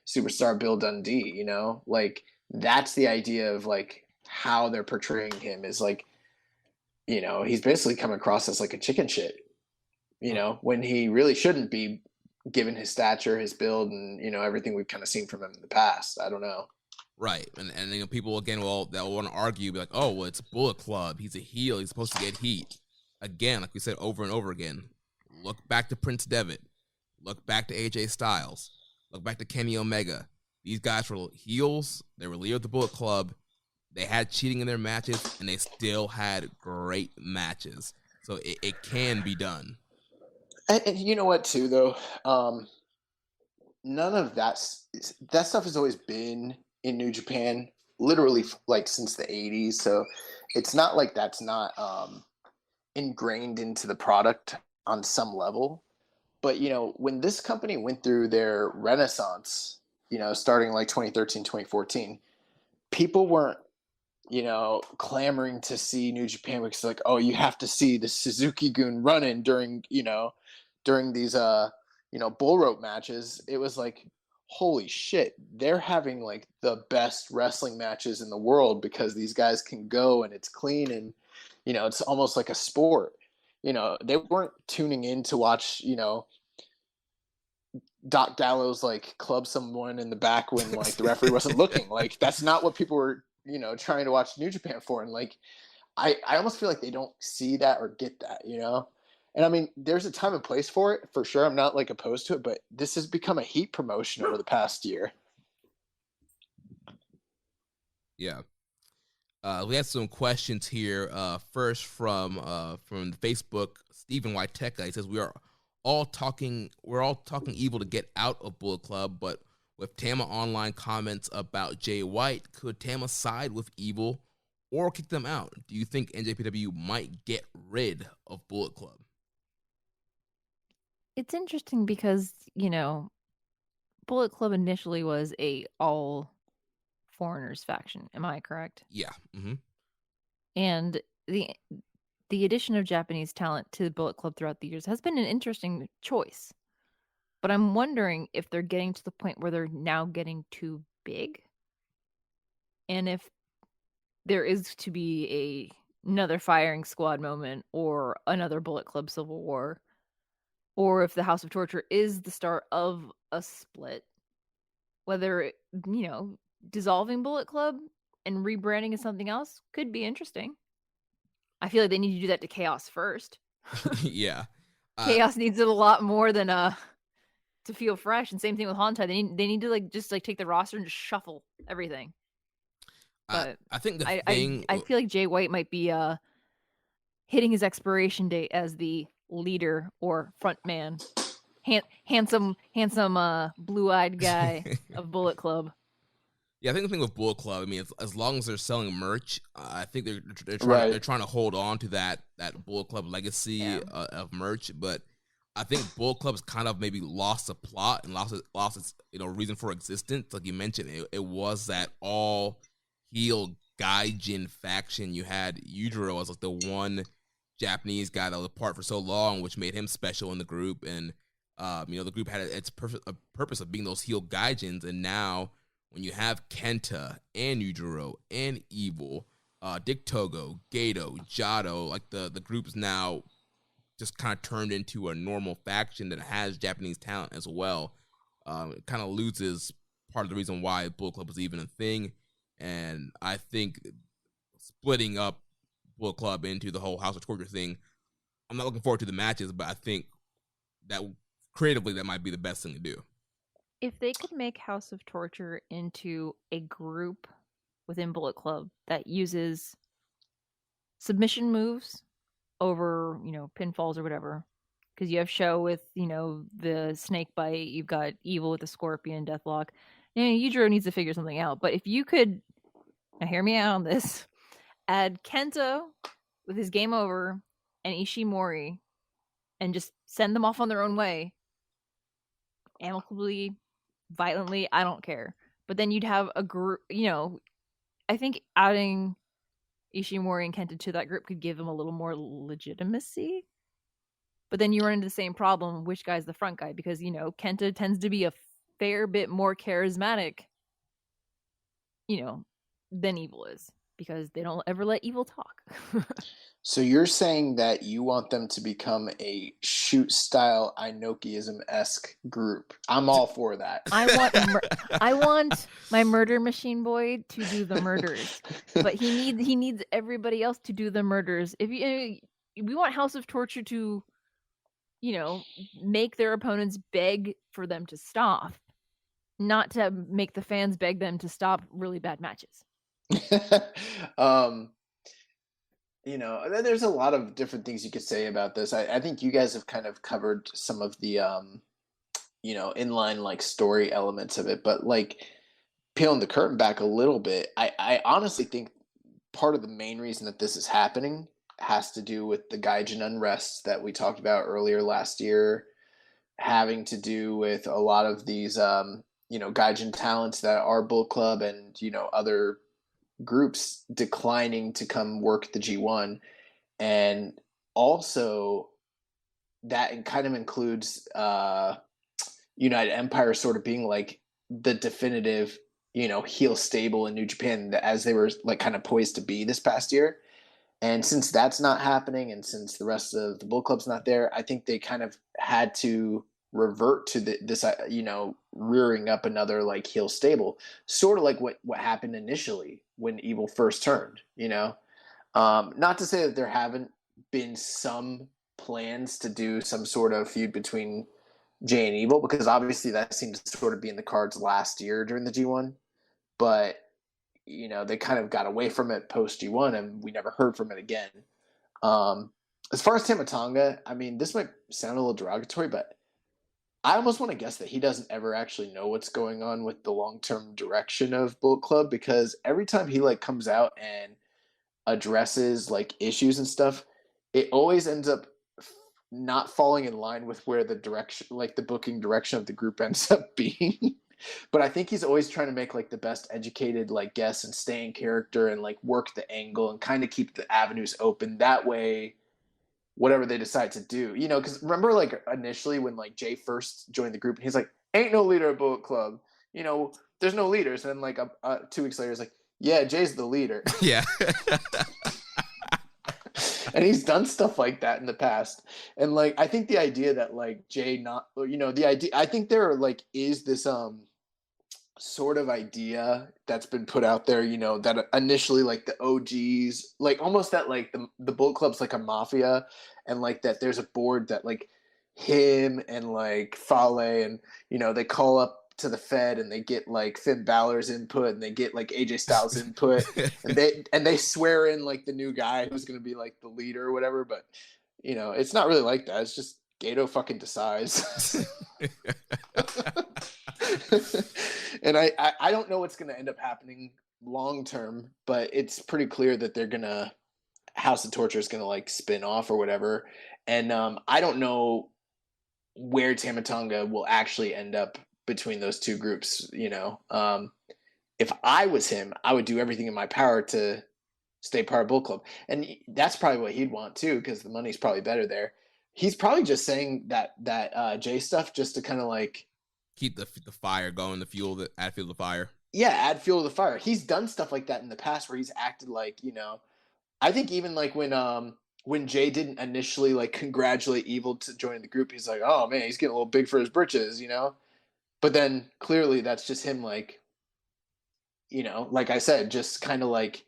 Superstar Bill Dundee. Like that's the idea of like how they're portraying him is like, he's basically come across as like a chicken shit. When he really shouldn't be, given his stature, his build, and everything we've kind of seen from him in the past. I don't know. Right, and people again that will want to argue, be like, oh, well, it's Bullet Club. He's a heel. He's supposed to get heat. Again, like we said over and over again. Look back to Prince Devitt. Look back to AJ Styles. Look back to Kenny Omega. These guys were heels. They were leader of the Bullet Club. They had cheating in their matches, and they still had great matches. So it can be done. And you know what, too, though? None of that stuff has always been in New Japan, literally, like, since the 80s. So it's not like that's not ingrained into the product on some level. But, when this company went through their renaissance, starting like 2013, 2014, people weren't, clamoring to see New Japan because like, oh, you have to see the Suzuki-gun running during these, bull rope matches. It was like, holy shit, they're having like the best wrestling matches in the world because these guys can go and it's clean and, it's almost like a sport. They weren't tuning in to watch, Doc Gallows like club someone in the back when like the referee wasn't looking. Like that's not what people were, you know, trying to watch New Japan for. And like I almost feel like they don't see that or get that, you know? And I mean, there's a time and place for it for sure. I'm not like opposed to it, but this has become a heat promotion over the past year. Yeah. We have some questions here. First from the Facebook, Stephen Whiteteca. He says we're all talking evil to get out of Bullet Club, but with Tama Online comments about Jay White, could Tama side with Evil or kick them out? Do you think NJPW might get rid of Bullet Club? It's interesting because, you know, Bullet Club initially was a all foreigners faction. Am I correct? Yeah. Mm-hmm. And the addition of Japanese talent to Bullet Club throughout the years has been an interesting choice. But I'm wondering if they're getting to the point where they're now getting too big. And if there is to be another firing squad moment or another Bullet Club Civil War, or if the House of Torture is the start of a split, whether, you know, dissolving Bullet Club and rebranding as something else could be interesting. I feel like they need to do that to Chaos first. Yeah. Chaos needs it a lot more than to feel fresh. And same thing with Hontai. They need to like just like take the roster and just shuffle everything. But I think I feel like Jay White might be hitting his expiration date as the leader or front man. Handsome blue-eyed guy of Bullet Club. Yeah, I think the thing with Bullet Club, I mean, as long as they're selling merch, I think they're trying to hold on to that Bullet Club legacy of merch. But I think Bullet Club's kind of maybe lost the plot and lost its reason for existence. Like you mentioned, it was that all heel gaijin faction. You had Yujiro as like the one Japanese guy that was apart for so long, which made him special in the group. And the group had its purpose of being those heel gaijins, and now when you have Kenta and Yujiro and Evil, Dick Togo, Gato, Jado, like the group's now just kind of turned into a normal faction that has Japanese talent as well. It kind of loses part of the reason why Bullet Club was even a thing. And I think splitting up Bullet Club into the whole House of Torture thing, I'm not looking forward to the matches, but I think that creatively that might be the best thing to do. If they could make House of Torture into a group within Bullet Club that uses submission moves over, pinfalls or whatever, because you have Show with, the snake bite, you've got Evil with the scorpion, Deathlock. Yujiro needs to figure something out. But if you could, now hear me out on this, add Kenta with his game over and Ishimori and just send them off on their own way, amicably, violently, I don't care. But then you'd have a group, I think adding Ishimori and Kenta to that group could give them a little more legitimacy. But then you run into the same problem, which guy's the front guy? Because, Kenta tends to be a fair bit more charismatic, than Evil is. Because they don't ever let Evil talk. So you're saying that you want them to become a shoot style Inokiism-esque group. I'm all for that. I want my murder machine boy to do the murders, but he needs everybody else to do the murders. If we want House of Torture to, make their opponents beg for them to stop, not to make the fans beg them to stop really bad matches. There's a lot of different things you could say about this. I think you guys have kind of covered some of the, inline like story elements of it, but like peeling the curtain back a little bit, I honestly think part of the main reason that this is happening has to do with the Gaijin unrest that we talked about earlier last year, having to do with a lot of these, Gaijin talents that are Bullet Club and, other groups declining to come work the G1. And also that kind of includes United Empire sort of being like the definitive, heel stable in New Japan as they were like kind of poised to be this past year. And since that's not happening and since the rest of the Bullet Club's not there, I think they kind of had to revert to this rearing up another like heel stable, sort of like what happened initially when Evil first turned. Not to say that there haven't been some plans to do some sort of feud between Jay and Evil, because obviously that seemed to sort of be in the cards last year during the G1, but they kind of got away from it post G1 and we never heard from it again. As far as Tama Tonga, I mean, this might sound a little derogatory, but I almost want to guess that he doesn't ever actually know what's going on with the long-term direction of Bullet Club, because every time he like comes out and addresses like issues and stuff, it always ends up not falling in line with where the direction, like the booking direction of the group ends up being. But I think he's always trying to make like the best educated like guess and stay in character and like work the angle and kind of keep the avenues open. That way, whatever they decide to do, because remember like initially when like Jay first joined the group and he's like, ain't no leader at Bullet Club, there's no leaders. And then like 2 weeks later, he's like, yeah, Jay's the leader. Yeah. And he's done stuff like that in the past. And like, I think the idea that like Jay I think there like is this sort of idea that's been put out there, that initially like the OGs, like almost that like the Bullet Club's like a mafia, and like that there's a board that like him and like Fale and they call up to the Fed and they get like Finn Balor's input and they get like AJ Styles input and they swear in like the new guy who's going to be like the leader or whatever, but it's not really like that. It's just Gato fucking decides. And I don't know what's going to end up happening long term, but it's pretty clear that they're going to House of Torture is going to like spin off or whatever. And I don't know where Tama Tonga will actually end up between those two groups. If I was him, I would do everything in my power to stay part of Bullet Club. And that's probably what he'd want too, because the money's probably better there. He's probably just saying that Jay stuff just to kind of like keep the fire going, add fuel to the fire. Yeah, add fuel to the fire. He's done stuff like that in the past where he's acted like, I think even like when Jay didn't initially like congratulate Evil to join the group, he's like, oh man, he's getting a little big for his britches, But then clearly that's just him like, like I said, just kind of like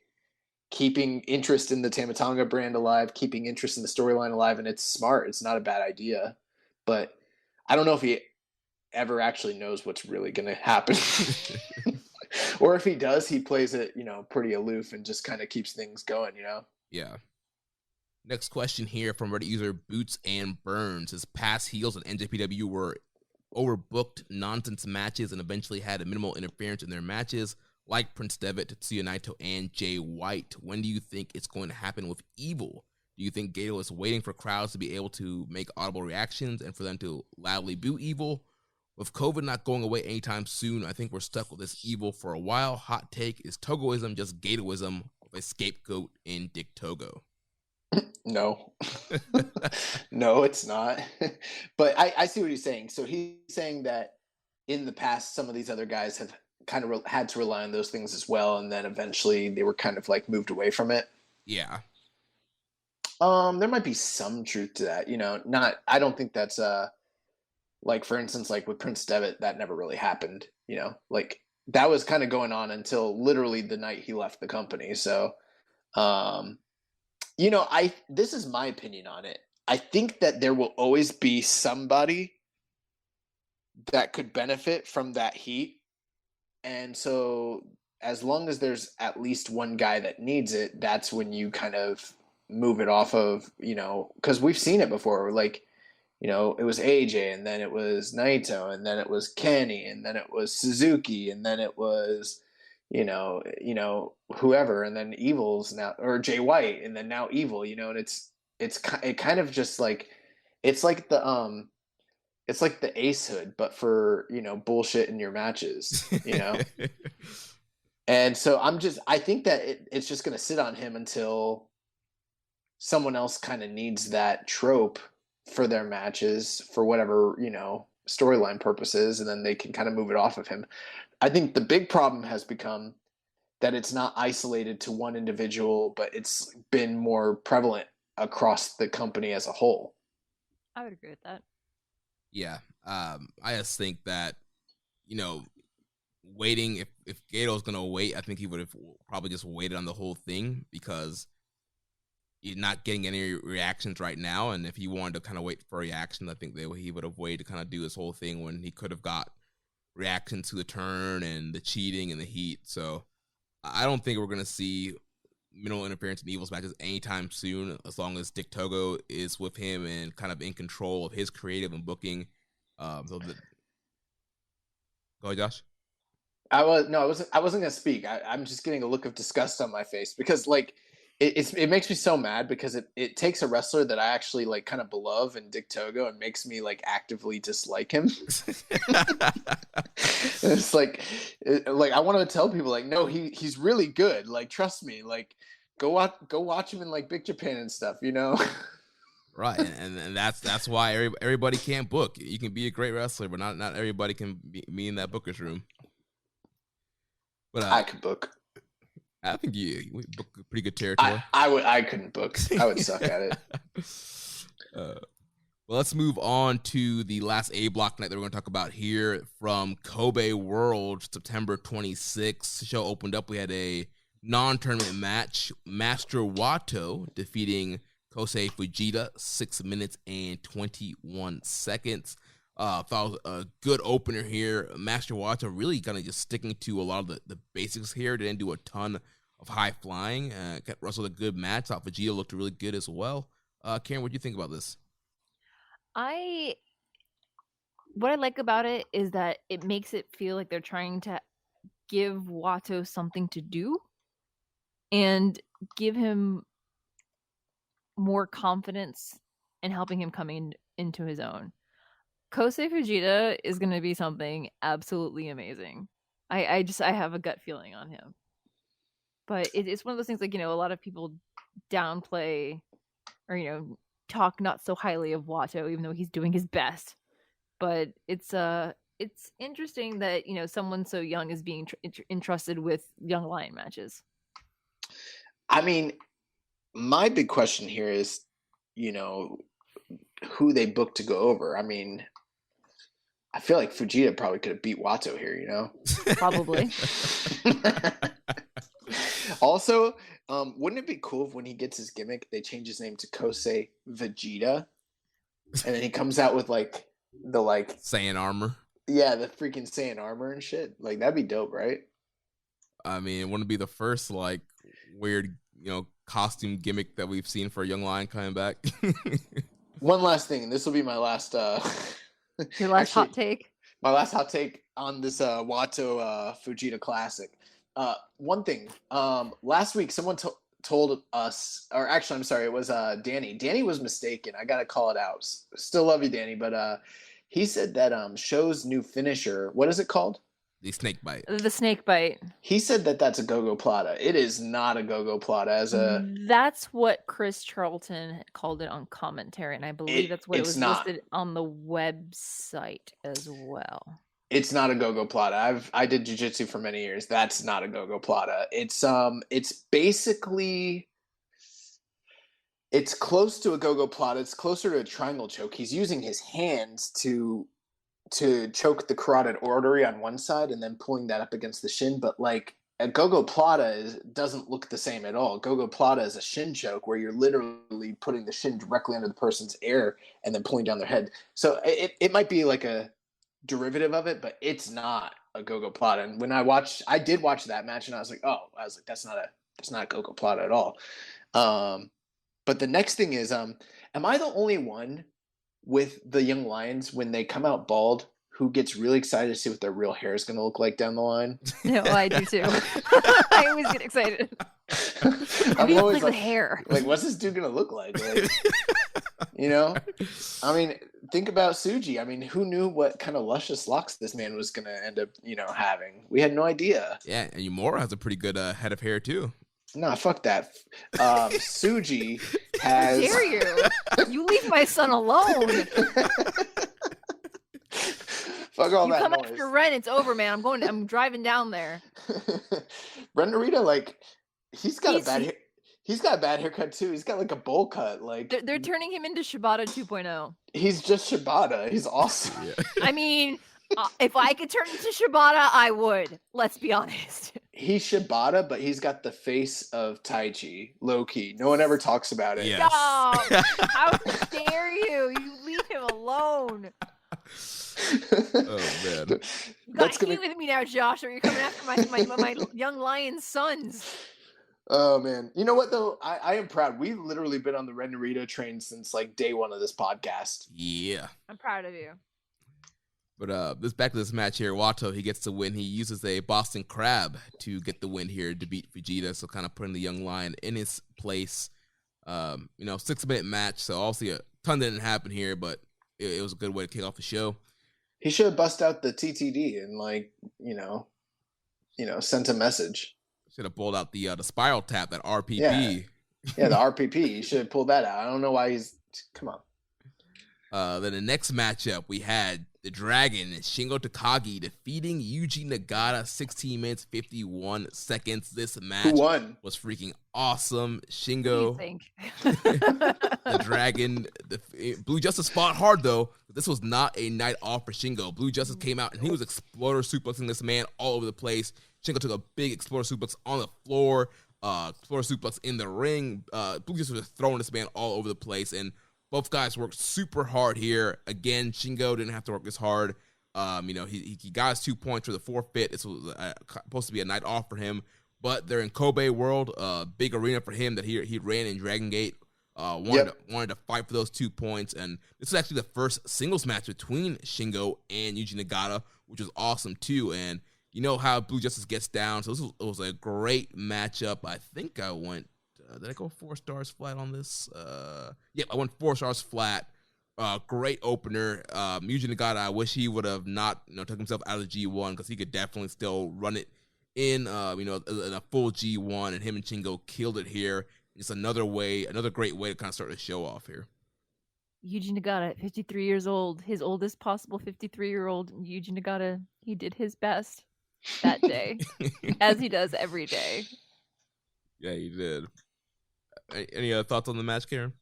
keeping interest in the Tama Tonga brand alive, keeping interest in the storyline alive, and it's smart. It's not a bad idea. But I don't know if he ever actually knows what's really going to happen. Or if he does, he plays it, pretty aloof and just kind of keeps things going, Yeah. Next question here from Reddit user Boots and Burns. His past heels at NJPW were overbooked nonsense matches and eventually had a minimal interference in their matches, like Prince Devitt, Tetsuya Naito, and Jay White. When do you think it's going to happen with Evil? Do you think Gato is waiting for crowds to be able to make audible reactions and for them to loudly boo Evil? With COVID not going away anytime soon, I think we're stuck with this Evil for a while. Hot take, is Togoism just Gatoism with a scapegoat in Dick Togo? No. No, it's not. But I see what he's saying. So he's saying that in the past, some of these other guys have kind of had to rely on those things as well, and then eventually they were kind of like moved away from it. Yeah. There might be some truth to that, I don't think that's like, for instance, like with Prince Devitt, that never really happened, like that was kind of going on until literally the night he left the company. So, this is my opinion on it. I think that there will always be somebody that could benefit from that heat. And so as long as there's at least one guy that needs it, that's when you kind of move it off of, because we've seen it before, like, it was AJ, and then it was Naito, and then it was Kenny, and then it was Suzuki, and then it was, whoever, and then Evil's now, or Jay White, and then now Evil, and it kind of just like, it's like the Ace Hood, but for, bullshit in your matches, And so I think that it's just going to sit on him until someone else kind of needs that trope for their matches for whatever, storyline purposes, and then they can kind of move it off of him. I think the big problem has become that it's not isolated to one individual, but it's been more prevalent across the company as a whole. I would agree with that. Yeah. I just think that, waiting, if Gato's going to wait, I think he would have probably just waited on the whole thing because he's not getting any reactions right now. And if he wanted to kind of wait for reactions, I think he would have waited to kind of do this whole thing when he could have got reactions to the turn and the cheating and the heat. So I don't think we're going to see minimal interference in Evil's matches anytime soon, as long as Dick Togo is with him and kind of in control of his creative and booking. Go ahead, Josh. I wasn't gonna speak. I'm just getting a look of disgust on my face because it makes me so mad because it takes a wrestler that I actually kind of love in Dick Togo and makes me actively dislike him. It's I want to tell people no, he's really good. Trust me. Go watch him in Big Japan and stuff. Right, and that's why everybody can't book. You can be a great wrestler, but not everybody can be in that booker's room. But I could book. I think you book pretty good territory. I couldn't book. I would suck at it. Well, let's move on to the last A block night that we're going to talk about here from Kobe World, September 26th. The show opened up. We had a non-tournament match. Master Wato defeating Kosei Fujita, 6 minutes and 21 seconds. Thought it was a good opener here. Master Wato really kind of just sticking to a lot of the basics here. Didn't do a ton of high flying. Wrestled a good match. Thought Vegeta looked really good as well. Karen, what do you think about this? What I like about it is that it makes it feel like they're trying to give Wato something to do and give him more confidence and helping him coming into his own. Kosei Fujita is going to be something absolutely amazing. I have a gut feeling on him. But it's one of those things a lot of people downplay or, talk not so highly of Wato, even though he's doing his best. But it's interesting that, someone so young is being entrusted with Young Lion matches. I mean, my big question here is, who they booked to go over. I mean, I feel like Fujita probably could have beat Wato here, Probably. Also, wouldn't it be cool if when he gets his gimmick, they change his name to Kosei Vegeta? And then he comes out with the Saiyan armor. Yeah, the freaking Saiyan armor and shit. That'd be dope, right? I mean, it wouldn't be the first weird, costume gimmick that we've seen for a Young Lion coming back. One last thing, and this will be my last your last hot take. My last hot take on this Wato Fujita classic. One thing, last week someone told us, or actually, I'm sorry, it was Danny. Danny was mistaken. I gotta call it out. Still love you, Danny, but he said that Show's new finisher, what is it called? The snake bite. The snake bite. He said that's a go-go plata. It is not a go-go plata. That's what Chris Charlton called it on commentary, and I believe that's what it was listed on the website as well. It's not a go-go plata. I did jiu-jitsu for many years. That's not a go-go plata. It's basically, it's close to a go-go plata. It's closer to a triangle choke. He's using his hands to choke the carotid artery on one side and then pulling that up against the shin. But a go-go plata doesn't look the same at all. Go-go plata is a shin choke where you're literally putting the shin directly under the person's ear and then pulling down their head. So it might be a derivative of it, but it's not a go-go plata. And when I did watch that match and I was like, that's not a go-go plata at all. But the next thing is, am I the only one with the Young Lions when they come out bald who gets really excited to see what their real hair is going to look like down the line? No, I do too. I always get excited. I'm always the hair. What's this dude going to look like? I mean, think about Tsuji. I mean, who knew what kind of luscious locks this man was going to end up, having? We had no idea. Yeah, and Yumura has a pretty good head of hair too. Nah, fuck that. Suji has. How dare you? You leave my son alone. Fuck all that noise. You come after Ren, it's over, man. I'm driving down there. Ren Narita, he's got a bad hair. He's got a bad haircut too. He's got like a bowl cut. Like They're turning him into Shibata 2.0. he's just Shibata. He's awesome. I mean, if I could turn into Shibata, I would. Let's be honest. He's Shibata, but he's got the face of Taichi. Low key. No one ever talks about it. Yes. Stop! How dare you? You leave him alone. Oh man. You got heat with me now, Josh, or you're coming after my young lion sons. Oh man. You know what though? I am proud. We've literally been on the Ren Narita train since like day one of this podcast. Yeah. I'm proud of you. But back to this match here. Wato, he gets the win. He uses a Boston Crab to get the win here to beat Fujita. So kind of putting the young lion in his place. 6-minute match. So obviously a ton didn't happen here, but it was a good way to kick off the show. He should have bust out the TTD and sent a message. Should have pulled out the spiral tap, that RPP. Yeah, the RPP. He should have pulled that out. I don't know why he's... Come on. Then the next matchup, we had the Dragon and Shingo Takagi defeating Yuji Nagata 16 minutes, 51 seconds. This match was freaking awesome. Shingo, the Dragon, Blue Justice fought hard though. But this was not a night off for Shingo. Blue Justice came out and he was exploder suplexing this man all over the place. Shingo took a big exploder suplex on the floor, exploder suplex in the ring. Blue Justice was throwing this man all over the place, and both guys worked super hard here. Again, Shingo didn't have to work as hard. He got his 2 points for the forfeit. This was supposed to be a night off for him, but they're in Kobe World, big arena for him that he ran in Dragon Gate. Wanted to fight for those 2 points, and this is actually the first singles match between Shingo and Yuji Nagata, which was awesome too. And you know how Blue Justice gets down, so it was a great matchup. I think I went. Did I go 4 stars flat on this? Yep, I went 4 stars flat. Great opener. Yuji Nagata, I wish he would have not, took himself out of the G1 because he could definitely still run it in a full G1, and him and Shingo killed it here. It's another great way to kind of start the show off here. Yuji Nagata at 53 years old, his oldest possible 53-year-old Yuji Nagata, he did his best that day, as he does every day. Yeah, he did. Any other thoughts on the match, Karen?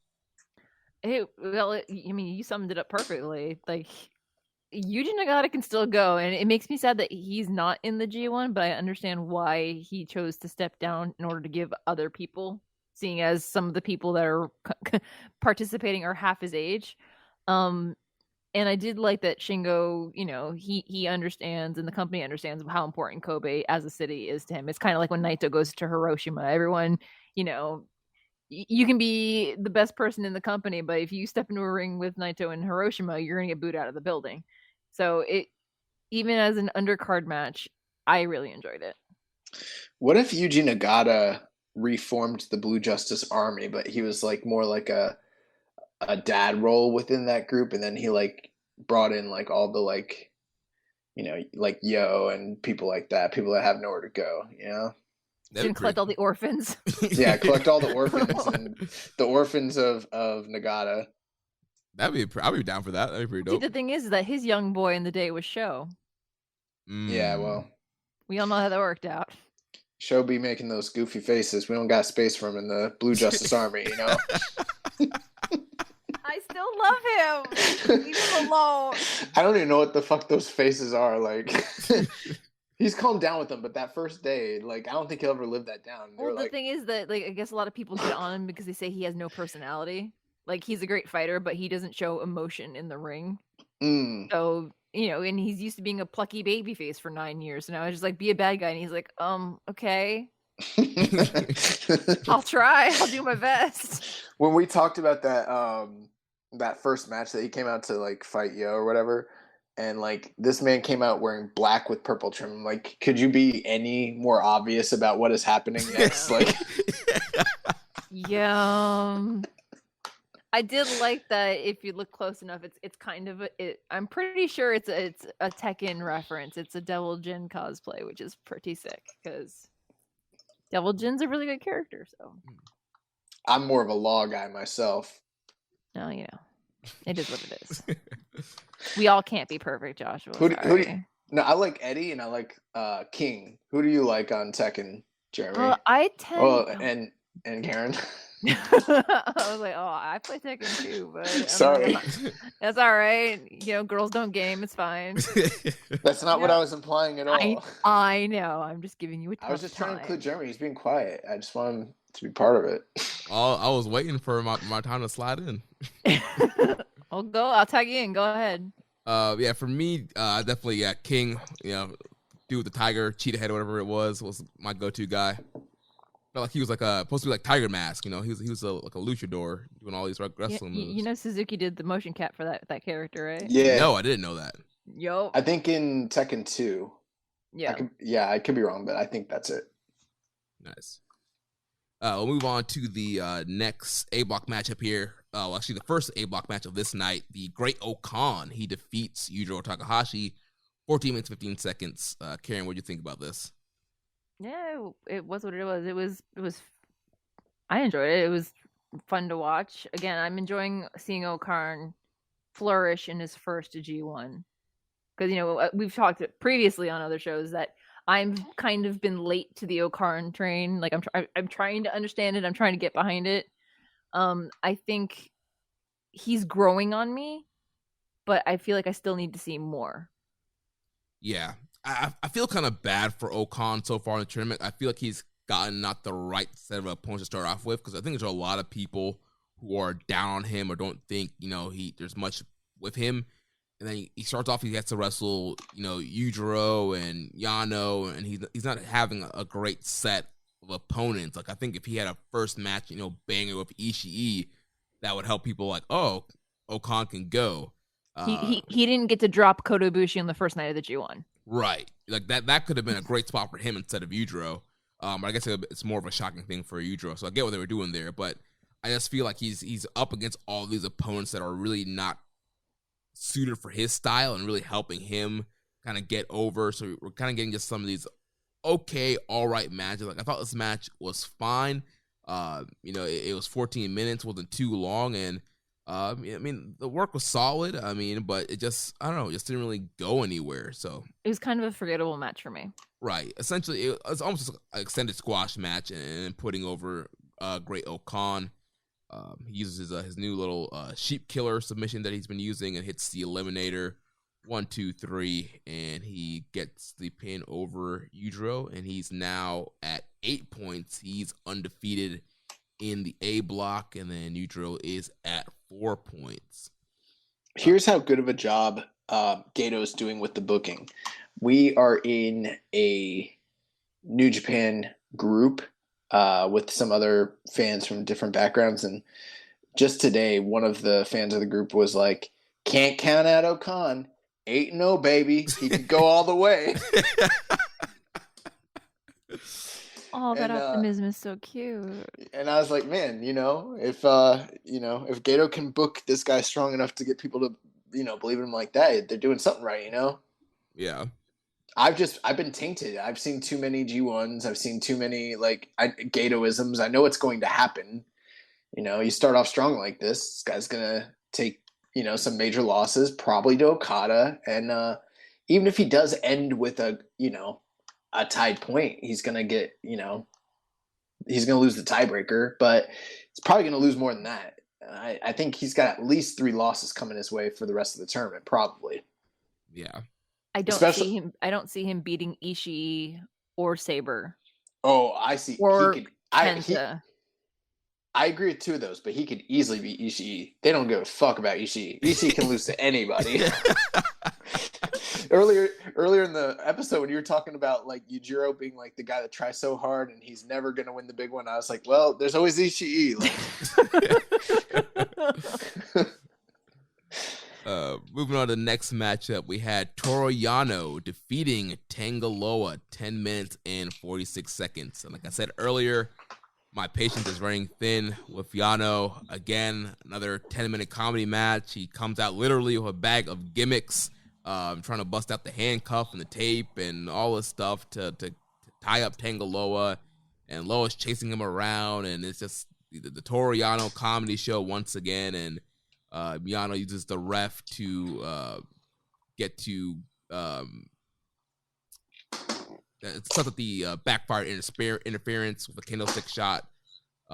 You summed it up perfectly. Like, Yuji Nagata can still go, and it makes me sad that he's not in the G1, but I understand why he chose to step down in order to give other people, seeing as some of the people that are participating are half his age. And I did like that Shingo, he understands, and the company understands how important Kobe as a city is to him. It's kind of like when Naito goes to Hiroshima. Everyone, you can be the best person in the company, but if you step into a ring with Naito in Hiroshima, you're going to get booed out of the building. So even as an undercard match, I really enjoyed it. What if Yuji Nagata reformed the Blue Justice Army, but he was like more like a dad role within that group, and then he like brought in like all the like Yo and people like that, people that have nowhere to go, Didn't collect all the orphans. Yeah, collect all the orphans and the orphans of Nagata. I'd be down for that. That'd be pretty dope. See, the thing is that his young boy in the day was Sho. Yeah, well, we all know how that worked out. Sho be making those goofy faces. We don't got space for him in the Blue Justice Army, I still love him. Leave him alone. I don't even know what the fuck those faces are. Like, he's calmed down with them, but that first day, like, I don't think he'll ever live that down. Well, the thing is that, like, I guess a lot of people get on him because they say he has no personality. Like, he's a great fighter, but he doesn't show emotion in the ring. So, and he's used to being a plucky baby face for 9 years. So now it's just like, be a bad guy. And he's like, okay. I'll try. I'll do my best. When we talked about that first match that he came out to like fight Yo or whatever, and like this man came out wearing black with purple trim, like, could you be any more obvious about what is happening next? Like, yeah. I did like that. If you look close enough, it's kind of I'm pretty sure it's a Tekken reference. It's a Devil Jin cosplay, which is pretty sick because Devil Jin's a really good character. So I'm more of a Law guy myself. No, it is what it is. We all can't be perfect, Joshua. No, I like Eddie and I like King. Who do you like on Tekken, Jeremy? I tend. and Karen. I was like, oh, I play Tekken too, but Sorry. That's all right. Girls don't game. It's fine. That's not what I was implying at all. I know. I'm just giving you a tough I was just trying to include time. Jeremy. He's being quiet. I just want him to be part of it. I was waiting for my time to slide in. I'll go. I'll tag you in. Go ahead. Yeah, for me, definitely, King, dude with the tiger, cheetah head, or whatever it was my go-to guy. Felt like he was supposed to be like Tiger Mask, he was like a luchador doing all these wrestling moves. Suzuki did the motion cap for that character, right? Yeah. No, I didn't know that. Yo. I think in Tekken 2. Yeah. I could be wrong, but I think that's it. Nice. We'll move on to the next A-Block matchup here. Actually, the first A-Block match of this night, the Great Okan. He defeats Yujiro Takahashi, 14 minutes, 15 seconds. Karen, what do you think about this? Yeah, it was what it was. It was. I enjoyed it. It was fun to watch. Again, I'm enjoying seeing Okan flourish in his first G1 because we've talked previously on other shows that I'm kind of been late to the Okan train. Like I'm trying to understand it. I'm trying to get behind it. I think he's growing on me, but I feel like I still need to see more. Yeah. I feel kind of bad for Okan so far in the tournament. I feel like he's gotten not the right set of opponents to start off with because I think there's a lot of people who are down on him or don't think, there's much with him. And then he starts off, he has to wrestle, Yujiro and Yano, and he's not having a great set of opponents. Like, I think if he had a first match, banger with Ishii, that would help people like, oh, Okan can go. He didn't get to drop Kota Ibushi on the first night of the G1. Right. Like, that could have been a great spot for him instead of Yujiro. But I guess it's more of a shocking thing for Yujiro. So I get what they were doing there, but I just feel like he's up against all these opponents that are really not suited for his style and really helping him kind of get over. So we're kind of getting just some of these okay, all right matches. Like, I thought this match was fine. It was 14 minutes, wasn't too long, and the work was solid. But it just, I don't know, it just didn't really go anywhere. So it was kind of a forgettable match for me. Right. Essentially, it was almost just an extended squash match and putting over Great Okan. He uses his new little sheep killer submission that he's been using and hits the eliminator 1, 2, 3, and he gets the pin over Yujiro, and he's now at 8 points. He's undefeated in the A block, and then Yujiro is at 4 points. Here's how good of a job Gato's doing with the booking. We are in a New Japan group with some other fans from different backgrounds, and just today, one of the fans of the group was like, "Can't count out Okan. 8-0, baby. He could go all the way." Oh, that optimism is so cute. And I was like, man, if Gato can book this guy strong enough to get people to, believe in him like that, they're doing something right, Yeah. I've been tainted. I've seen too many G1s. I've seen too many Gatoisms. I know it's going to happen. You start off strong like this guy's gonna take some major losses, probably to Okada, and even if he does end with a tied point, he's gonna get he's gonna lose the tiebreaker, but he's probably gonna lose more than that. I think he's got at least 3 losses coming his way for the rest of the tournament, probably. Yeah. I don't see him beating Ishii or Saber. Oh, I see. Or Kenta. I agree with 2 of those, but he could easily beat Ishii. They don't give a fuck about Ishii. Ishii can lose to anybody. Earlier in the episode, when you were talking about Yujiro being the guy that tries so hard and he's never gonna win the big one, I was like, well, there's always Ishii. Moving on to the next matchup, we had Toru Yano defeating Tangaloa 10 minutes and 46 seconds. And like I said earlier, my patience is running thin with Yano. Again, another 10-minute comedy match. He comes out literally with a bag of gimmicks, trying to bust out the handcuff and the tape and all this stuff to tie up Tangaloa. And Loa's chasing him around, and it's just the Toru Yano comedy show once again. And Yano uses the ref to get to it's stuff that the backfired interference with a candlestick shot.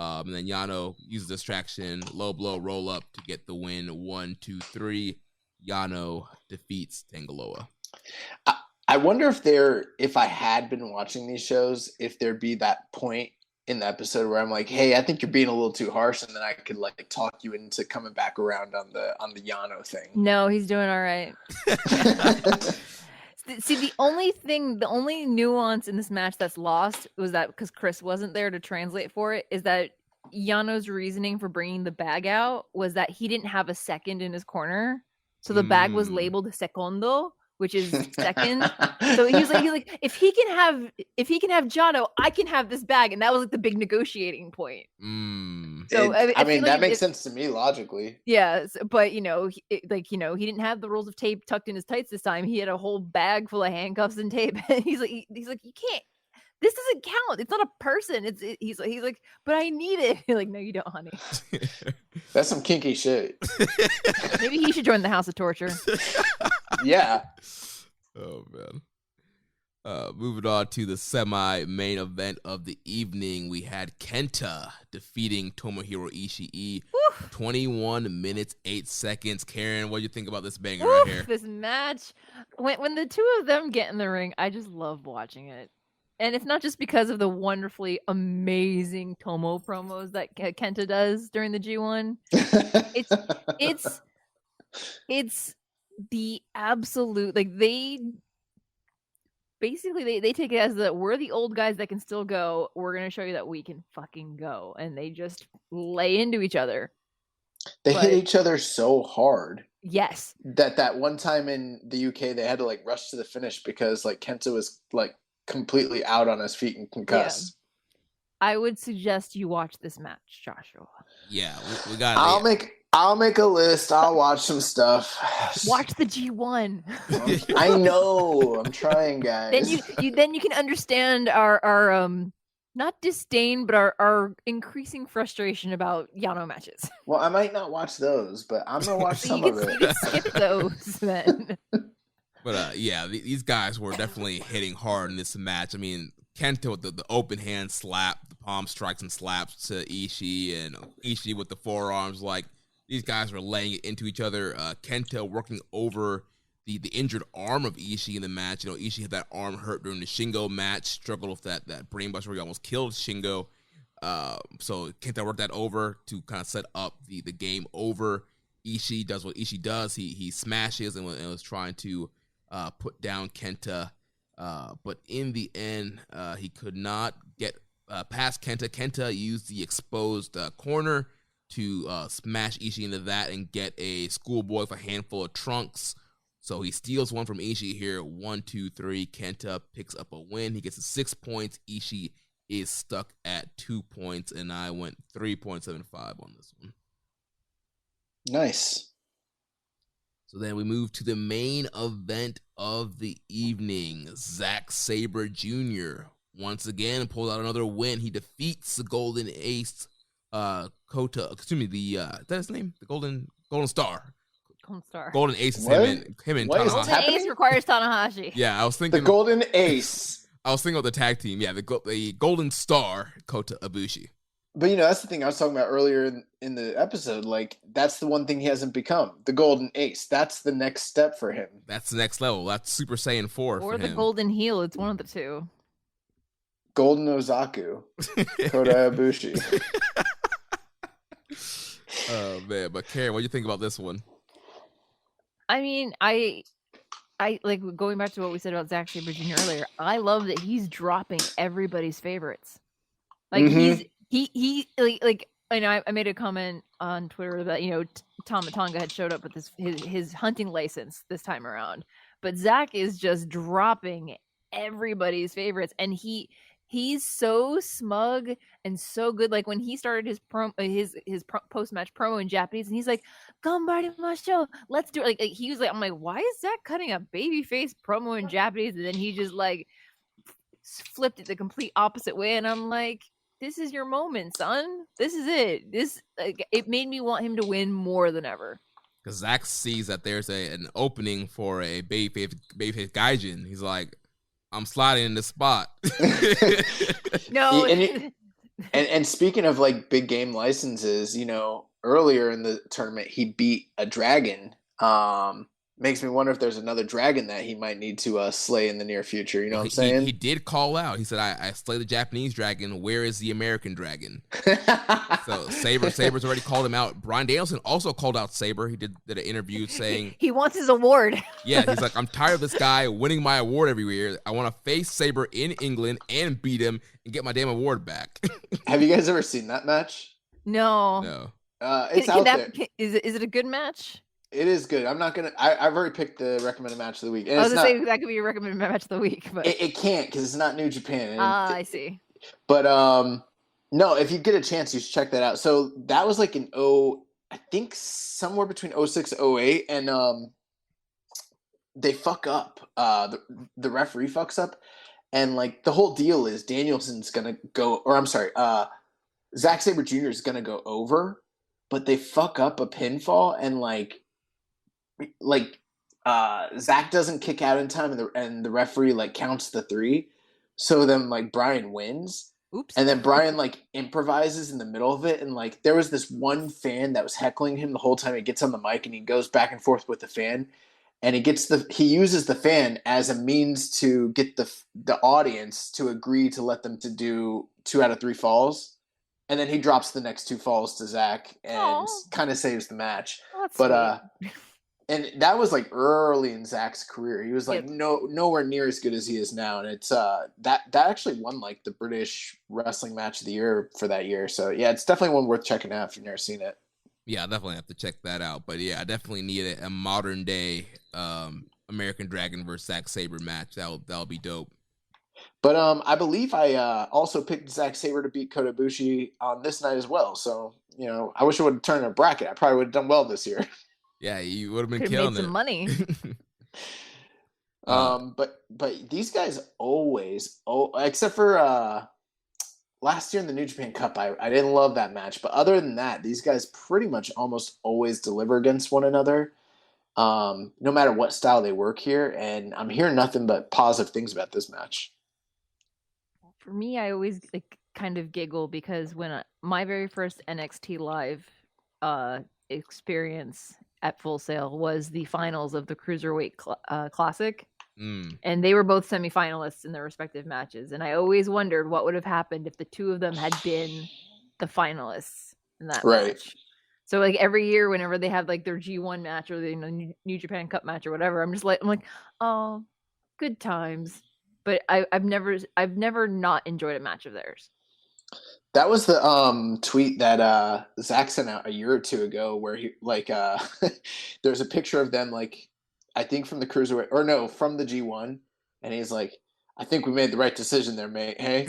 And then Yano uses distraction, low blow, roll up to get the win. 1, 2, 3. Yano defeats Tangaloa. I wonder if I had been watching these shows, if there'd be that point in the episode where I'm like, hey, I think you're being a little too harsh, and then I could like talk you into coming back around on the Yano thing. No, he's doing all right. See, the only nuance in this match that's lost was that because Chris wasn't there to translate for it, is that Yano's reasoning for bringing the bag out was that he didn't have a second in his corner. So the bag was labeled secondo, which is second. So he's like, if he can have Jono, I can have this bag, and that was like the big negotiating point. So I mean, that makes sense to me logically. Yeah, but he didn't have the rolls of tape tucked in his tights this time. He had a whole bag full of handcuffs and tape. he's like, you can't. This doesn't count. It's not a person. He's like, but I need it. You're like, no, you don't, honey. That's some kinky shit. Maybe he should join the House of Torture. Yeah. Oh man. Moving on to the semi-main event of the evening, we had Kenta defeating Tomohiro Ishii. 21 minutes 8 seconds. Karen, what do you think about this banger right here? This match, when the two of them get in the ring, I just love watching it. And it's not just because of the wonderfully amazing Tomo promos that Kenta does during the G1. It's the absolute, like, they take it as that we're the old guys that can still go. We're going to show you that we can fucking go. And they just lay into each other. They hit each other so hard. Yes. That one time in the UK, they had to like rush to the finish because like Kenta was like completely out on his feet and concussed. Yeah. I would suggest you watch this match, Joshua. Yeah, we got it. I'll make a list. I'll watch some stuff. Watch the G1. I know. I'm trying, guys. Then you can understand our not disdain, but our increasing frustration about Yano matches. Well, I might not watch those, but I'm gonna watch some of it. You can skip those then. But yeah, these guys were definitely hitting hard in this match. I mean, Kenta with the open hand slap, the palm strikes and slaps to Ishii, and Ishii with the forearms. Like, these guys were laying it into each other. Kenta working over the injured arm of Ishii in the match. You know, Ishii had that arm hurt during the Shingo match, struggled with that brainbuster where he almost killed Shingo. So Kenta worked that over to kind of set up the game over. Ishii does what Ishii does. He smashes and was trying to put down Kenta. But in the end, he could not get past Kenta. Kenta used the exposed corner to smash Ishii into that and get a schoolboy with a handful of trunks. So he steals one from Ishii here. 1, 2, 3. Kenta picks up a win. He gets 6 points. Ishii is stuck at 2 points, and I went 3.75 on this one. Nice. So then we move to the main event of the evening. Zack Sabre Jr. once again pulls out another win. He defeats the Golden Ace, Kota. Excuse me, is that his name? The Golden Star. Golden Star. Golden Ace is him and what Tanahashi. Golden Ace requires Tanahashi. Yeah, I was thinking the Golden Ace. I was thinking of the tag team. Yeah, the Golden Star, Kota Ibushi. But, you know, that's the thing I was talking about earlier in the episode. Like, that's the one thing he hasn't become. The Golden Ace. That's the next step for him. That's the next level. That's Super Saiyan 4 or for the him. Golden Heel. It's one of the two. Golden Ozaku. Kota Ibushi. Oh, man. But, Karen, what do you think about this one? I mean, I like going back to what we said about Zack Sabre Jr. earlier. I love that he's dropping everybody's favorites. Like, he like I know I made a comment on Twitter that, you know, Tama Tonga had showed up with his hunting license this time around, but Zack is just dropping everybody's favorites, and he's so smug and so good. Like, when he started his post match promo in Japanese, and he's like, "Ganbarimashou, let's do it." Like he was like, I'm like, why is Zack cutting a babyface promo in Japanese? And then he just like flipped it the complete opposite way, and I'm like, this is your moment, son. This is it. This it made me want him to win more than ever. Because Zack sees that there's an opening for a babyface Gaijin. He's like, I'm sliding in the spot. No, And speaking of like big game licenses, you know, earlier in the tournament he beat a dragon. Makes me wonder if there's another dragon that he might need to slay in the near future. You know what I'm saying? He did call out. He said, I slayed the Japanese dragon. Where is the American dragon? So Saber's already called him out. Bryan Danielson also called out Saber. He did an interview saying he wants his award. Yeah, he's like, I'm tired of this guy winning my award every year. I want to face Saber in England and beat him and get my damn award back. Have you guys ever seen that match? No. It's out there. Is it a good match? It is good. I'm not gonna. I've already picked the recommended match of the week. And I was gonna say that could be your recommended match of the week, but it can't because it's not New Japan. I see. But no, if you get a chance, you should check that out. So that was like I think somewhere between 06 08, and they fuck up. The referee fucks up, and like the whole deal is Danielson's gonna go, or I'm sorry, Zack Sabre Jr. is gonna go over, but they fuck up a pinfall, and like Zach doesn't kick out in time, and the referee like counts the 3, so then like Bryan wins. Oops. And then Bryan like improvises in the middle of it, and like there was this one fan that was heckling him the whole time. He gets on the mic and he goes back and forth with the fan, and he uses the fan as a means to get the audience to agree to let them to do 2 out of 3 falls. And then he drops the next 2 falls to Zach and kind of saves the match. But and that was like early in Zach's career. He was like nowhere near as good as he is now. And it's that actually won like the British Wrestling Match of the Year for that year. So yeah, it's definitely one worth checking out if you've never seen it. Yeah, I definitely have to check that out. But yeah, I definitely need a modern day American Dragon versus Zack Sabre match. That'll be dope. But I believe I also picked Zack Sabre to beat Kota Ibushi on this night as well. So, you know, I wish I would have turned a bracket. I probably would have done well this year. Yeah, you would have been Could've killing made some money. But these guys always, except for last year in the New Japan Cup, I didn't love that match. But other than that, these guys pretty much almost always deliver against one another, no matter what style they work here. And I'm hearing nothing but positive things about this match. For me, I always kind of giggle because when my very first NXT Live experience at Full Sail was the finals of the Cruiserweight Classic. And they were both semifinalists in their respective matches. And I always wondered what would have happened if the two of them had been the finalists in that match. So like every year, whenever they have like their G1 match or the New Japan Cup match or whatever, I'm like, oh, good times. But I've never not enjoyed a match of theirs. That was the tweet that Zach sent out a year or two ago, where he there's a picture of them like, I think from the Cruiserweight, or no, from the G1, and he's like, I think we made the right decision there, mate. Hey,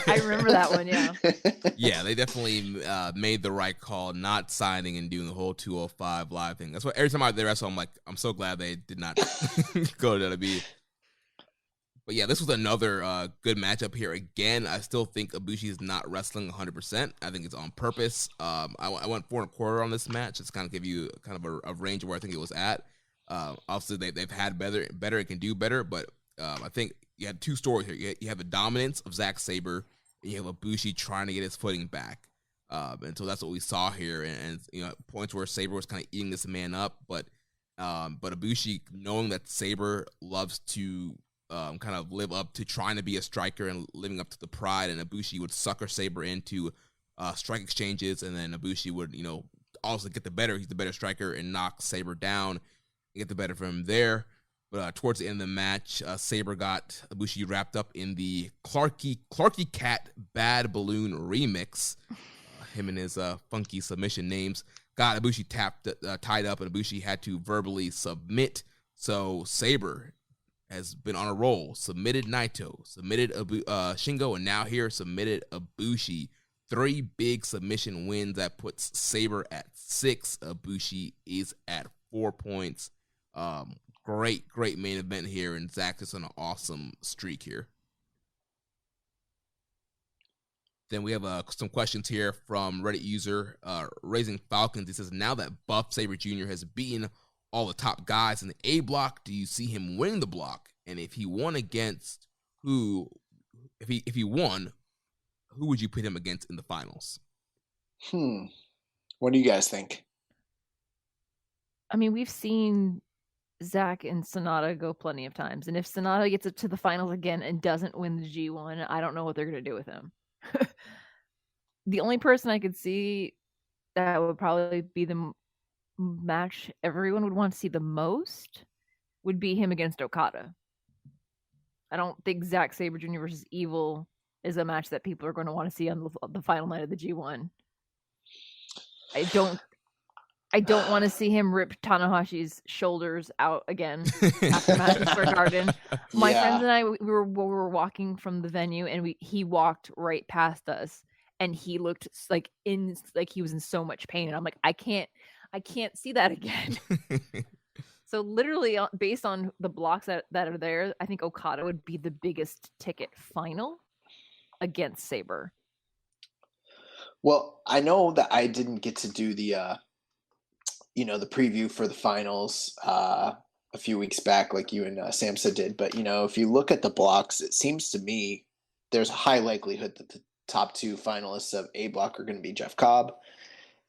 I remember that one. Yeah. Yeah, they definitely made the right call, not signing and doing the whole 205 live thing. That's why every time they wrestle, I'm like, I'm so glad they did not go to WWE. But yeah, this was another good matchup here. Again, I still think Ibushi is not wrestling 100%. I think it's on purpose. I went 4 1/4 on this match. Just kind of give you kind of a range of where I think it was at. Obviously, they've had better and can do better. But I think you had 2 stories here. You have the dominance of Zack Sabre, and you have Ibushi trying to get his footing back. And so that's what we saw here. And you know, points where Sabre was kind of eating this man up. But Ibushi, knowing that Sabre loves to kind of live up to trying to be a striker and living up to the pride, and Ibushi would sucker Sabre into strike exchanges, and then Ibushi would, you know, also get the better. He's the better striker and knock Sabre down and get the better from him there. But towards the end of the match, Sabre got Ibushi wrapped up in the Clarky Cat Bad Balloon remix. Him and his funky submission names got Ibushi tied up, and Ibushi had to verbally submit. So Sabre has been on a roll. Submitted Naito, submitted Shingo, and now here submitted Ibushi. 3 big submission wins that puts Sabre at 6. Ibushi is at 4 points. Great main event here, and Zach is on an awesome streak here. Then we have some questions here from Reddit user Raising Falcons. He says, now that Buff Sabre Jr. has beaten all the top guys in the A block, do you see him winning the block? And if he won against who, if he won, who would you put him against in the finals? What do you guys think? I mean, we've seen Zach and Sonata go plenty of times, and if Sonata gets up to the finals again and doesn't win the G1, I don't know what they're going to do with him. The only person I could see that would probably be the match everyone would want to see the most would be him against Okada. I don't think Zack Sabre Jr. versus Evil is a match that people are going to want to see on the final night of the G1. I don't want to see him rip Tanahashi's shoulders out again after Madison Square Garden. My friends and I, we were walking from the venue, and he walked right past us, and he looked like he was in so much pain, and I'm like, I can't see that again. So literally, based on the blocks that are there, I think Okada would be the biggest ticket final against Sabre. Well, I know that I didn't get to do the the preview for the finals a few weeks back, like you and Samsa did. But if you look at the blocks, it seems to me there's a high likelihood that the top two finalists of A block are going to be Jeff Cobb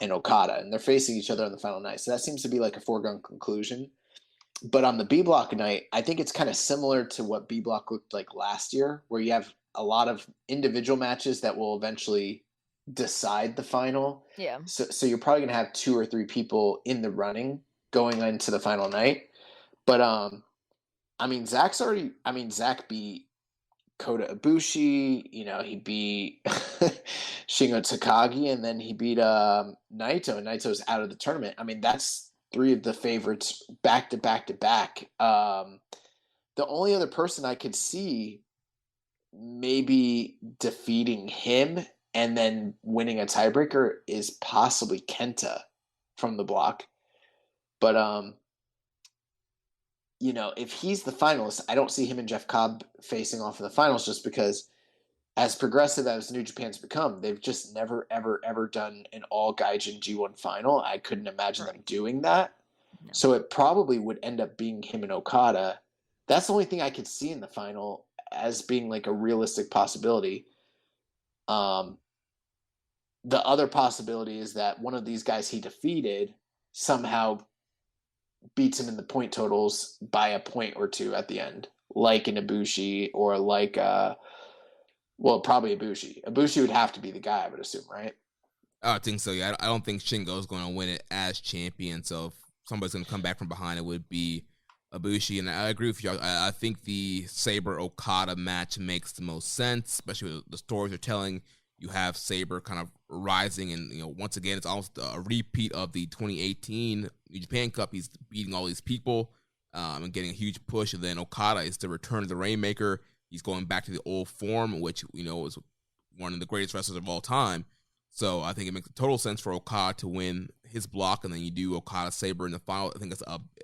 and Okada, and they're facing each other on the final night. So that seems to be like a foregone conclusion. But on the B block night, I think it's kind of similar to what B block looked like last year, where you have a lot of individual matches that will eventually decide the final. Yeah. So you're probably gonna have 2 or 3 people in the running going into the final night. But Zach beat Kota Ibushi, he beat Shingo Takagi, and then he beat Naito, and Naito's out of the tournament. That's 3 of the favorites back to back to back. The only other person I could see maybe defeating him and then winning a tiebreaker is possibly Kenta from the block. But if he's the finalist, I don't see him and Jeff Cobb facing off in the finals, just because as progressive as New Japan's become, they've just never, ever, ever done an all Gaijin G1 final. I couldn't imagine them doing that. No. So it probably would end up being him and Okada. That's the only thing I could see in the final as being like a realistic possibility. The other possibility is that one of these guys he defeated somehow beats him in the point totals by a point or 2 at the end, like an Ibushi or like probably Ibushi. Ibushi would have to be the guy, I would assume, right? I think so, yeah. I don't think Shingo's going to win it as champion, so if somebody's going to come back from behind, it would be Ibushi. And I agree with you. I think the Sabre-Okada match makes the most sense, especially with the stories they're telling. You have Sabre kind of rising, and once again, it's almost a repeat of the 2018 New Japan Cup. He's beating all these people and getting a huge push. And then Okada is the return of the Rainmaker. He's going back to the old form, which is one of the greatest wrestlers of all time. So I think it makes total sense for Okada to win his block, and then you do Okada Sabre in the final. I think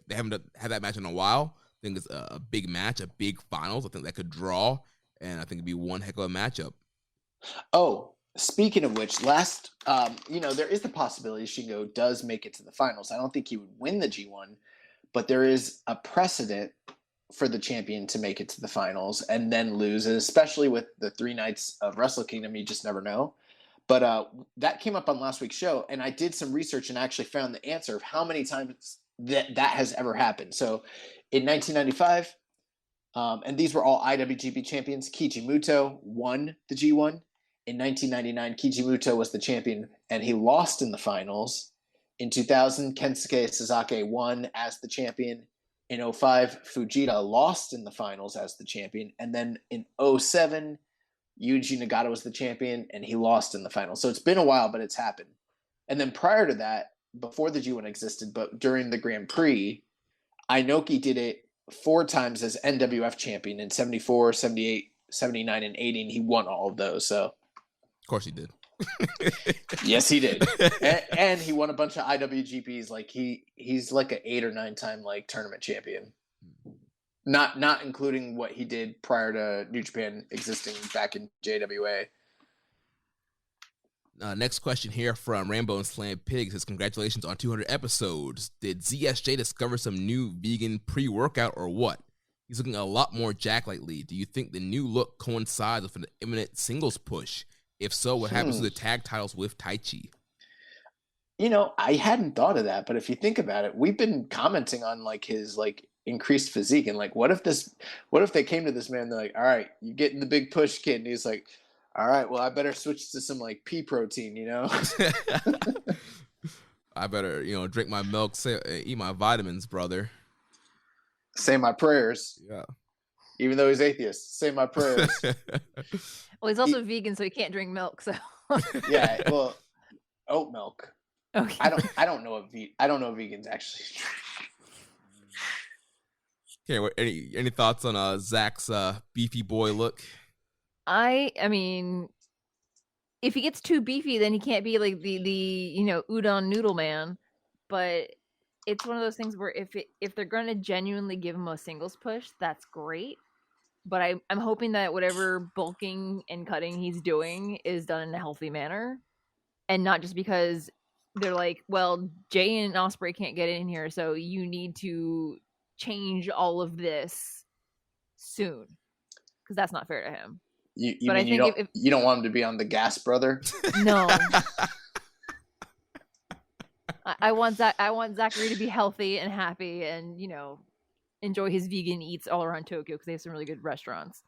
they haven't had that match in a while. I think it's a big match, a big finals. I think that could draw, and I think it'd be one heck of a matchup. Oh, speaking of which, there is the possibility Shingo does make it to the finals. I don't think he would win the G1, but there is a precedent for the champion to make it to the finals and then lose, and especially with the 3 nights of Wrestle Kingdom, you just never know. But that came up on last week's show, and I did some research and actually found the answer of how many times that has ever happened. So in 1995, and these were all IWGP champions, Keiji Muto won the G1. In 1999, Keiji Muto was the champion, and he lost in the finals. In 2000, Kensuke Sasaki won as the champion. In 2005, Fujita lost in the finals as the champion. And then in 2007, Yuji Nagata was the champion, and he lost in the finals. So it's been a while, but it's happened. And then prior to that, before the G1 existed, but during the Grand Prix, Inoki did it 4 times as NWF champion in 74, 78, 79, and 80, and he won all of those. So, of course he did. Yes, he did. And he won a bunch of IWGPs. Like he's like an 8 or 9 time like tournament champion. Not including what he did prior to New Japan existing back in JWA. Next question here from Rambo and Slam Pig says, congratulations on 200 episodes. Did ZSJ discover some new vegan pre-workout or what? He's looking a lot more jacked lately. Do you think the new look coincides with an imminent singles push? If so, what happens to the tag titles with Taichi? You know, I hadn't thought of that, but if you think about it, we've been commenting on like his like increased physique, and like what if they came to this man and they're like, all right, you getting the big push, kid, and he's like, all right, well, I better switch to some like pea protein, you know? I better, drink my milk, eat my vitamins, brother. Say my prayers. Yeah. Even though he's atheist, say my prayers. Well, he's also vegan, so he can't drink milk. So yeah, well, oat milk. Okay. I don't know if vegans actually. Okay, any thoughts on Zach's beefy boy look? I mean, if he gets too beefy, then he can't be like the udon noodle man. But it's one of those things where if they're going to genuinely give him a singles push, that's great. But I'm hoping that whatever bulking and cutting he's doing is done in a healthy manner, and not just because they're like, well, Jay and Ospreay can't get in here, so you need to change all of this soon, because that's not fair to him. You don't want him to be on the Gas Brother? No. I want Zachary to be healthy and happy, and enjoy his vegan eats all around Tokyo, because they have some really good restaurants.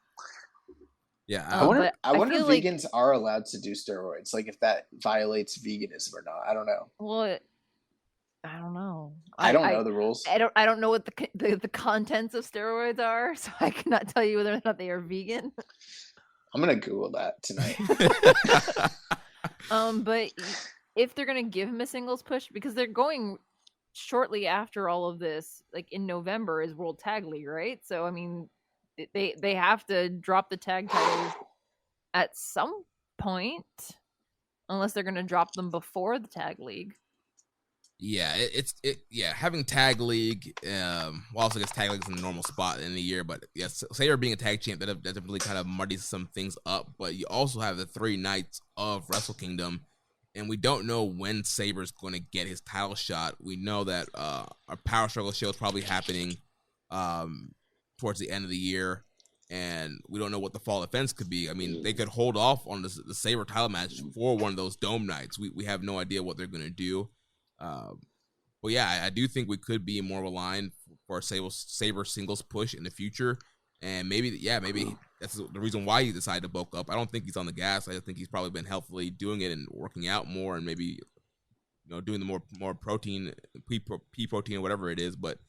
Yeah, I wonder if like, vegans are allowed to do steroids, like if that violates veganism or not. I don't know. Well, I don't know. I don't know the rules. I don't know what the contents of steroids are, so I cannot tell you whether or not they are vegan. I'm gonna Google that tonight. But if they're gonna give him a singles push, because they're going shortly after all of this, like in November is World Tag League, right? So I mean, they have to drop the tag titles at some point, unless they're gonna drop them before the tag league. Yeah, having tag league. Well, also I guess tag league is in a normal spot in the year, but yes, Saber being a tag champ that definitely kind of muddies some things up. But you also have the 3 nights of Wrestle Kingdom, and we don't know when Saber's going to get his title shot. We know that our Power Struggle show is probably happening towards the end of the year, and we don't know what the fall events could be. I mean, they could hold off on the Saber title match for one of those dome nights. We have no idea what they're going to do. But yeah, I do think we could be more aligned for a Saber singles push in the future, and maybe that's the reason why he decided to bulk up. I don't think he's on the gas. I think he's probably been healthily doing it and working out more, and maybe doing the more protein, pea protein or whatever it is. But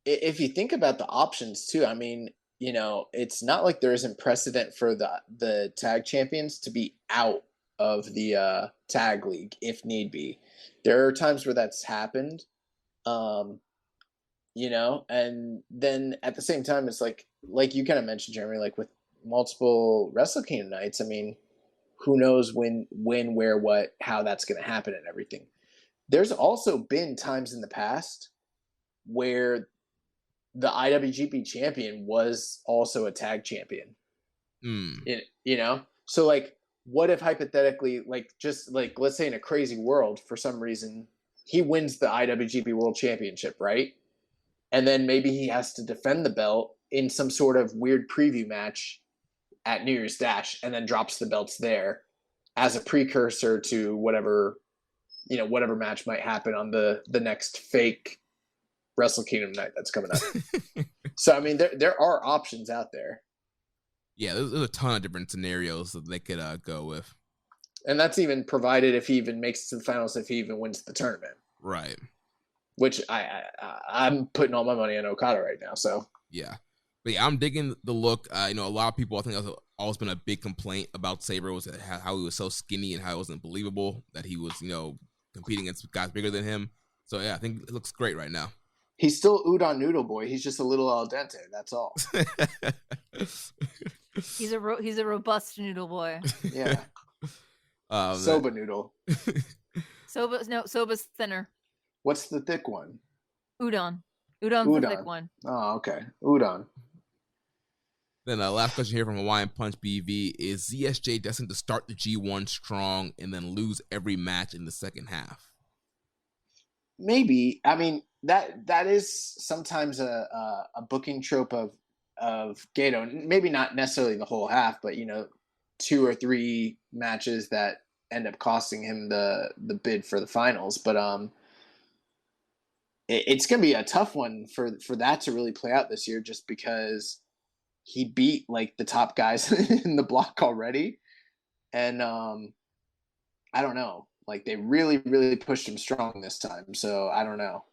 if you think about the options too, I mean, it's not like there isn't precedent for the tag champions to be out of the tag league if need be. There are times where that's happened, and then at the same time, it's like you kind of mentioned, Jeremy, like with multiple Wrestle Kingdom nights, I mean, who knows when, where, what, how that's going to happen and everything. There's also been times in the past where the IWGP champion was also a tag champion. So like, what if hypothetically, let's say in a crazy world, for some reason, he wins the IWGP World Championship, right? And then maybe he has to defend the belt in some sort of weird preview match at New Year's Dash, and then drops the belts there as a precursor to whatever match might happen on the next fake Wrestle Kingdom night that's coming up. So, I mean, there are options out there. Yeah, there's a ton of different scenarios that they could go with. And that's even provided if he even makes it to the finals, if he even wins the tournament. Right. Which I'm putting all my money on Okada right now, so. Yeah. But yeah, I'm digging the look. A lot of people, I think that's always been a big complaint about Saber, was how he was so skinny and how it wasn't believable that he was, competing against guys bigger than him. So yeah, I think it looks great right now. He's still Udon Noodle Boy. He's just a little al dente. That's all. He's a robust noodle boy. Yeah. Soba noodle. Soba's thinner. What's the thick one? Udon. Udon's the thick one. Oh, okay. Udon. Then last question here from Hawaiian Punch BV: is ZSJ destined to start the G1 strong and then lose every match in the second half? Maybe. I mean, that is sometimes a booking trope of Gato. Maybe not necessarily the whole half, but 2 or 3 matches that end up costing him the bid for the finals. But it's going to be a tough one for that to really play out this year, just because he beat like the top guys in the block already. And I don't know, like they really, really pushed him strong this time. So I don't know.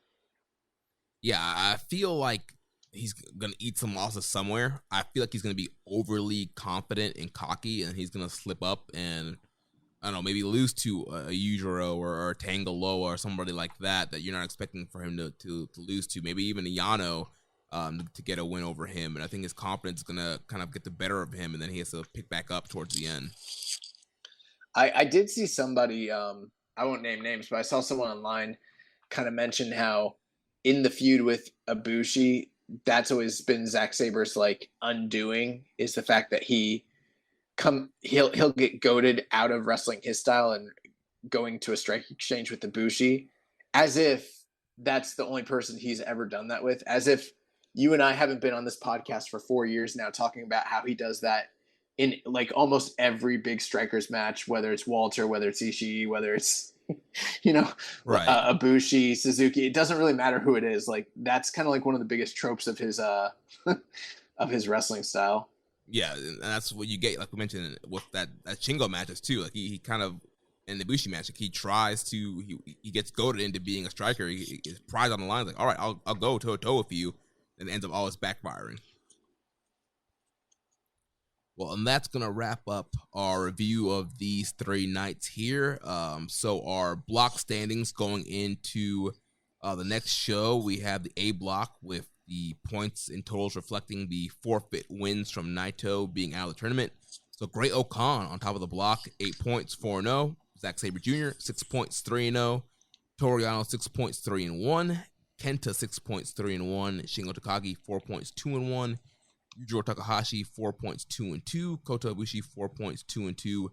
Yeah, I feel like he's going to eat some losses somewhere. I feel like he's going to be overly confident and cocky, and he's going to slip up and, I don't know, maybe lose to a Yujiro or a Tangaloa or somebody like that you're not expecting for him to lose to. Maybe even a Yano to get a win over him. And I think his confidence is going to kind of get the better of him, and then he has to pick back up towards the end. I did see somebody, I won't name names, but I saw someone online kind of mention how in the feud with Ibushi, that's always been Zack Saber's like undoing, is the fact that he'll get goaded out of wrestling his style and going to a strike exchange with Ibushi, as if that's the only person he's ever done that with, as if you and I haven't been on this podcast for 4 years now talking about how he does that in like almost every big strikers match, whether it's Walter, whether it's Ishii, whether it's, right. Ibushi, Suzuki. It doesn't really matter who it is. Like that's kind of like one of the biggest tropes of his of his wrestling style. Yeah, and that's what you get, like we mentioned with that Shingo matches too. Like he kind of in the Ibushi match, like he tries to he gets goaded into being a striker. His pride's on the line. Like, all right, I'll go toe to toe with you, and it ends up always backfiring. Well, and that's going to wrap up our review of these 3 nights here. So our block standings going into the next show, we have the A block with the points and totals reflecting the forfeit wins from Naito being out of the tournament. So Great Okan on top of the block, 8 points, 4-0. Zack Sabre Jr., 6 points, 3-0. Toriano, 6 points, 3-1. Kenta, 6 points, 3-1. Shingo Takagi, 4 points, 2-1. Yujiro Takahashi, 4 points, 2-2. Kota Ibushi, 4 points, 2-2.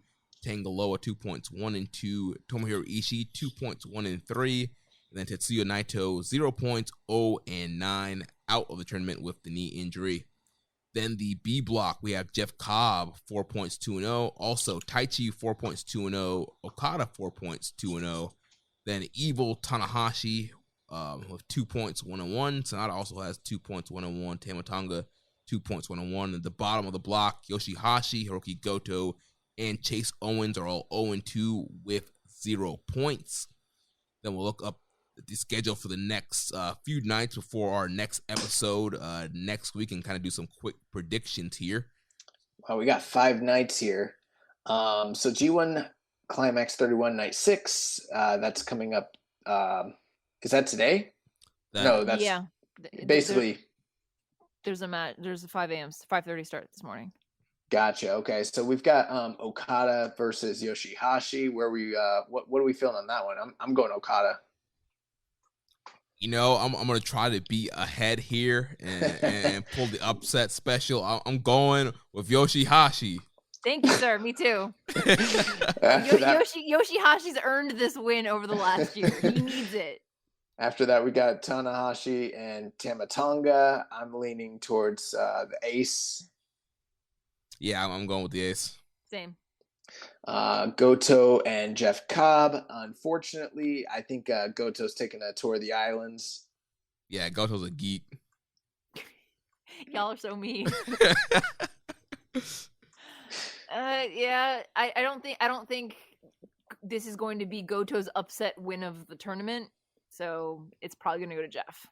Tangaloa, 2 points, 1-2. Tomohiro Ishii, 2 points, 1-3. And then Tetsuya Naito, 0 points, 0-9, out of the tournament with the knee injury. Then the B block, we have Jeff Cobb, 4 points, 2-0. Also, Taichi, 4 points, 2-0. Okada, 4 points, 2-0. Then Evil Tanahashi with 2 points, 1-1. Sonata also has 2 points, 1-1. Tamatonga, 2 points, 1-1. At the bottom of the block, Yoshihashi, Hiroki Goto, and Chase Owens are all 0-2 with 0 points. Then we'll look up the schedule for the next few nights before our next episode next week and kind of do some quick predictions here. Well, we got 5 nights here. So G1 Climax 31 night 6, that's coming up. Is that today? No, that's basically. There's a match. There's a 5 a.m. 5:30 start this morning. Gotcha. Okay, so we've got Okada versus Yoshihashi. Where we what are we feeling on that one? I'm going Okada. You know, I'm gonna try to be ahead here and pull the upset special. I'm going with Yoshihashi. Thank you, sir. Me too. Yoshihashi's earned this win over the last year. He needs it. After that, we got Tanahashi and Tamatonga. I'm leaning towards the Ace. Yeah, I'm going with the Ace. Same. Goto and Jeff Cobb. Unfortunately, I think Goto's taking a tour of the islands. Yeah, Goto's a geek. Y'all are so mean. Yeah, I don't think this is going to be Goto's upset win of the tournament. So it's probably going to go to Jeff.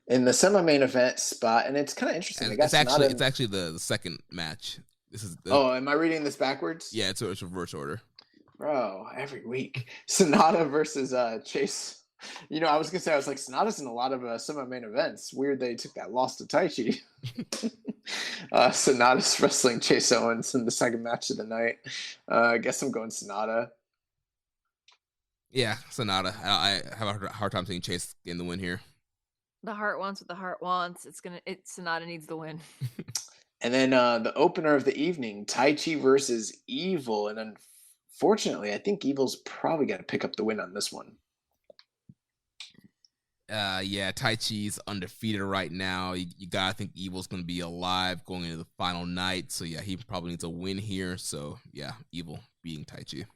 In the semi-main event spot, and it's kind of interesting. It's actually the second match. This is. Am I reading this backwards? Yeah, it's reverse order. Bro, every week, Sonata versus Chase. You know, I was like, Sonata's in a lot of semi-main events. Weird they took that loss to Taichi. Sonata's wrestling Chase Owens in the second match of the night. I guess I'm going Sonata. Yeah, Sonata. I have a hard time seeing Chase getting the win here. The heart wants what the heart wants. Sonata needs the win. And then the opener of the evening, Taichi versus Evil. And unfortunately, I think Evil's probably going to pick up the win on this one. Yeah, Taichi's undefeated right now. You gotta think Evil's gonna be alive going into the final night. So yeah, he probably needs a win here. So yeah, Evil beating Taichi.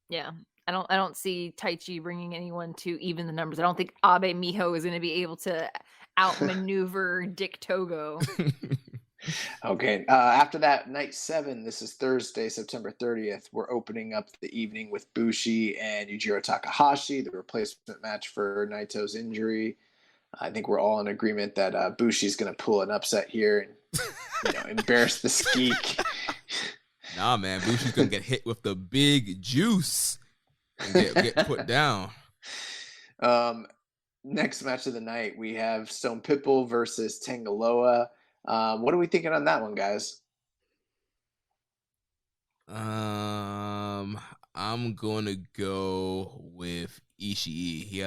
Yeah. I don't see Taichi bringing anyone to even the numbers. I don't think Abe Miho is going to be able to outmaneuver Dick Togo. Okay. After that, night 7, this is Thursday, September 30th. We're opening up the evening with Bushi and Yujiro Takahashi, the replacement match for Naito's injury. I think we're all in agreement that Bushi's going to pull an upset here and embarrass the Skeek. Nah, man, Bushi's gonna get hit with the big juice and get put down. Next match of the night, we have Stone Pitbull versus Tangaloa. What are we thinking on that one, guys? I'm gonna go with Ishii. He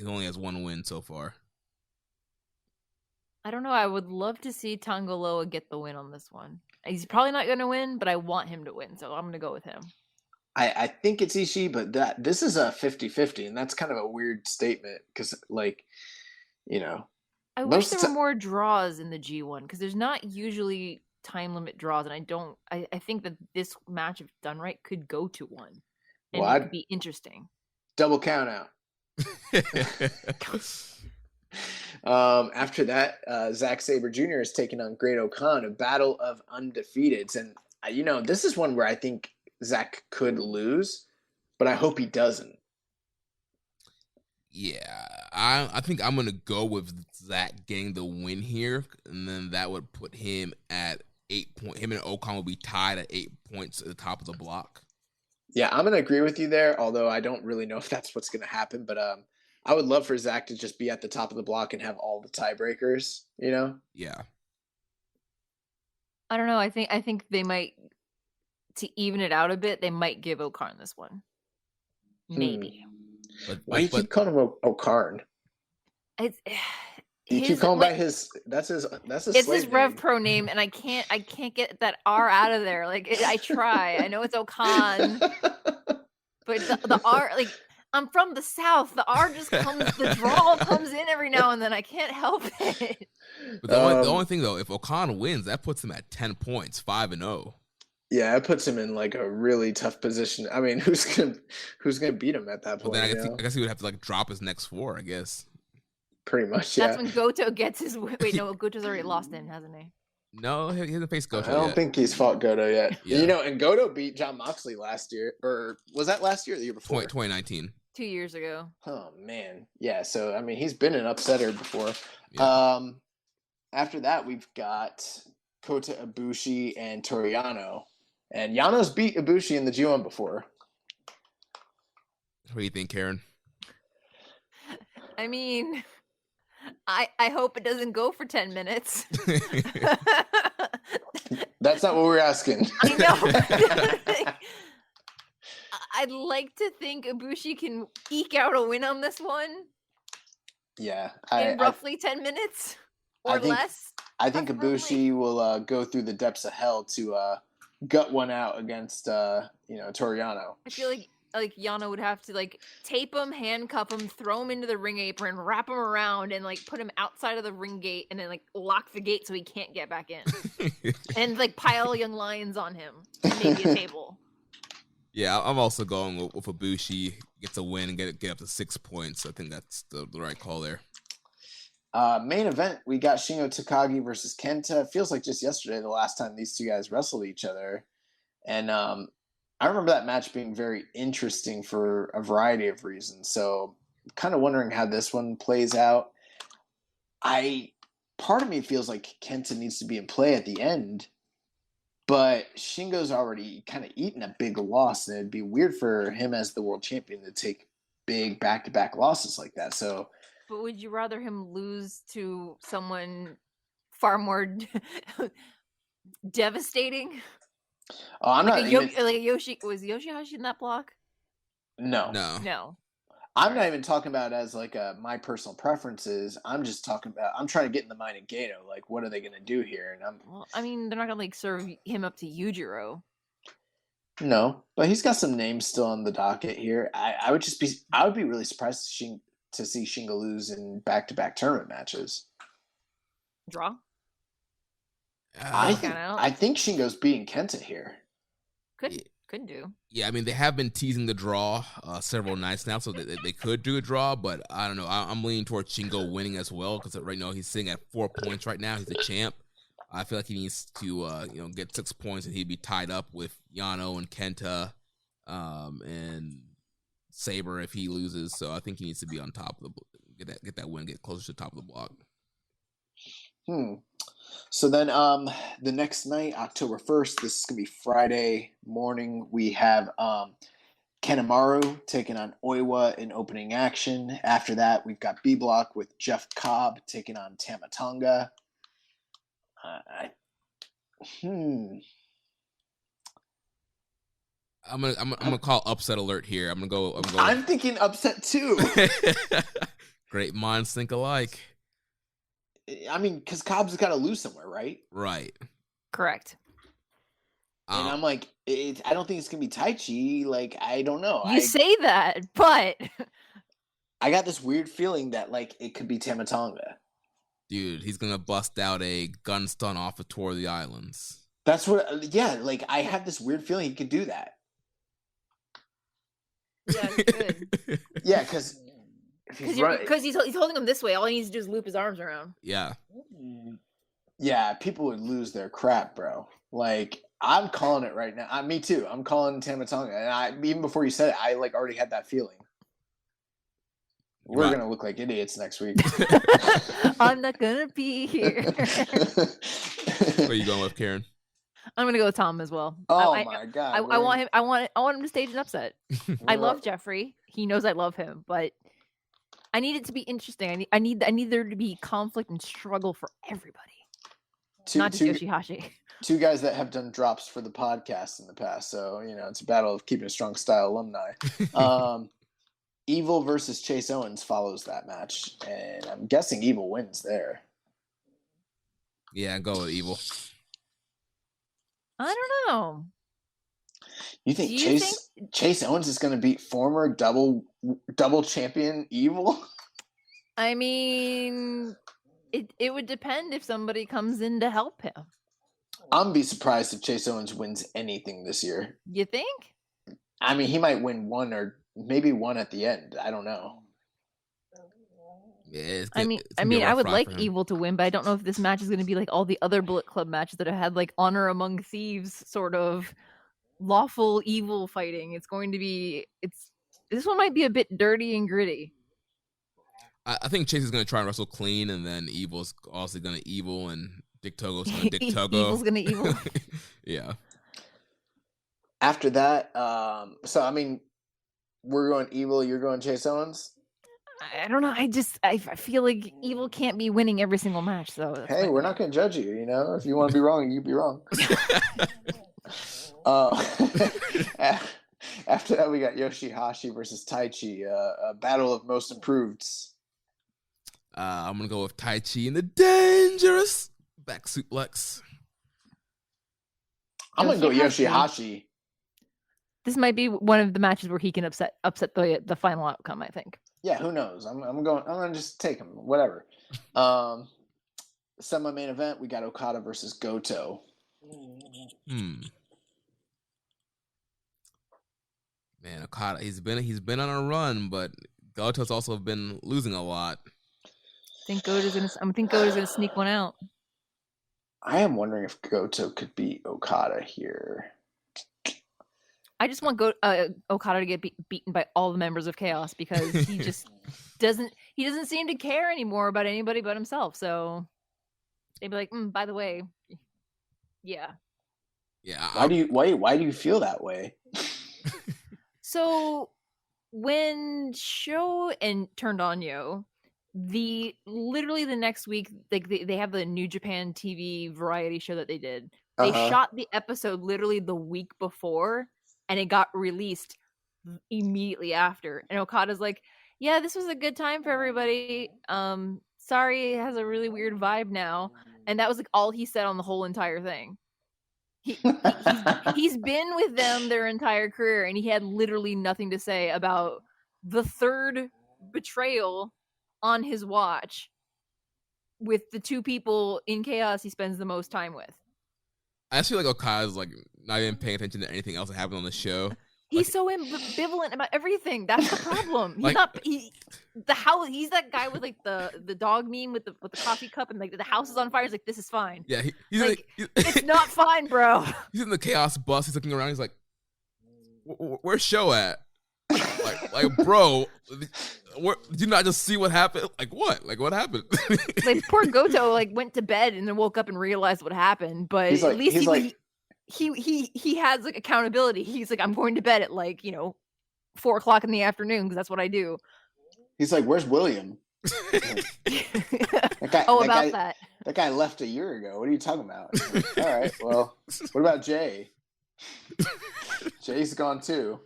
only has 1 win so far. I don't know. I would love to see Tangaloa get the win on this one. He's probably not going to win, but I want him to win, so I'm going to go with him. I think it's Ishii, but this is a 50-50, and that's kind of a weird statement because, I wish there were more draws in the G1 because there's not usually time limit draws, and I think that this match, if done right, could go to 1, and it could be interesting. Double count out. After that, Zack Sabre Jr. is taking on Great Okan, a battle of undefeateds. And, this is one where I think Zack could lose, but I hope he doesn't. Yeah, I think I'm going to go with Zack getting the win here, and then that would put him at 8 points. Him and Okan will be tied at 8 points at the top of the block. Yeah, I'm going to agree with you there, although I don't really know if that's what's going to happen, but I would love for Zack to just be at the top of the block and have all the tiebreakers, Yeah. I don't know. I think they might, to even it out a bit, they might give Okarn this one. Maybe. Why do you keep calling him Okarn? You keep calling by that's his it's his Rev Pro name, and I can't get that R out of there. I try. I know it's Okan, but the R, I'm from the South. The R just the drawl comes in every now and then. I can't help it. But the only thing, though, if Okan wins, that puts him at 10 points, 5-0. Yeah, it puts him in a really tough position. I mean, who's gonna beat him at that point? Well, then I guess he would have to drop his next 4, I guess. Pretty much, yeah. That's when Goto gets his. Wait, no, Goto's already lost him, hasn't he? No, he hasn't faced Goto yet. I don't think he's fought Goto yet. Yeah. And Goto beat Jon Moxley last year, or was that last year or the year before? 2019. 2 years ago. Oh man, yeah. So I mean, he's been an upsetter before. Yeah. After that, we've got Kota Ibushi and Toriano, and Yano's beat Ibushi in the G1 before. What do you think, Karen? I mean, I hope it doesn't go for 10 minutes. That's not what we're asking. I know. I'd like to think Ibushi can eke out a win on this one. Yeah. In roughly 10 minutes or less. I think Ibushi will go through the depths of hell to gut one out against Toriano. I feel like Yano would have to tape him, handcuff him, throw him into the ring apron, wrap him around, and put him outside of the ring gate, and then lock the gate so he can't get back in, and pile young lions on him, and maybe a table. Yeah, I'm also going with Ibushi. Gets a win and get up to 6 points. I think that's the right call there. Main event, we got Shingo Takagi versus Kenta. It feels like just yesterday, the last time these two guys wrestled each other, and I remember that match being very interesting for a variety of reasons. So I'm kind of wondering how this one plays out. Part of me feels like Kenta needs to be in play at the end, but Shingo's already kind of eaten a big loss, and it'd be weird for him as the world champion to take big back-to-back losses like that. So, but would you rather him lose to someone far more devastating? Oh, I'm not even... Was Yoshihashi in that block? No. I'm not even talking about as my personal preferences. I'm just talking about I'm trying to get in the mind of Gato. What are they going to do here? And they're not going to serve him up to Yujiro. No, but he's got some names still on the docket here. I would be really surprised if to see Shingo lose in back-to-back tournament matches. Draw? I think Shingo's beating Kenta here. Could do. Yeah, I mean, they have been teasing the draw several nights now, so they could do a draw, but I don't know. I'm leaning towards Shingo winning as well, because right now he's sitting at 4 points right now. He's a champ. I feel like he needs to get 6 points, and he'd be tied up with Yano and Kenta and Sabre if he loses. So I think he needs to be on top of get that win, get closer to the top of the block. So then the next night, October 1st, this is going to be Friday morning, we have Kanemaru taking on Oiwa in opening action. After that, we've got B Block with Jeff Cobb taking on Tama Tonga. I'm gonna call upset alert here. I'm going. I'm thinking upset too. Great minds think alike. I mean, because Cobb's got to lose somewhere, right? Right. Correct. And I'm like, I don't think it's gonna be Taichi. Like, I don't know. You say that, but I got this weird feeling that like it could be Tama Tonga. Dude, he's gonna bust out a gun stun off a Tour of the Islands. That's what. Yeah, like I have this weird feeling he could do that. Yeah, he could. Yeah, because he's holding him this way. All he needs to do is loop his arms around. Yeah. Yeah, people would lose their crap, bro. Like, I'm calling it right now. Me too. I'm calling Tama Tonga. And even before you said it, I like already had that feeling. We're gonna look like idiots next week. I'm not gonna be here. Where are you going with, Karen? I'm gonna go with Tom as well. Oh my god! I want him. I want him to stage an upset. I love Jeffrey. He knows I love him, but I need it to be interesting. I need there to be conflict and struggle for everybody, not just Yoshihashi. Two guys that have done drops for the podcast in the past, so it's a battle of Keeping It Strong Style alumni. Evil versus Chase Owens follows that match, and I'm guessing Evil wins there. Yeah, go with Evil. I don't know. You think Chase Owens is going to beat former double champion Evil? I mean, it would depend if somebody comes in to help him. I'm be surprised if Chase Owens wins anything this year. You think? I mean, he might win one or maybe one at the end. I don't know. Yeah, I mean, I would like Evil to win, but I don't know if this match is going to be like all the other Bullet Club matches that have had like honor among thieves sort of lawful evil fighting. It's going to be this one might be a bit dirty and gritty. I think Chase is going to try and wrestle clean, and then Evil's also going to Evil, and Dick Togo's going to Dick Togo. Evil's going to Evil. Yeah. After that, so I mean, we're going Evil. You're going Chase Owens. I don't know. I feel like Evil can't be winning every single match, though. Hey, we're not going to judge you. If you want to be wrong, you be wrong. After that, we got Yoshihashi versus Taichi, a battle of most improved. I'm gonna go with Taichi in the dangerous back suplex. I'm gonna go Yoshihashi. This might be one of the matches where he can upset the final outcome, I think. Yeah, who knows? I'm gonna just take him. Whatever. Semi-main event, we got Okada versus Goto. Man, Okada, he's been on a run, but Goto's also been losing a lot. I think Goto's gonna sneak one out. I am wondering if Goto could beat Okada here. I just want Okada to get beaten by all the members of Chaos, because he just doesn't seem to care anymore about anybody but himself. So they'd be like, by the way, yeah. Why do you feel that way? So when Sho turned on Yo, literally the next week, like they have the New Japan TV variety show that they did. They shot the episode literally the week before, and it got released immediately after. And Okada's like, yeah, this was a good time for everybody. Sorry, it has a really weird vibe now. And that was like all he said on the whole entire thing. He's been with them their entire career, and he had literally nothing to say about the third betrayal on his watch with the two people in chaos he spends the most time with. I just feel like Okada's like not even paying attention to anything else that happened on the show. He's so ambivalent about everything. That's the problem. He's Like- not. He's that guy with like the dog meme with the coffee cup and like the house is on fire. He's like, this is fine. Yeah, he's like, it's not fine, bro. He's in the chaos bus. He's looking around. He's like, "Where's show at?" like, bro, did you not just see what happened? Like what? Like what happened? Like poor Goto like went to bed and then woke up and realized what happened. But He's like- at least he's like- he has like accountability. He's like, I'm going to bed at like 4:00 in the afternoon because that's what I do. He's like, "Where's William?" that guy, that. That guy left a year ago. What are you talking about? All right. Well, what about Jay? Jay's gone too.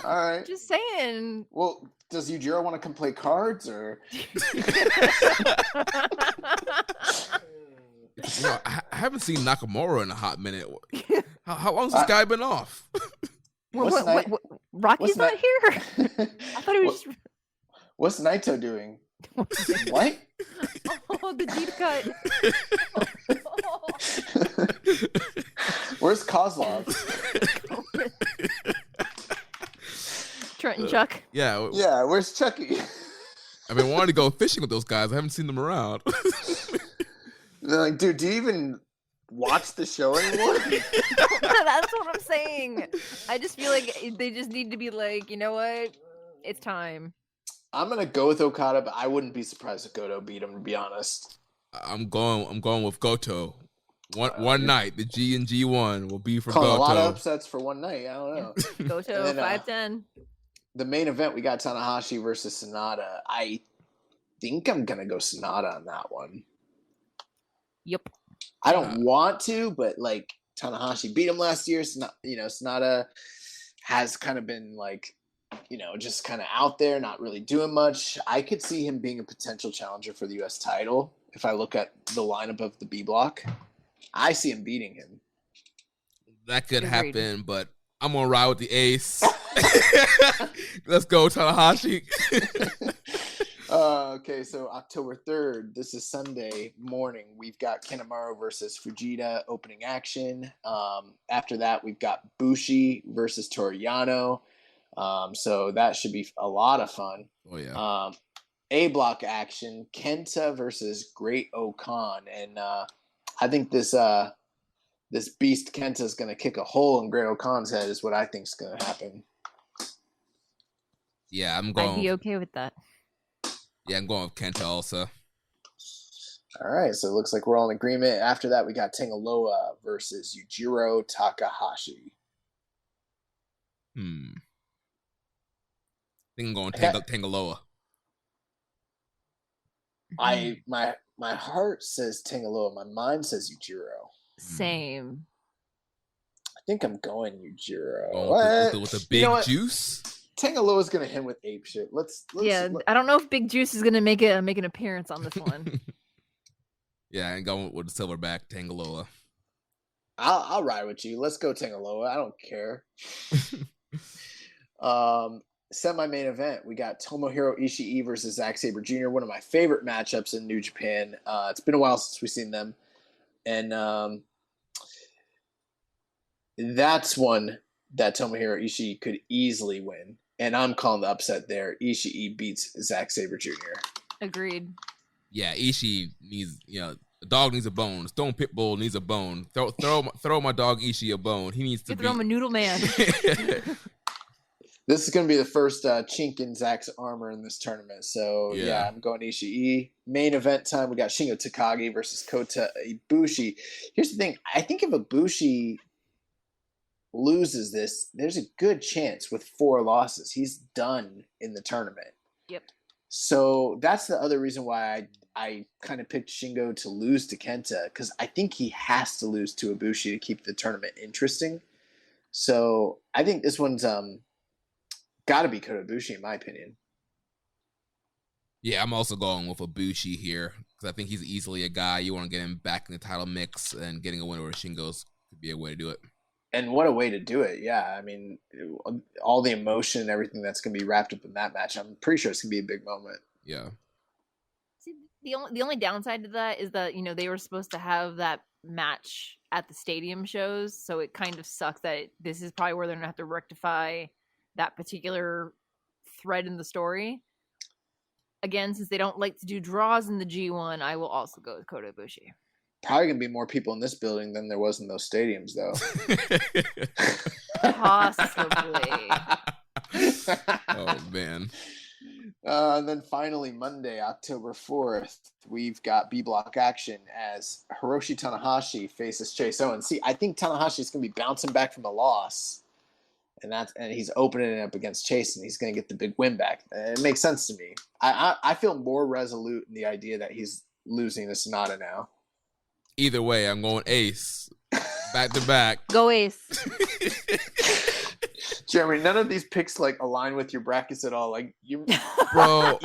All right. Just saying. Well, does Yujiro want to come play cards or? I haven't seen Nakamura in a hot minute. How long's this guy been off? Rocky's not here? I thought he was. What's Naito doing? What? Oh, the deep cut. Where's Kozlov? Trent and Chuck. Yeah. Yeah, where's Chucky? I've been wanting to go fishing with those guys. I haven't seen them around. They're like, dude, do you even watch the show anymore? That's what I'm saying. I just feel like they just need to be like, you know what? It's time. I'm gonna go with Okada, but I wouldn't be surprised if Goto beat him. To be honest, I'm going with Goto. One night, the G and G1 will be for Calling Goto. a lot of upsets for one night. I don't know. Goto And then, 5'10". The main event, we got Tanahashi versus Sonata. I think I'm gonna go Sonata on that one. Yep. I don't want to, but like Tanahashi beat him last year. Sonata has kind of been like, just kind of out there, not really doing much. I could see him being a potential challenger for the U.S. title. If I look at the lineup of the B block, I see him beating him. That could happen, but I'm gonna ride with the ace. Let's go, Tanahashi. Okay, so October 3rd, this is Sunday morning. We've got Kanemaru versus Fujita opening action. After that, we've got Bushi versus Toriano. So that should be a lot of fun. Oh yeah. A block action, Kenta versus Great Okan, and I think this beast Kenta is going to kick a hole in Great Okan's head. Is what I think is going to happen. Yeah, I'm going. I'd be okay with that. Yeah, I'm going with Kenta also. All right, so it looks like we're all in agreement. After that, we got Tangaloa versus Yujiro Takahashi. I think I'm going Tangaloa. My heart says Tangaloa. My mind says Yujiro. Same. I think I'm going Yujiro. Oh, with the big juice. Tangaloa's gonna hit with ape shit. Let's I don't know if Big Juice is gonna make an appearance on this one. Yeah, and going with the silverback Tangaloa. I'll ride with you. Let's go Tangaloa. I don't care. Semi-main event, we got Tomohiro Ishii versus Zack Sabre Jr., one of my favorite matchups in New Japan. It's been a while since we've seen them. And that's one that Tomohiro Ishii could easily win. And I'm calling the upset there. Ishii beats Zack Sabre Jr. Agreed. Yeah, Ishii needs, a dog needs a bone. Stone Pitbull needs a bone. Throw my dog Ishii a bone. He needs to throw him a noodle man. This is going to be the first chink in Zach's armor in this tournament. So, yeah, I'm going Ishii. Main event time, we got Shingo Takagi versus Kota Ibushi. Here's the thing. I think if Ibushi loses this, there's a good chance with 4 losses. He's done in the tournament. Yep. So that's the other reason why I kind of picked Shingo to lose to Kenta, because I think he has to lose to Ibushi to keep the tournament interesting. So I think this one's got to be Kota Ibushi, in my opinion. Yeah, I'm also going with Ibushi here because I think he's easily a guy you want to get him back in the title mix, and getting a win over Shingo's could be a way to do it. And what a way to do it. Yeah. I mean, all the emotion and everything that's going to be wrapped up in that match, I'm pretty sure it's going to be a big moment. Yeah. See, the only downside to that is that, they were supposed to have that match at the stadium shows, so it kind of sucks that this is probably where they're going to have to rectify that particular thread in the story. Again, since they don't like to do draws in the G1, I will also go with Kota Ibushi. Probably going to be more people in this building than there was in those stadiums, though. Possibly. Oh, man. And then finally, Monday, October 4th, we've got B-Block action as Hiroshi Tanahashi faces Chase Owens. See, I think Tanahashi is going to be bouncing back from a loss, and he's opening it up against Chase, and he's going to get the big win back. It makes sense to me. I feel more resolute in the idea that he's losing to Sonata now. Either way, I'm going Ace. Back to back. Go Ace. Jeremy, none of these picks align with your brackets at all. Bro, you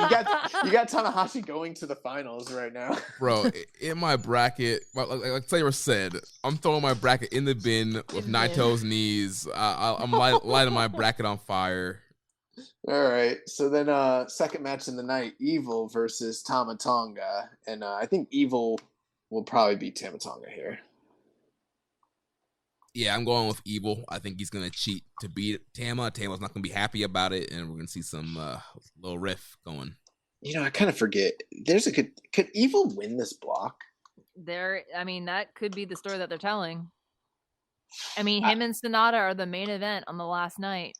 got Tanahashi going to the finals right now. Bro, in my bracket, like Taylor said, I'm throwing my bracket in the bin with Naito's knees. I'm lighting my bracket on fire. All right. So then, second match in the night, Evil versus Tama Tonga, and I think Evil will probably beat Tama Tonga here. Yeah, I'm going with Evil. I think he's gonna cheat to beat Tama. Tama's not gonna be happy about it, and we're gonna see some little riff going. I kind of forget. Could Evil win this block? That could be the story that they're telling. Him and Sonata are the main event on the last night.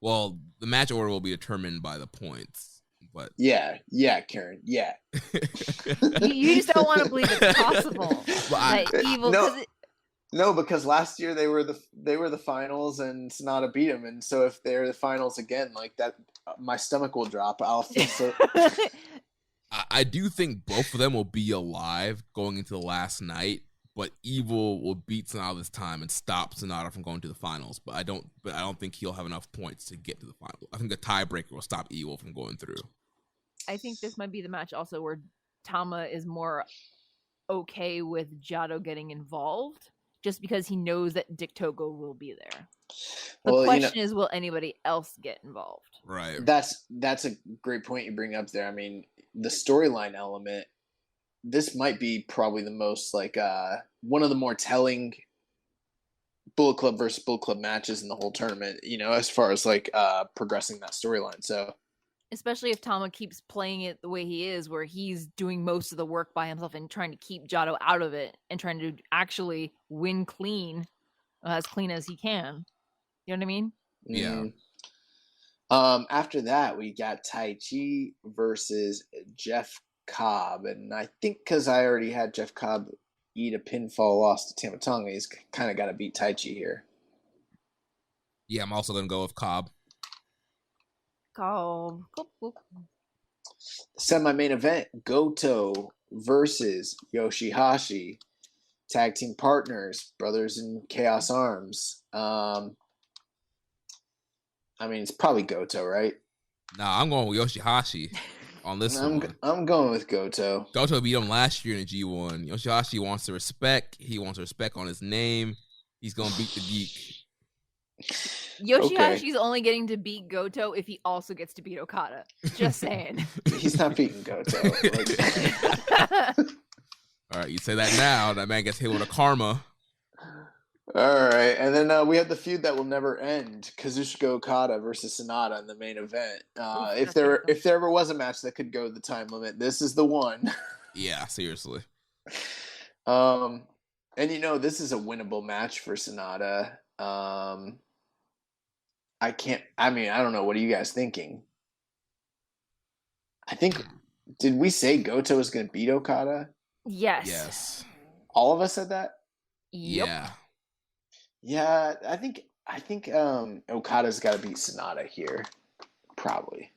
Well, the match order will be determined by the points, but yeah, Karen, yeah. you just don't want to believe it's possible. Evil. No, because last year they were the finals and Sonata beat him, and so if they're the finals again, that, my stomach will drop. I'll feel so. I do think both of them will be alive going into the last night, but Evil will beat Sonata this time and stop Sonata from going to the finals. But I don't think he'll have enough points to get to the final. I think the tiebreaker will stop Evil from going through. I think this might be the match also where Tama is more okay with Jado getting involved, just because he knows that Dick Togo will be there. The question is, will anybody else get involved? Right. That's a great point you bring up there. The storyline element, this might be probably the most one of the more telling Bullet Club versus Bullet Club matches in the whole tournament, as far as progressing that storyline. So especially if Tama keeps playing it the way he is, where he's doing most of the work by himself and trying to keep Jado out of it and trying to actually win clean, as clean as he can. You know what I mean? Yeah. After that, we got Tai Chi versus Jeff Cobb. And I think because I already had Jeff Cobb eat a pinfall loss to Tama Tonga, he's kind of got to beat Tai Chi here. Yeah, I'm also going to go with Cobb. Cool. Semi-main event, Goto versus Yoshihashi. Tag team partners, brothers in Chaos Arms. It's probably Goto, right? Nah, I'm going with Yoshihashi on this one. I'm going with Goto. Goto beat him last year in the G1. Yoshihashi wants the respect. He wants respect on his name. He's going to beat the geek. Yoshihashi's only getting to beat Goto if he also gets to beat Okada. Just saying. He's not beating Goto. All right, you say that now. That man gets hit with a karma. All right, and then we have the feud that will never end: Kazuchika Okada versus Sonata in the main event. If there ever was a match that could go the time limit, this is the one. Yeah, seriously. And this is a winnable match for Sonata. I don't know. What are you guys thinking? Did we say Goto was going to beat Okada? Yes. All of us said that? Yep. Yeah. Yeah, I think Okada's got to beat Sonata here, probably.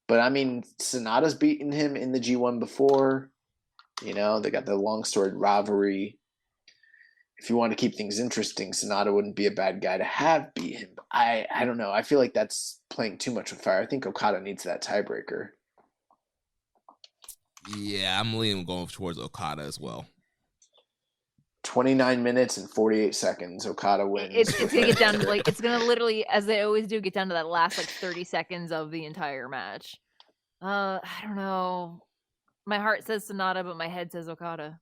But Sonata's beaten him in the G1 before. They got the long storied rivalry. If you want to keep things interesting, Sonata wouldn't be a bad guy to have beat him. But I don't know. I feel like that's playing too much with fire. I think Okada needs that tiebreaker. Yeah, I'm leaning going towards Okada as well. 29 minutes and 48 seconds. Okada wins. It's gonna get down to it's gonna literally, as they always do, get down to that last 30 seconds of the entire match. I don't know. My heart says Sonata, but my head says Okada.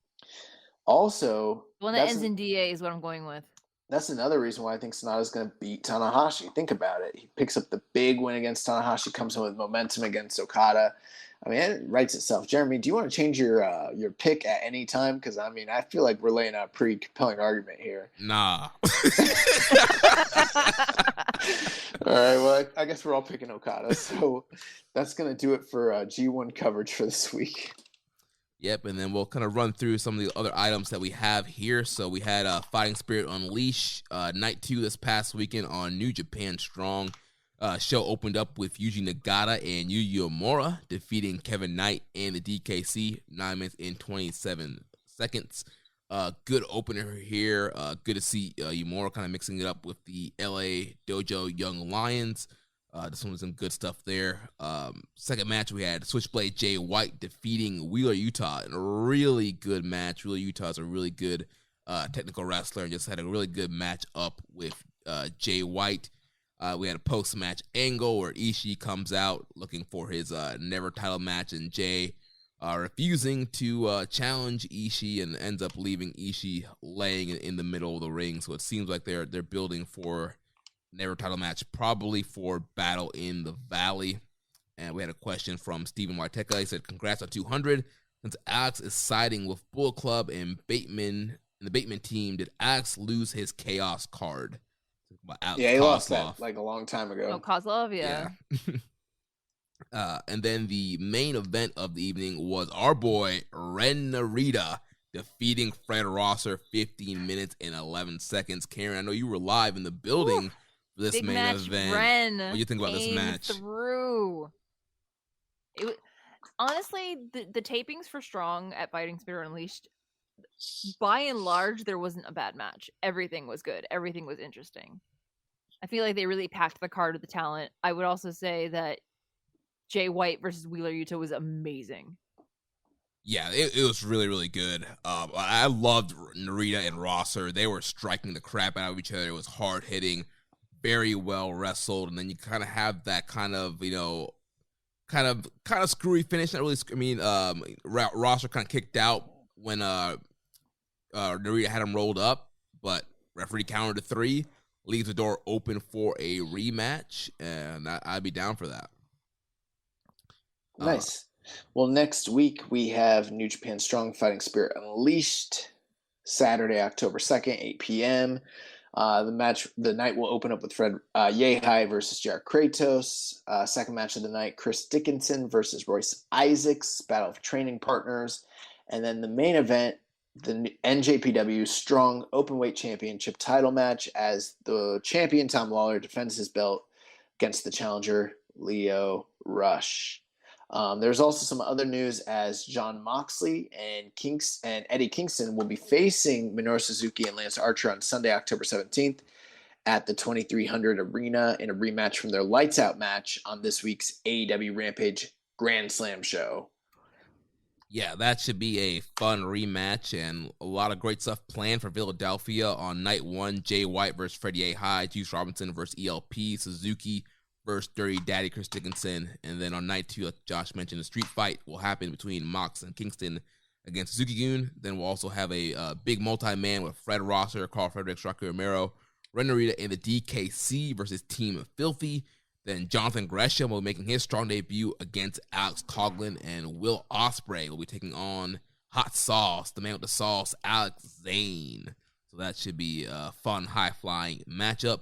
Also, The one that ends in DA is what I'm going with. That's another reason why I think Sonata's going to beat Tanahashi. Think about it. He picks up the big win against Tanahashi, comes in with momentum against Okada. I mean, it writes itself. Jeremy, do you want to change your pick at any time? Because, I mean, I feel like we're laying out a pretty compelling argument here. Nah. All right, well, I guess we're all picking Okada. So that's going to do it for G1 coverage for this week. Yep, and then we'll kind of run through some of the other items that we have here. So we had Fighting Spirit Unleashed, Night 2 this past weekend on New Japan Strong. Show opened up with Yuji Nagata and Yuya Uemura defeating Kevin Knight and the DKC, 9 minutes and 27 seconds. Good opener here. Good to see Uemura kind of mixing it up with the LA Dojo Young Lions. This one was some good stuff there. Second match, we had Switchblade Jay White defeating Wheeler Yuta in a really good match. Wheeler Yuta is a really good technical wrestler and just had a really good match up with Jay White. We had a post-match angle where Ishii comes out looking for his never title match, and Jay refusing to challenge Ishii and ends up leaving Ishii laying in the middle of the ring. So it seems like they're building for never title match, probably for Battle in the Valley. And we had a question from Steven Marteca. He said, congrats on 200. Since Alex is siding with Bull Club and Bateman and the Bateman team, did Alex lose his Chaos card? Yeah, he lost that like a long time ago. Oh, Kozlov, yeah. And then the main event of the evening was our boy Ren Narita defeating Fred Rosser 15 minutes and 11 seconds. Karen, I know you were live in the building for this Big main match, event. Ren What do you think about this came match? Through. Honestly, the tapings for Strong at Fighting Spirit Unleashed, by and large, there wasn't a bad match. Everything was good. Everything was interesting. I feel like they really packed the card with the talent. I would also say that Jay White versus Wheeler Yuta was amazing. Yeah, it was really, really good. I loved Narita and Rosser. They were striking the crap out of each other. It was hard-hitting, very well wrestled, and then you kind of have that kind of screwy finish. Not really. I mean, Rosser kind of kicked out when Narita had him rolled up, but referee counted to 3, leaves the door open for a rematch, and I'd be down for that. Nice. Well, next week we have New Japan Strong Fighting Spirit Unleashed, Saturday, October 2nd, 8 p.m. The night will open up with Fred Yehai versus Jared Kratos. Second match of the night, Chris Dickinson versus Royce Isaacs, battle of training partners. And then the main event, the NJPW Strong Openweight Championship title match, as the champion Tom Lawler defends his belt against the challenger Leo Rush. There's also some other news, as John Moxley and Eddie Kingston will be facing Minoru Suzuki and Lance Archer on Sunday, October 17th at the 2300 Arena in a rematch from their Lights Out match on this week's AEW Rampage Grand Slam show. Yeah, that should be a fun rematch, and a lot of great stuff planned for Philadelphia on night 1. Jay White versus Freddie A. Juice Robinson versus ELP, Suzuki versus Dirty Daddy Chris Dickinson. And then on night 2, like Josh mentioned, a street fight will happen between Mox and Kingston against Suzuki-gun. Then we'll also have a big multi-man with Fred Rosser, Carl Fredericks, Rocky Romero, Ren Narita, and the DKC versus Team Filthy. Then Jonathan Gresham will be making his strong debut against Alex Coughlin, and Will Ospreay will be taking on Hot Sauce, the man with the sauce, Alex Zane. So that should be a fun, high-flying matchup.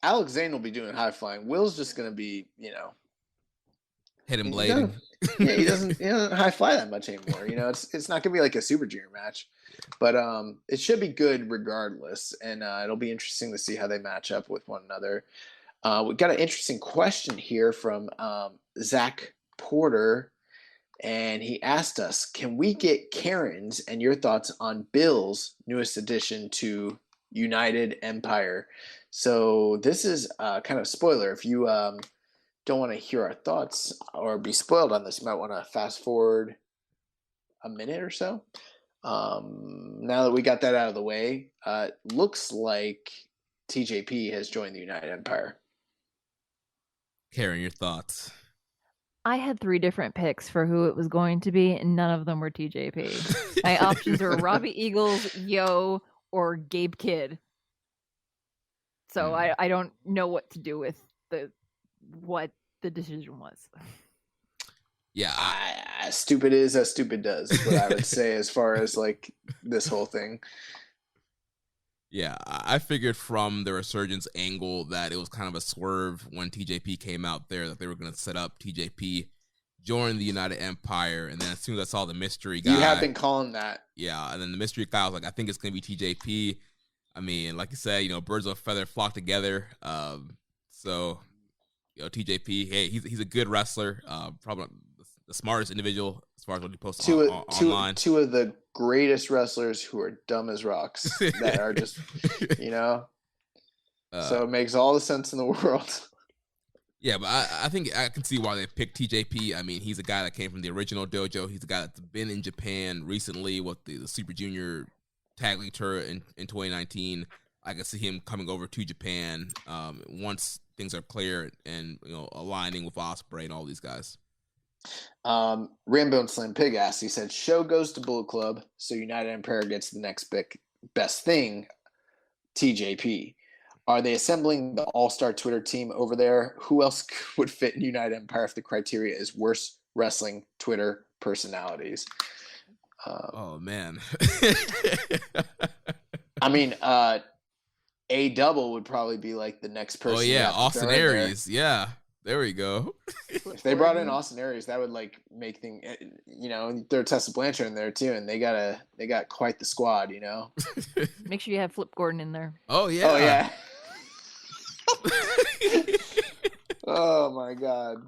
Alex Zane will be doing high-flying. Will's just going to be, hit and blading. He doesn't high-fly that much anymore. It's not going to be like a Super Junior match. But it should be good regardless, and it'll be interesting to see how they match up with one another. We've got an interesting question here from Zach Porter, and he asked us, can we get Karen's and your thoughts on Bill's newest addition to United Empire? So this is kind of a spoiler. If you don't want to hear our thoughts or be spoiled on this, you might want to fast forward a minute or so. Now that we got that out of the way, looks like TJP has joined the United Empire. Karen, your thoughts? I had 3 different picks for who it was going to be, and none of them were TJP. My options were Robbie Eagles, Yo, or Gabe Kidd. So I don't know what to do with what the decision was. Yeah, as stupid is as stupid does, what I would say as far as like this whole thing. Yeah, I figured from the resurgence angle that it was kind of a swerve when TJP came out there that they were going to set up TJP, join the United Empire, and then as soon as I saw the mystery guy... You have been calling that. Yeah, and then the mystery guy, I was like, I think it's going to be TJP. I mean, like you said, birds of a feather flock together. So, TJP, hey, he's a good wrestler, probably not the smartest individial as far as what he posts online. Two of the greatest wrestlers who are dumb as rocks that are just, so it makes all the sense in the world. Yeah, but I think I can see why they picked TJP. I mean, he's a guy that came from the original dojo. He's a guy that's been in Japan recently with the Super Junior Tag League Tour in 2019. I can see him coming over to Japan once things are clear and aligning with Ospreay and all these guys. Rambo and Slim Pig asked, he said, show goes to Bullet Club, so United Empire gets the next best thing, TJP. Are they assembling the all-star Twitter team over there? Who else would fit in United Empire if the criteria is worst wrestling Twitter personalities? Oh, man. I mean, A Double would probably be like the next person. Oh, yeah, Austin Aries. Yeah. There we go. If they brought in Austin Aries, that would like make things, throw Tessa Blanchard in there too, and they got quite the squad, Make sure you have Flip Gordon in there. Oh yeah. Oh yeah. Oh my God.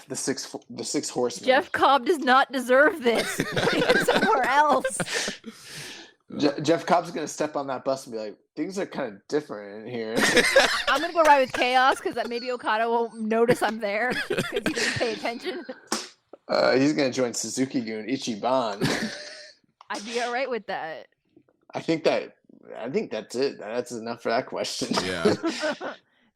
The six horsemen. Jeff Cobb does not deserve this. Put him somewhere else. Jeff Cobb's gonna step on that bus and be like, things are kind of different in here. I'm gonna go ride with Chaos because maybe Okada won't notice I'm there because he doesn't pay attention. He's gonna join Suzuki Gun Ichiban. I'd be all right with that. I think that's it. That's enough for that question. Yeah.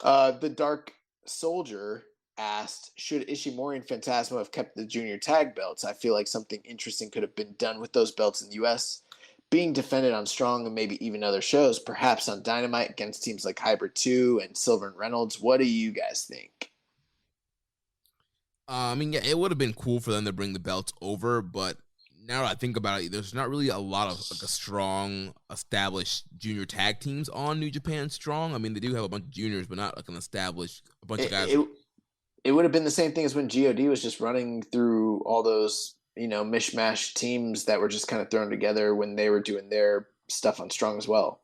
The Dark Soldier asked, should Ishimori and Phantasmo have kept the junior tag belts? I feel like something interesting could have been done with those belts in the U.S. being defended on Strong and maybe even other shows, perhaps on Dynamite against teams like Hybrid 2 and Silver and Reynolds. What do you guys think? I mean, yeah, it would have been cool for them to bring the belts over, but now that I think about it, there's not really a lot of like a strong, established junior tag teams on New Japan Strong. I mean, they do have a bunch of juniors, but not like an established bunch of guys. It would have been the same thing as when God was just running through all those mishmash teams that were just kind of thrown together when they were doing their stuff on Strong as well.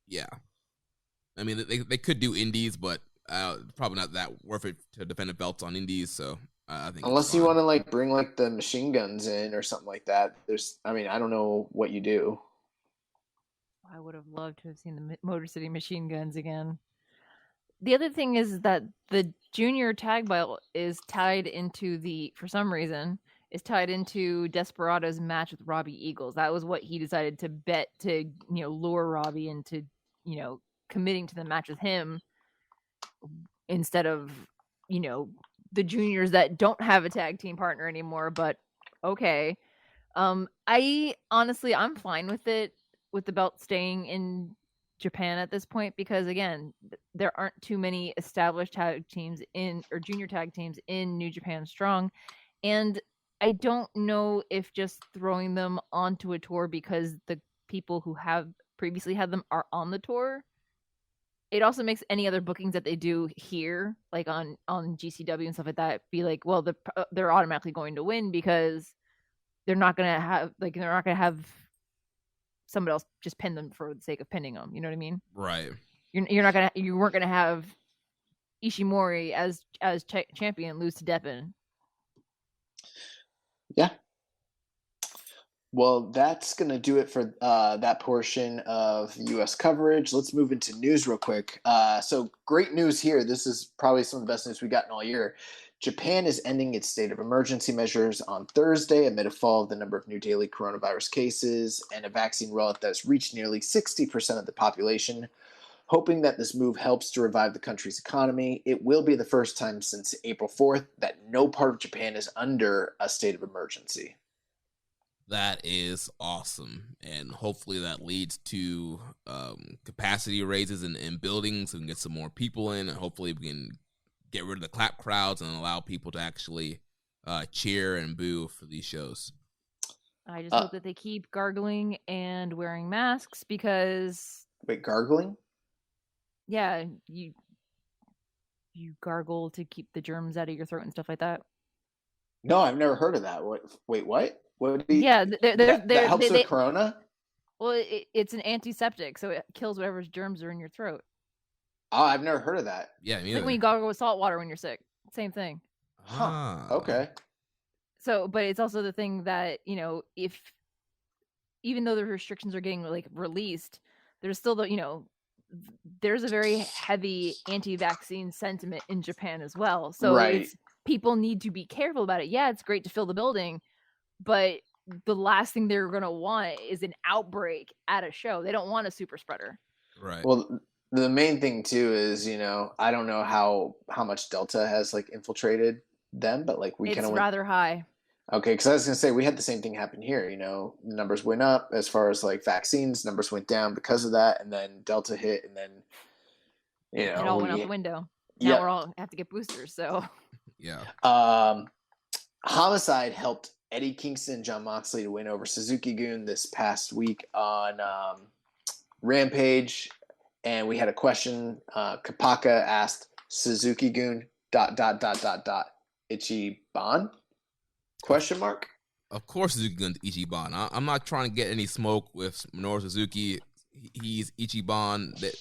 Yeah. I mean, they could do indies, but probably not that worth it to defend the belts on indies. So I think unless you want to like bring like the machine guns in or something like that, I don't know what you do. I would have loved to have seen the Motor City Machine Guns again. The other thing is that the junior tag belt is tied into for some reason, is tied into Desperado's match with Robbie Eagles. That was what he decided to bet to, lure Robbie into, committing to the match with him instead of, the juniors that don't have a tag team partner anymore. But okay. I'm fine with it, with the belt staying in Japan at this point, because again, there aren't too many established tag teams or junior tag teams in New Japan Strong. And I don't know if just throwing them onto a tour because the people who have previously had them are on the tour. It also makes any other bookings that they do here, like on GCW and stuff like that, be like, well, they're automatically going to win because they're not gonna have somebody else just pin them for the sake of pinning them. You know what I mean? Right. You weren't gonna have Ishimori as champion lose to Deppen. Yeah. Well, that's going to do it for that portion of the U.S. coverage. Let's move into news real quick. So great news here. This is probably some of the best news we gotten all year. Japan is ending its state of emergency measures on Thursday amid a fall of the number of new daily coronavirus cases and a vaccine rollout that has reached nearly 60% of the population. Hoping that this move helps to revive the country's economy, it will be the first time since April 4th that no part of Japan is under a state of emergency. That is awesome, and hopefully that leads to capacity raises in buildings and get some more people in, and hopefully we can get rid of the clap crowds and allow people to actually cheer and boo for these shows. I just hope that they keep gargling and wearing masks because... Wait, gargling? Yeah, you gargle to keep the germs out of your throat and stuff like that. No, I've never heard of that. Wait, what? Yeah, that helps with corona? Well, it's an antiseptic, so it kills whatever germs are in your throat. Oh, I've never heard of that. Yeah, It's like when you gargle with salt water when you're sick. Same thing. Huh. Okay. So, but it's also the thing that, even though the restrictions are getting released, there's still there's a very heavy anti-vaccine sentiment in Japan as well. So people need to be careful about it. Yeah, it's great to fill the building, but the last thing they're going to want is an outbreak at a show. They don't want a super spreader. Right. Well, the main thing too is, I don't know how much Delta has infiltrated them, but we kind of rather high. Okay, because I was going to say, we had the same thing happen here, the numbers went up as far as vaccines, numbers went down because of that, and then Delta hit, and then, it all went out the window. Now we're all have to get boosters, so. Yeah. Homicide helped Eddie Kingston and Jon Moxley to win over Suzuki-gun this past week on Rampage, and we had a question. Kapaka asked Suzuki-gun ... Ichiban? Question mark? Of course Suzuki-gun to Ichiban. I'm not trying to get any smoke with Minoru Suzuki. He's Ichiban. That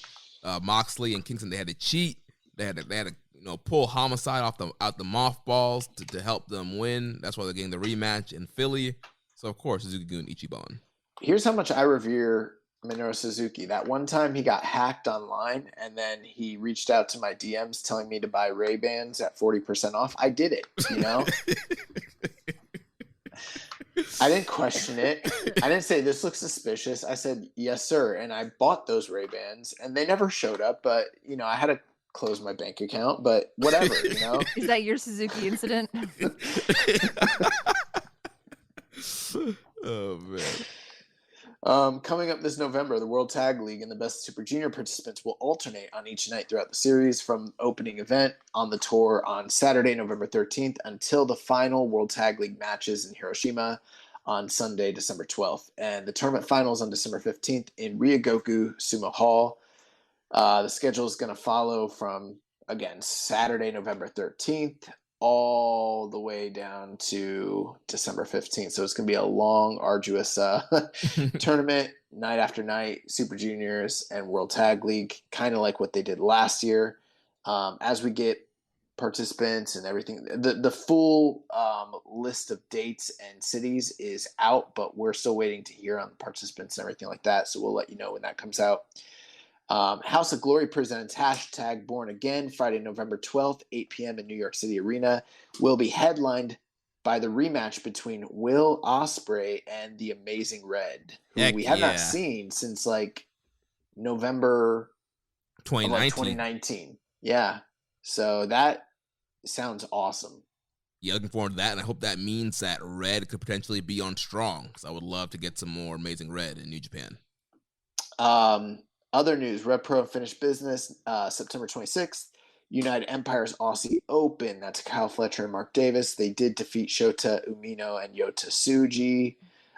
Moxley and Kingston, they had to cheat. They had to pull Homicide out the mothballs to help them win. That's why they're getting the rematch in Philly. So of course Suzuki-gun Ichiban. Here's how much I revere Minoru Suzuki. That one time he got hacked online, and then he reached out to my DMs telling me to buy Ray-Bans at 40% off. I did it, I didn't question it. I didn't say this looks suspicious. I said, yes, sir. And I bought those Ray-Bans, and they never showed up. But, I had to close my bank account, but whatever, Is that your Suzuki incident? Oh, man. Coming up this November, the World Tag League and the Best Super Junior participants will alternate on each night throughout the series, from opening event on the tour on Saturday, November 13th, until the final World Tag League matches in Hiroshima on Sunday, December 12th. And the tournament finals on December 15th in Ryogoku Sumo Hall. The schedule is going to follow from, again, Saturday, November 13th, all the way down to December 15th. So it's going to be a long, arduous tournament, night after night, Super Juniors and World Tag League, kind of like what they did last year. As we get participants and everything, the full list of dates and cities is out, but we're still waiting to hear on the participants and everything like that. So we'll let you know when that comes out. House of Glory presents #Born Again Friday, November 12th, 8 p.m. in New York City Arena. Will be headlined by the rematch between Will Ospreay and the Amazing Red, who we have not seen since November 2019. Yeah. So that sounds awesome. Yeah, looking forward to that, and I hope that means that Red could potentially be on Strong, because I would love to get some more Amazing Red in New Japan. Other news, Red Pro finished business September 26th. United Empire's Aussie Open. That's Kyle Fletcher and Mark Davis. They did defeat Shota Umino and Yota Tsuji.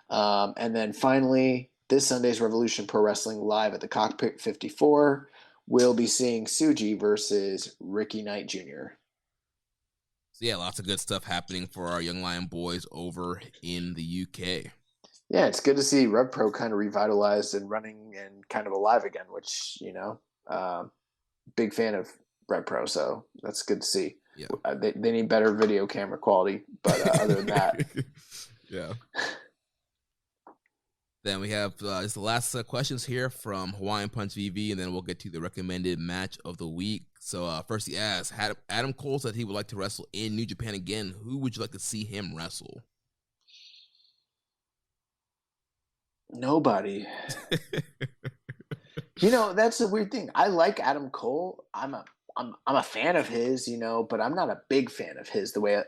And then finally, this Sunday's Revolution Pro Wrestling live at the Cockpit 54. We'll be seeing Tsuji versus Ricky Knight Jr. So yeah, lots of good stuff happening for our Young Lion boys over in the UK. Yeah, it's good to see Rev Pro kind of revitalized and running and kind of alive again, which, big fan of Rev Pro, so that's good to see. Yeah. They need better video camera quality, but other than that. Yeah. Then we have just the last questions here from Hawaiian Punch VV, and then we'll get to the recommended match of the week. So first he asked, Adam Cole said he would like to wrestle in New Japan again. Who would you like to see him wrestle? Nobody. You know, that's the weird thing. I like Adam Cole. I'm a fan of his, you know, but I'm not a big fan of his the way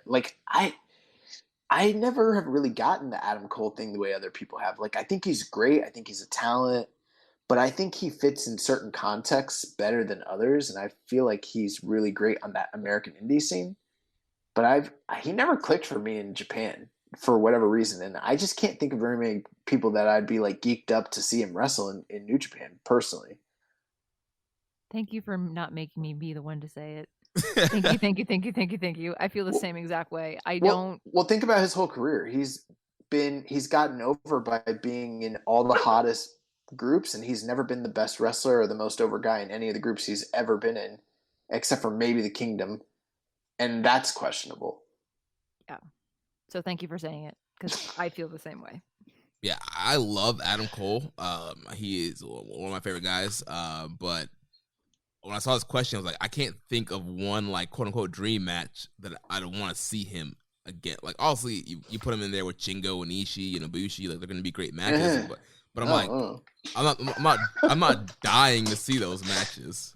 I never have really gotten the Adam Cole thing the way other people have. Like, I think he's great. I think he's a talent, but I think he fits in certain contexts better than others. And I feel like he's really great on that American indie scene, but he never clicked for me in Japan for whatever reason. And I just can't think of very many people that I'd be like geeked up to see him wrestle in New Japan personally. Thank you for not making me be the one to say it. Thank you. I feel the same exact way. Well, think about his whole career. He's gotten over by being in all the hottest groups, and he's never been the best wrestler or the most over guy in any of the groups he's ever been in, except for maybe the Kingdom. And that's questionable. Yeah. So thank you for saying it, because I feel the same way. Yeah, I love Adam Cole. He is one of my favorite guys. But when I saw this question, I was like, I can't think of one like quote unquote dream match that I don't want to see him again. Like, obviously, you put him in there with Shingo and Ishii and Ibushi, like they're going to be great matches. But I'm not dying to see those matches.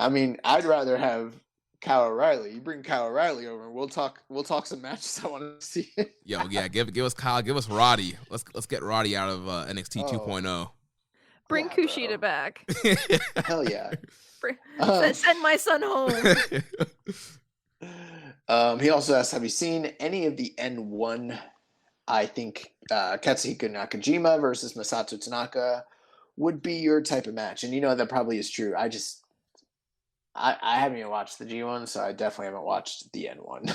I mean, I'd rather have Kyle O'Reilly. You bring Kyle O'Reilly over, and we'll talk some matches I want to see. Yo, yeah, give us Kyle, give us Roddy. Let's get Roddy out of NXT 2.0. Bring Kushida back. Hell yeah. Send my son home. He also asked, have you seen any of the N1? I think Katsuhiko Nakajima versus Masato Tanaka would be your type of match. And you know that probably is true. I haven't even watched the G1, so I definitely haven't watched the N1.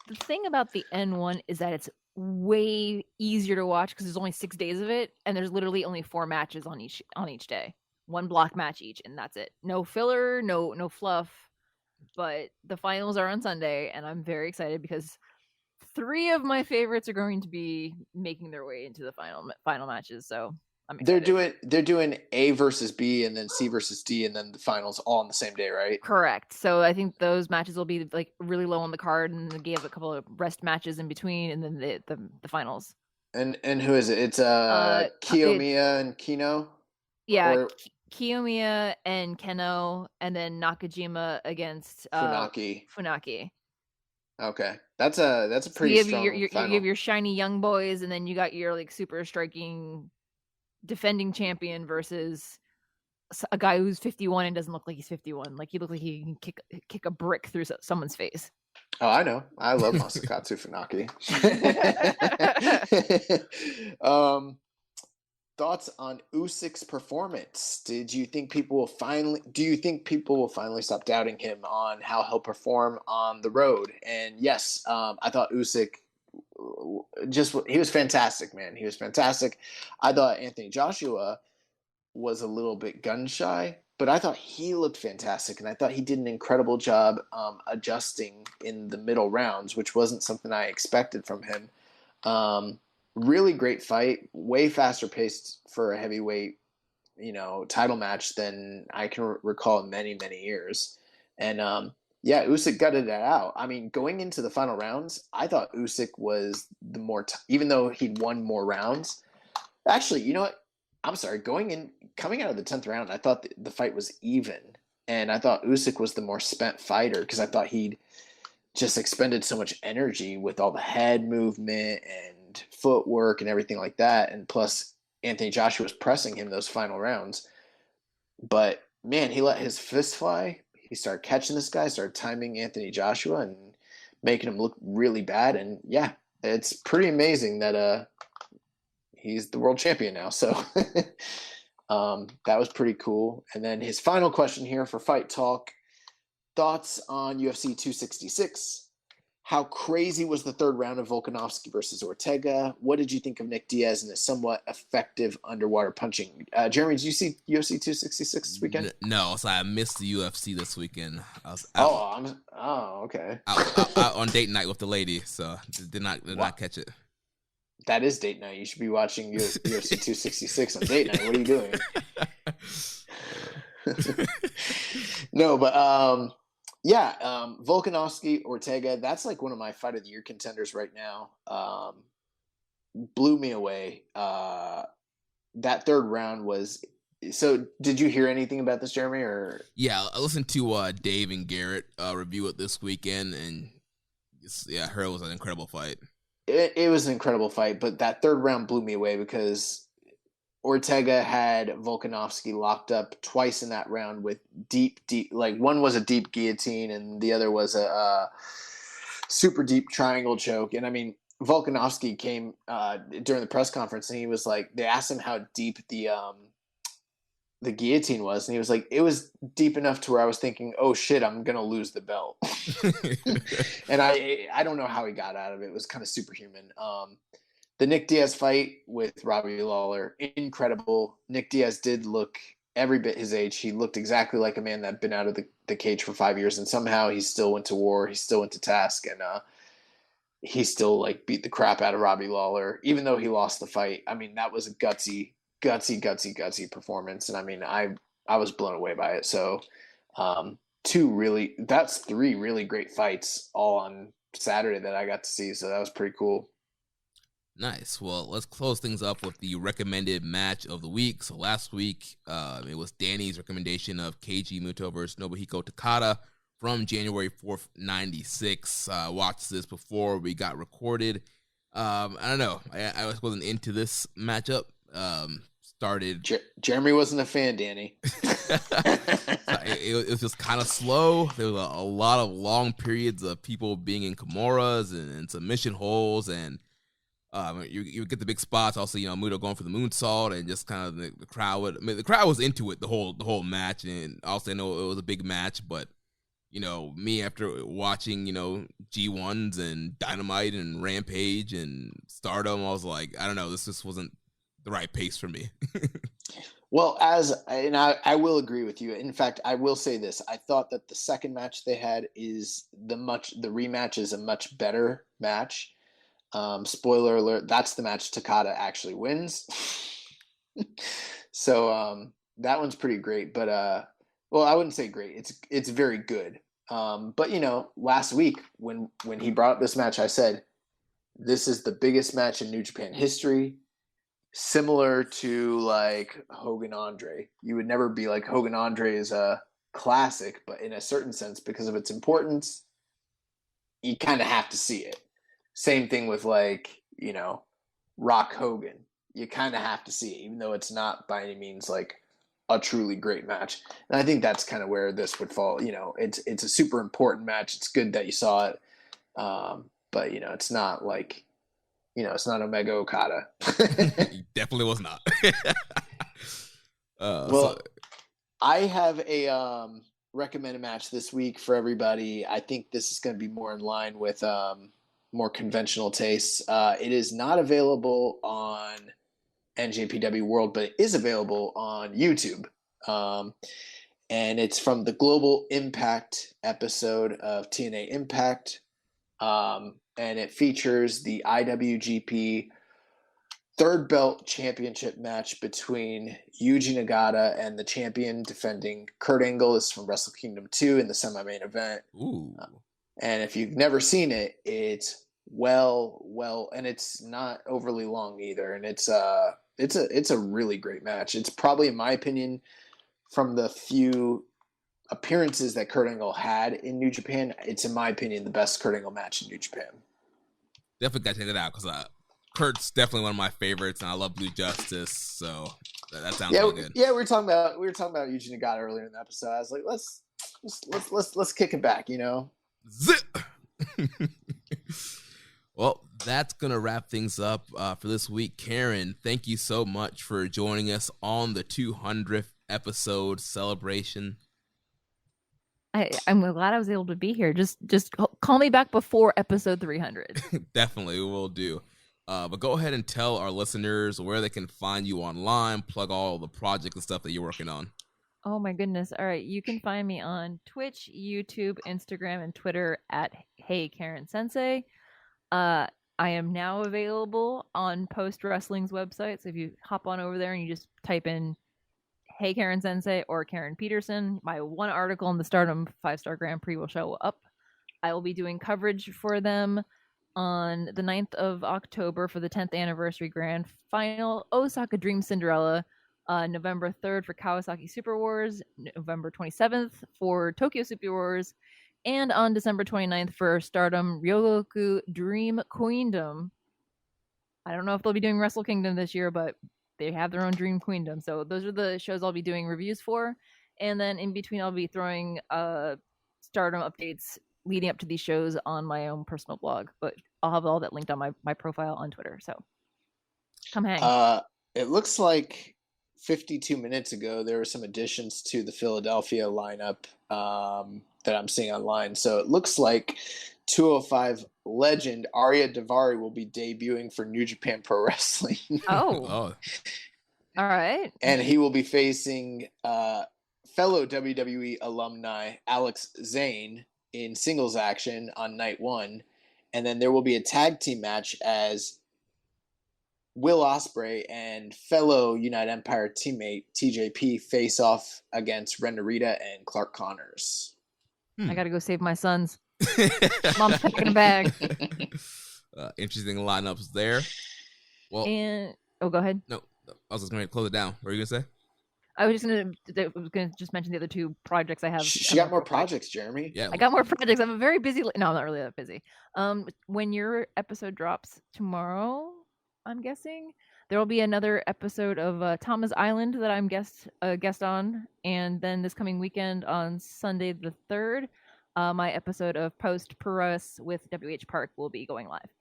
The thing about the N1 is that it's way easier to watch because there's only 6 days of it, and there's literally only 4 matches on each day. 1 block match each, and that's it. No filler, no fluff. But the finals are on Sunday, and I'm very excited because 3 of my favorites are going to be making their way into the final matches. So I'm excited. They're doing A versus B, and then C versus D, and then the finals all on the same day, right? Correct. So I think those matches will be like really low on the card, and they gave a couple of rest matches in between, and then the finals. And who is it? It's Kiyomiya and Kino. Yeah, Kiyomiya and Keno, and then Nakajima against Funaki. Okay, that's a pretty strong you final. have your shiny young boys, and then you got your like super striking defending champion versus a guy who's 51 and doesn't look like he's 51. Like, he looks like he can kick a brick through someone's face. Oh, I know. I love Masakatsu Funaki. Thoughts on Usyk's performance? Do you think people will finally stop doubting him on how he'll perform on the road? And yes, I thought Usyk he was fantastic, man. He was fantastic. I thought Anthony Joshua was a little bit gun shy, but I thought he looked fantastic, and I thought he did an incredible job adjusting in the middle rounds, which wasn't something I expected from him. Really great fight, way faster paced for a heavyweight, title match than I can recall in many, many years. And Usyk gutted it out. I mean, going into the final rounds, I thought Usyk was the more, even though he'd won more rounds. Actually, you know what? I'm sorry. Coming out of the 10th round, I thought the fight was even, and I thought Usyk was the more spent fighter because I thought he'd just expended so much energy with all the head movement and footwork and everything like that. And plus, Anthony Joshua was pressing him those final rounds. But man, he let his fist fly. He started catching this guy, started timing Anthony Joshua and making him look really bad. And yeah, it's pretty amazing that he's the world champion now. So that was pretty cool. And then his final question here for Fight Talk. Thoughts on UFC 266? How crazy was the third round of Volkanovski versus Ortega? What did you think of Nick Diaz and his somewhat effective underwater punching? Jeremy, did you see UFC 266 this weekend? No, so I missed the UFC this weekend. I was okay. out on date night with the lady, so did not catch it. That is date night. You should be watching UFC 266 on date night. What are you doing? No, but Volkanovski, Ortega, that's like one of my fight of the year contenders right now. Blew me away. That third round was. So, did you hear anything about this, Jeremy? Or yeah, I listened to Dave and Garrett review it this weekend, and I heard it was an incredible fight. It was an incredible fight, but that third round blew me away because Ortega had Volkanovski locked up twice in that round with deep, like one was a deep guillotine and the other was a super deep triangle choke. And I mean, Volkanovski came during the press conference and he was like, they asked him how deep the guillotine was, and he was like, it was deep enough to where I was thinking, oh shit, I'm gonna lose the belt. And I don't know how he got out of it. It was kind of superhuman. The Nick Diaz fight with Robbie Lawler, incredible. Nick Diaz did look every bit his age. He looked exactly like a man that had been out of the cage for 5 years, and somehow he still went to war. He still went to task, and he still like beat the crap out of Robbie Lawler, even though he lost the fight. I mean, that was a gutsy performance, and I mean, I was blown away by it. So, that's three really great fights all on Saturday that I got to see. So that was pretty cool. Nice. Well, let's close things up with the recommended match of the week. So last week, it was Danny's recommendation of Keiji Muto versus Nobuhiko Takada from January 4th, 96. Watched this before we got recorded. I don't know. I wasn't into this matchup. Jeremy wasn't a fan, Danny. It was just kind of slow. There was a lot of long periods of people being in Kimuras and submission holds, and you get the big spots. Also, Muto going for the moonsault, and just kind of the crowd. The crowd was into it the whole match, and also I know it was a big match, but me after watching G1s and Dynamite and Rampage and Stardom, I was like, I don't know, this just wasn't the right pace for me. Well, I will agree with you. In fact, I will say this. I thought that the second match they had is the rematch is a much better match. Spoiler alert, that's the match Takada actually wins. So that one's pretty great, but well, I wouldn't say great. It's very good. But last week when he brought up this match, I said, this is the biggest match in New Japan history. Similar to like Hogan Andre. You would never be like Hogan Andre is a classic, but in a certain sense, because of its importance, you kind of have to see it. Same thing with like, Rock Hogan. You kind of have to see it, even though it's not by any means like a truly great match. And I think that's kind of where this would fall. It's a super important match. It's good that you saw it. But it's not like, it's not Omega Okada. He definitely was not. I have a recommended match this week for everybody. I think this is going to be more in line with more conventional tastes. It is not available on NJPW World, but it is available on YouTube. And it's from the Global Impact episode of TNA Impact. And it features the IWGP third belt championship match between Yuji Nagata and the champion defending Kurt Angle. This is from Wrestle Kingdom 2 in the semi-main event. Ooh. And if you've never seen it, it's well, and it's not overly long either. And it's a really great match. It's probably, in my opinion, from the few appearances that Kurt Angle had in New Japan, it's, in my opinion, the best Kurt Angle match in New Japan. Definitely got to check it out because Kurt's definitely one of my favorites, and I love Blue Justice, so that sounds really good. Yeah, we were talking about Yuji Nagata earlier in the episode. I was like, let's kick it back, Zip. Well, that's gonna wrap things up for this week. Karen, thank you so much for joining us on the 200th episode celebration. I'm glad I was able to be here. Just call me back before episode 300. Definitely, we will do. But go ahead and tell our listeners where they can find you online, plug all the projects and stuff that you're working on. Oh my goodness. All right. You can find me on Twitch, YouTube, Instagram, and Twitter at Hey Karen Sensei. I am now available on Post Wrestling's website. So if you hop on over there and you just type in Hey Karen Sensei or Karen Peterson. My one article in the Stardom 5-Star Grand Prix will show up. I will be doing coverage for them on the 9th of October for the 10th anniversary grand final Osaka Dream Cinderella, November 3rd for Kawasaki Super Wars, November 27th for Tokyo Super Wars, and on December 29th for Stardom Ryogoku Dream Queendom. I don't know if they'll be doing Wrestle Kingdom this year, but they have their own Dream Queendom. So those are the shows I'll be doing reviews for. And then in between, I'll be throwing Stardom updates leading up to these shows on my own personal blog. But I'll have all that linked on my profile on Twitter. So come hang. It looks like 52 minutes ago, there were some additions to the Philadelphia lineup that I'm seeing online. So it looks like 205 legend Arya Davari will be debuting for New Japan Pro Wrestling. Oh. All right. And he will be facing fellow WWE alumni Alex Zane in singles action on night 1. And then there will be a tag team match as Will Ospreay and fellow United Empire teammate TJP face off against Ren Narita and Clark Connors. I got to go save my sons. Mom's packing a bag. Interesting lineups there. Well, go ahead. No, I was just going to close it down. What were you going to say? I was going to just mention the other 2 projects I have. She got more projects, Jeremy. Yeah, I got more projects. I'm a very busy. No, I'm not really that busy. When your episode drops tomorrow, I'm guessing there will be another episode of Thomas Island that I'm guest on, and then this coming weekend on Sunday the 3rd, my episode of Post Press with WH Park will be going live.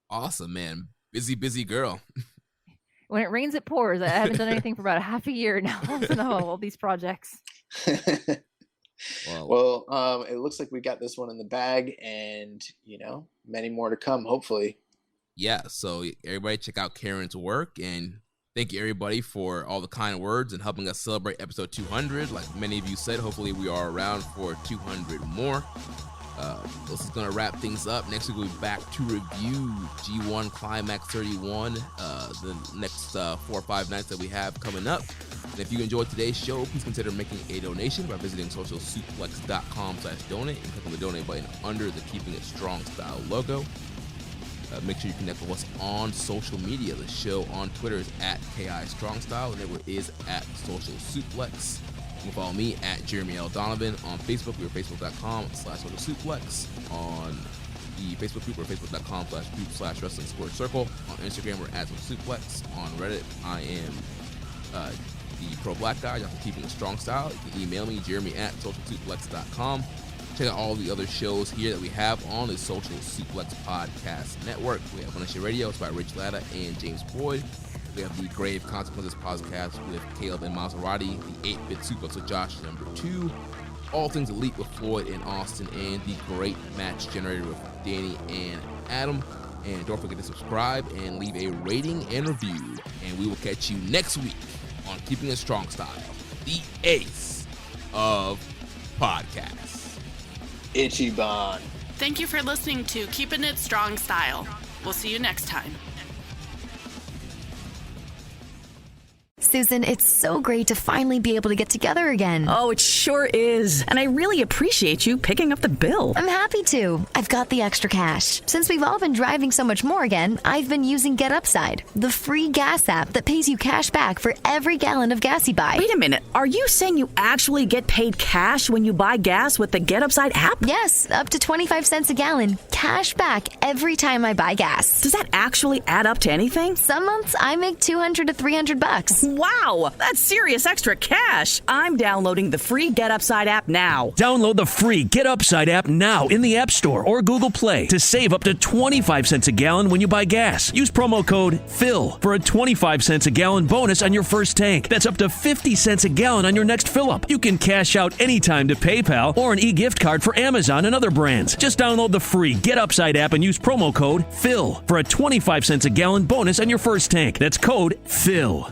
Awesome, man. Busy girl. When it rains, it pours. I haven't done anything for about a half a year now. All these projects. Well, it looks like we got this one in the bag, and many more to come, hopefully. Yeah, so everybody check out Karen's work, and thank you everybody for all the kind words and helping us celebrate episode 200. Like many of you said, hopefully we are around for 200 more. This is going to wrap things up. Next week we'll be back to review G1 Climax 31, the next 4 or 5 nights that we have coming up. And if you enjoyed today's show, please consider making a donation by visiting socialsuplex.com/donate and click on the donate button under the Keeping It Strong Style logo. Make sure you connect with us on social media. The show on Twitter is at KI Strong Style. The network is at Social Suplex. You can follow me at Jeremy L. Donovan. On Facebook, we're facebook.com/socialsuplex. On the Facebook group, we're facebook.com/group/wrestling_circle. On Instagram, we're at Social Suplex. On Reddit, I am the Pro Black Guy. Y'all can Keeping It Strong Style. You can email me, jeremy@socialsuplex.com. Check out all the other shows here that we have on the Social Suplex Podcast Network. We have NJPW Radio. It's by Rich Latta and James Boyd. We have the Grave Consequences Podcast with Caleb and Maserati. The 8-Bit Suplex with Josh, number 2. All Things Elite with Floyd and Austin. And the Great Match Generator with Danny and Adam. And don't forget to subscribe and leave a rating and review. And we will catch you next week on Keeping It Strong Style, the ace of podcasts. Ichiban. Thank you for listening to Keepin' It Strong Style. We'll see you next time. Susan, it's so great to finally be able to get together again. Oh, it sure is. And I really appreciate you picking up the bill. I'm happy to. I've got the extra cash. Since we've all been driving so much more again, I've been using Get Upside, the free gas app that pays you cash back for every gallon of gas you buy. Wait a minute. Are you saying you actually get paid cash when you buy gas with the Get Upside app? Yes, up to 25 cents a gallon. Cash back every time I buy gas. Does that actually add up to anything? Some months I make $200 to $300. Wow, that's serious extra cash. I'm downloading the free Get Upside app now. Download the free Get Upside app now in the App Store or Google Play to save up to 25 cents a gallon when you buy gas. Use promo code PHIL for a 25 cents a gallon bonus on your first tank. That's up to 50 cents a gallon on your next fill-up. You can cash out anytime to PayPal or an e-gift card for Amazon and other brands. Just download the free Get Upside app and use promo code PHIL for a 25 cents a gallon bonus on your first tank. That's code PHIL.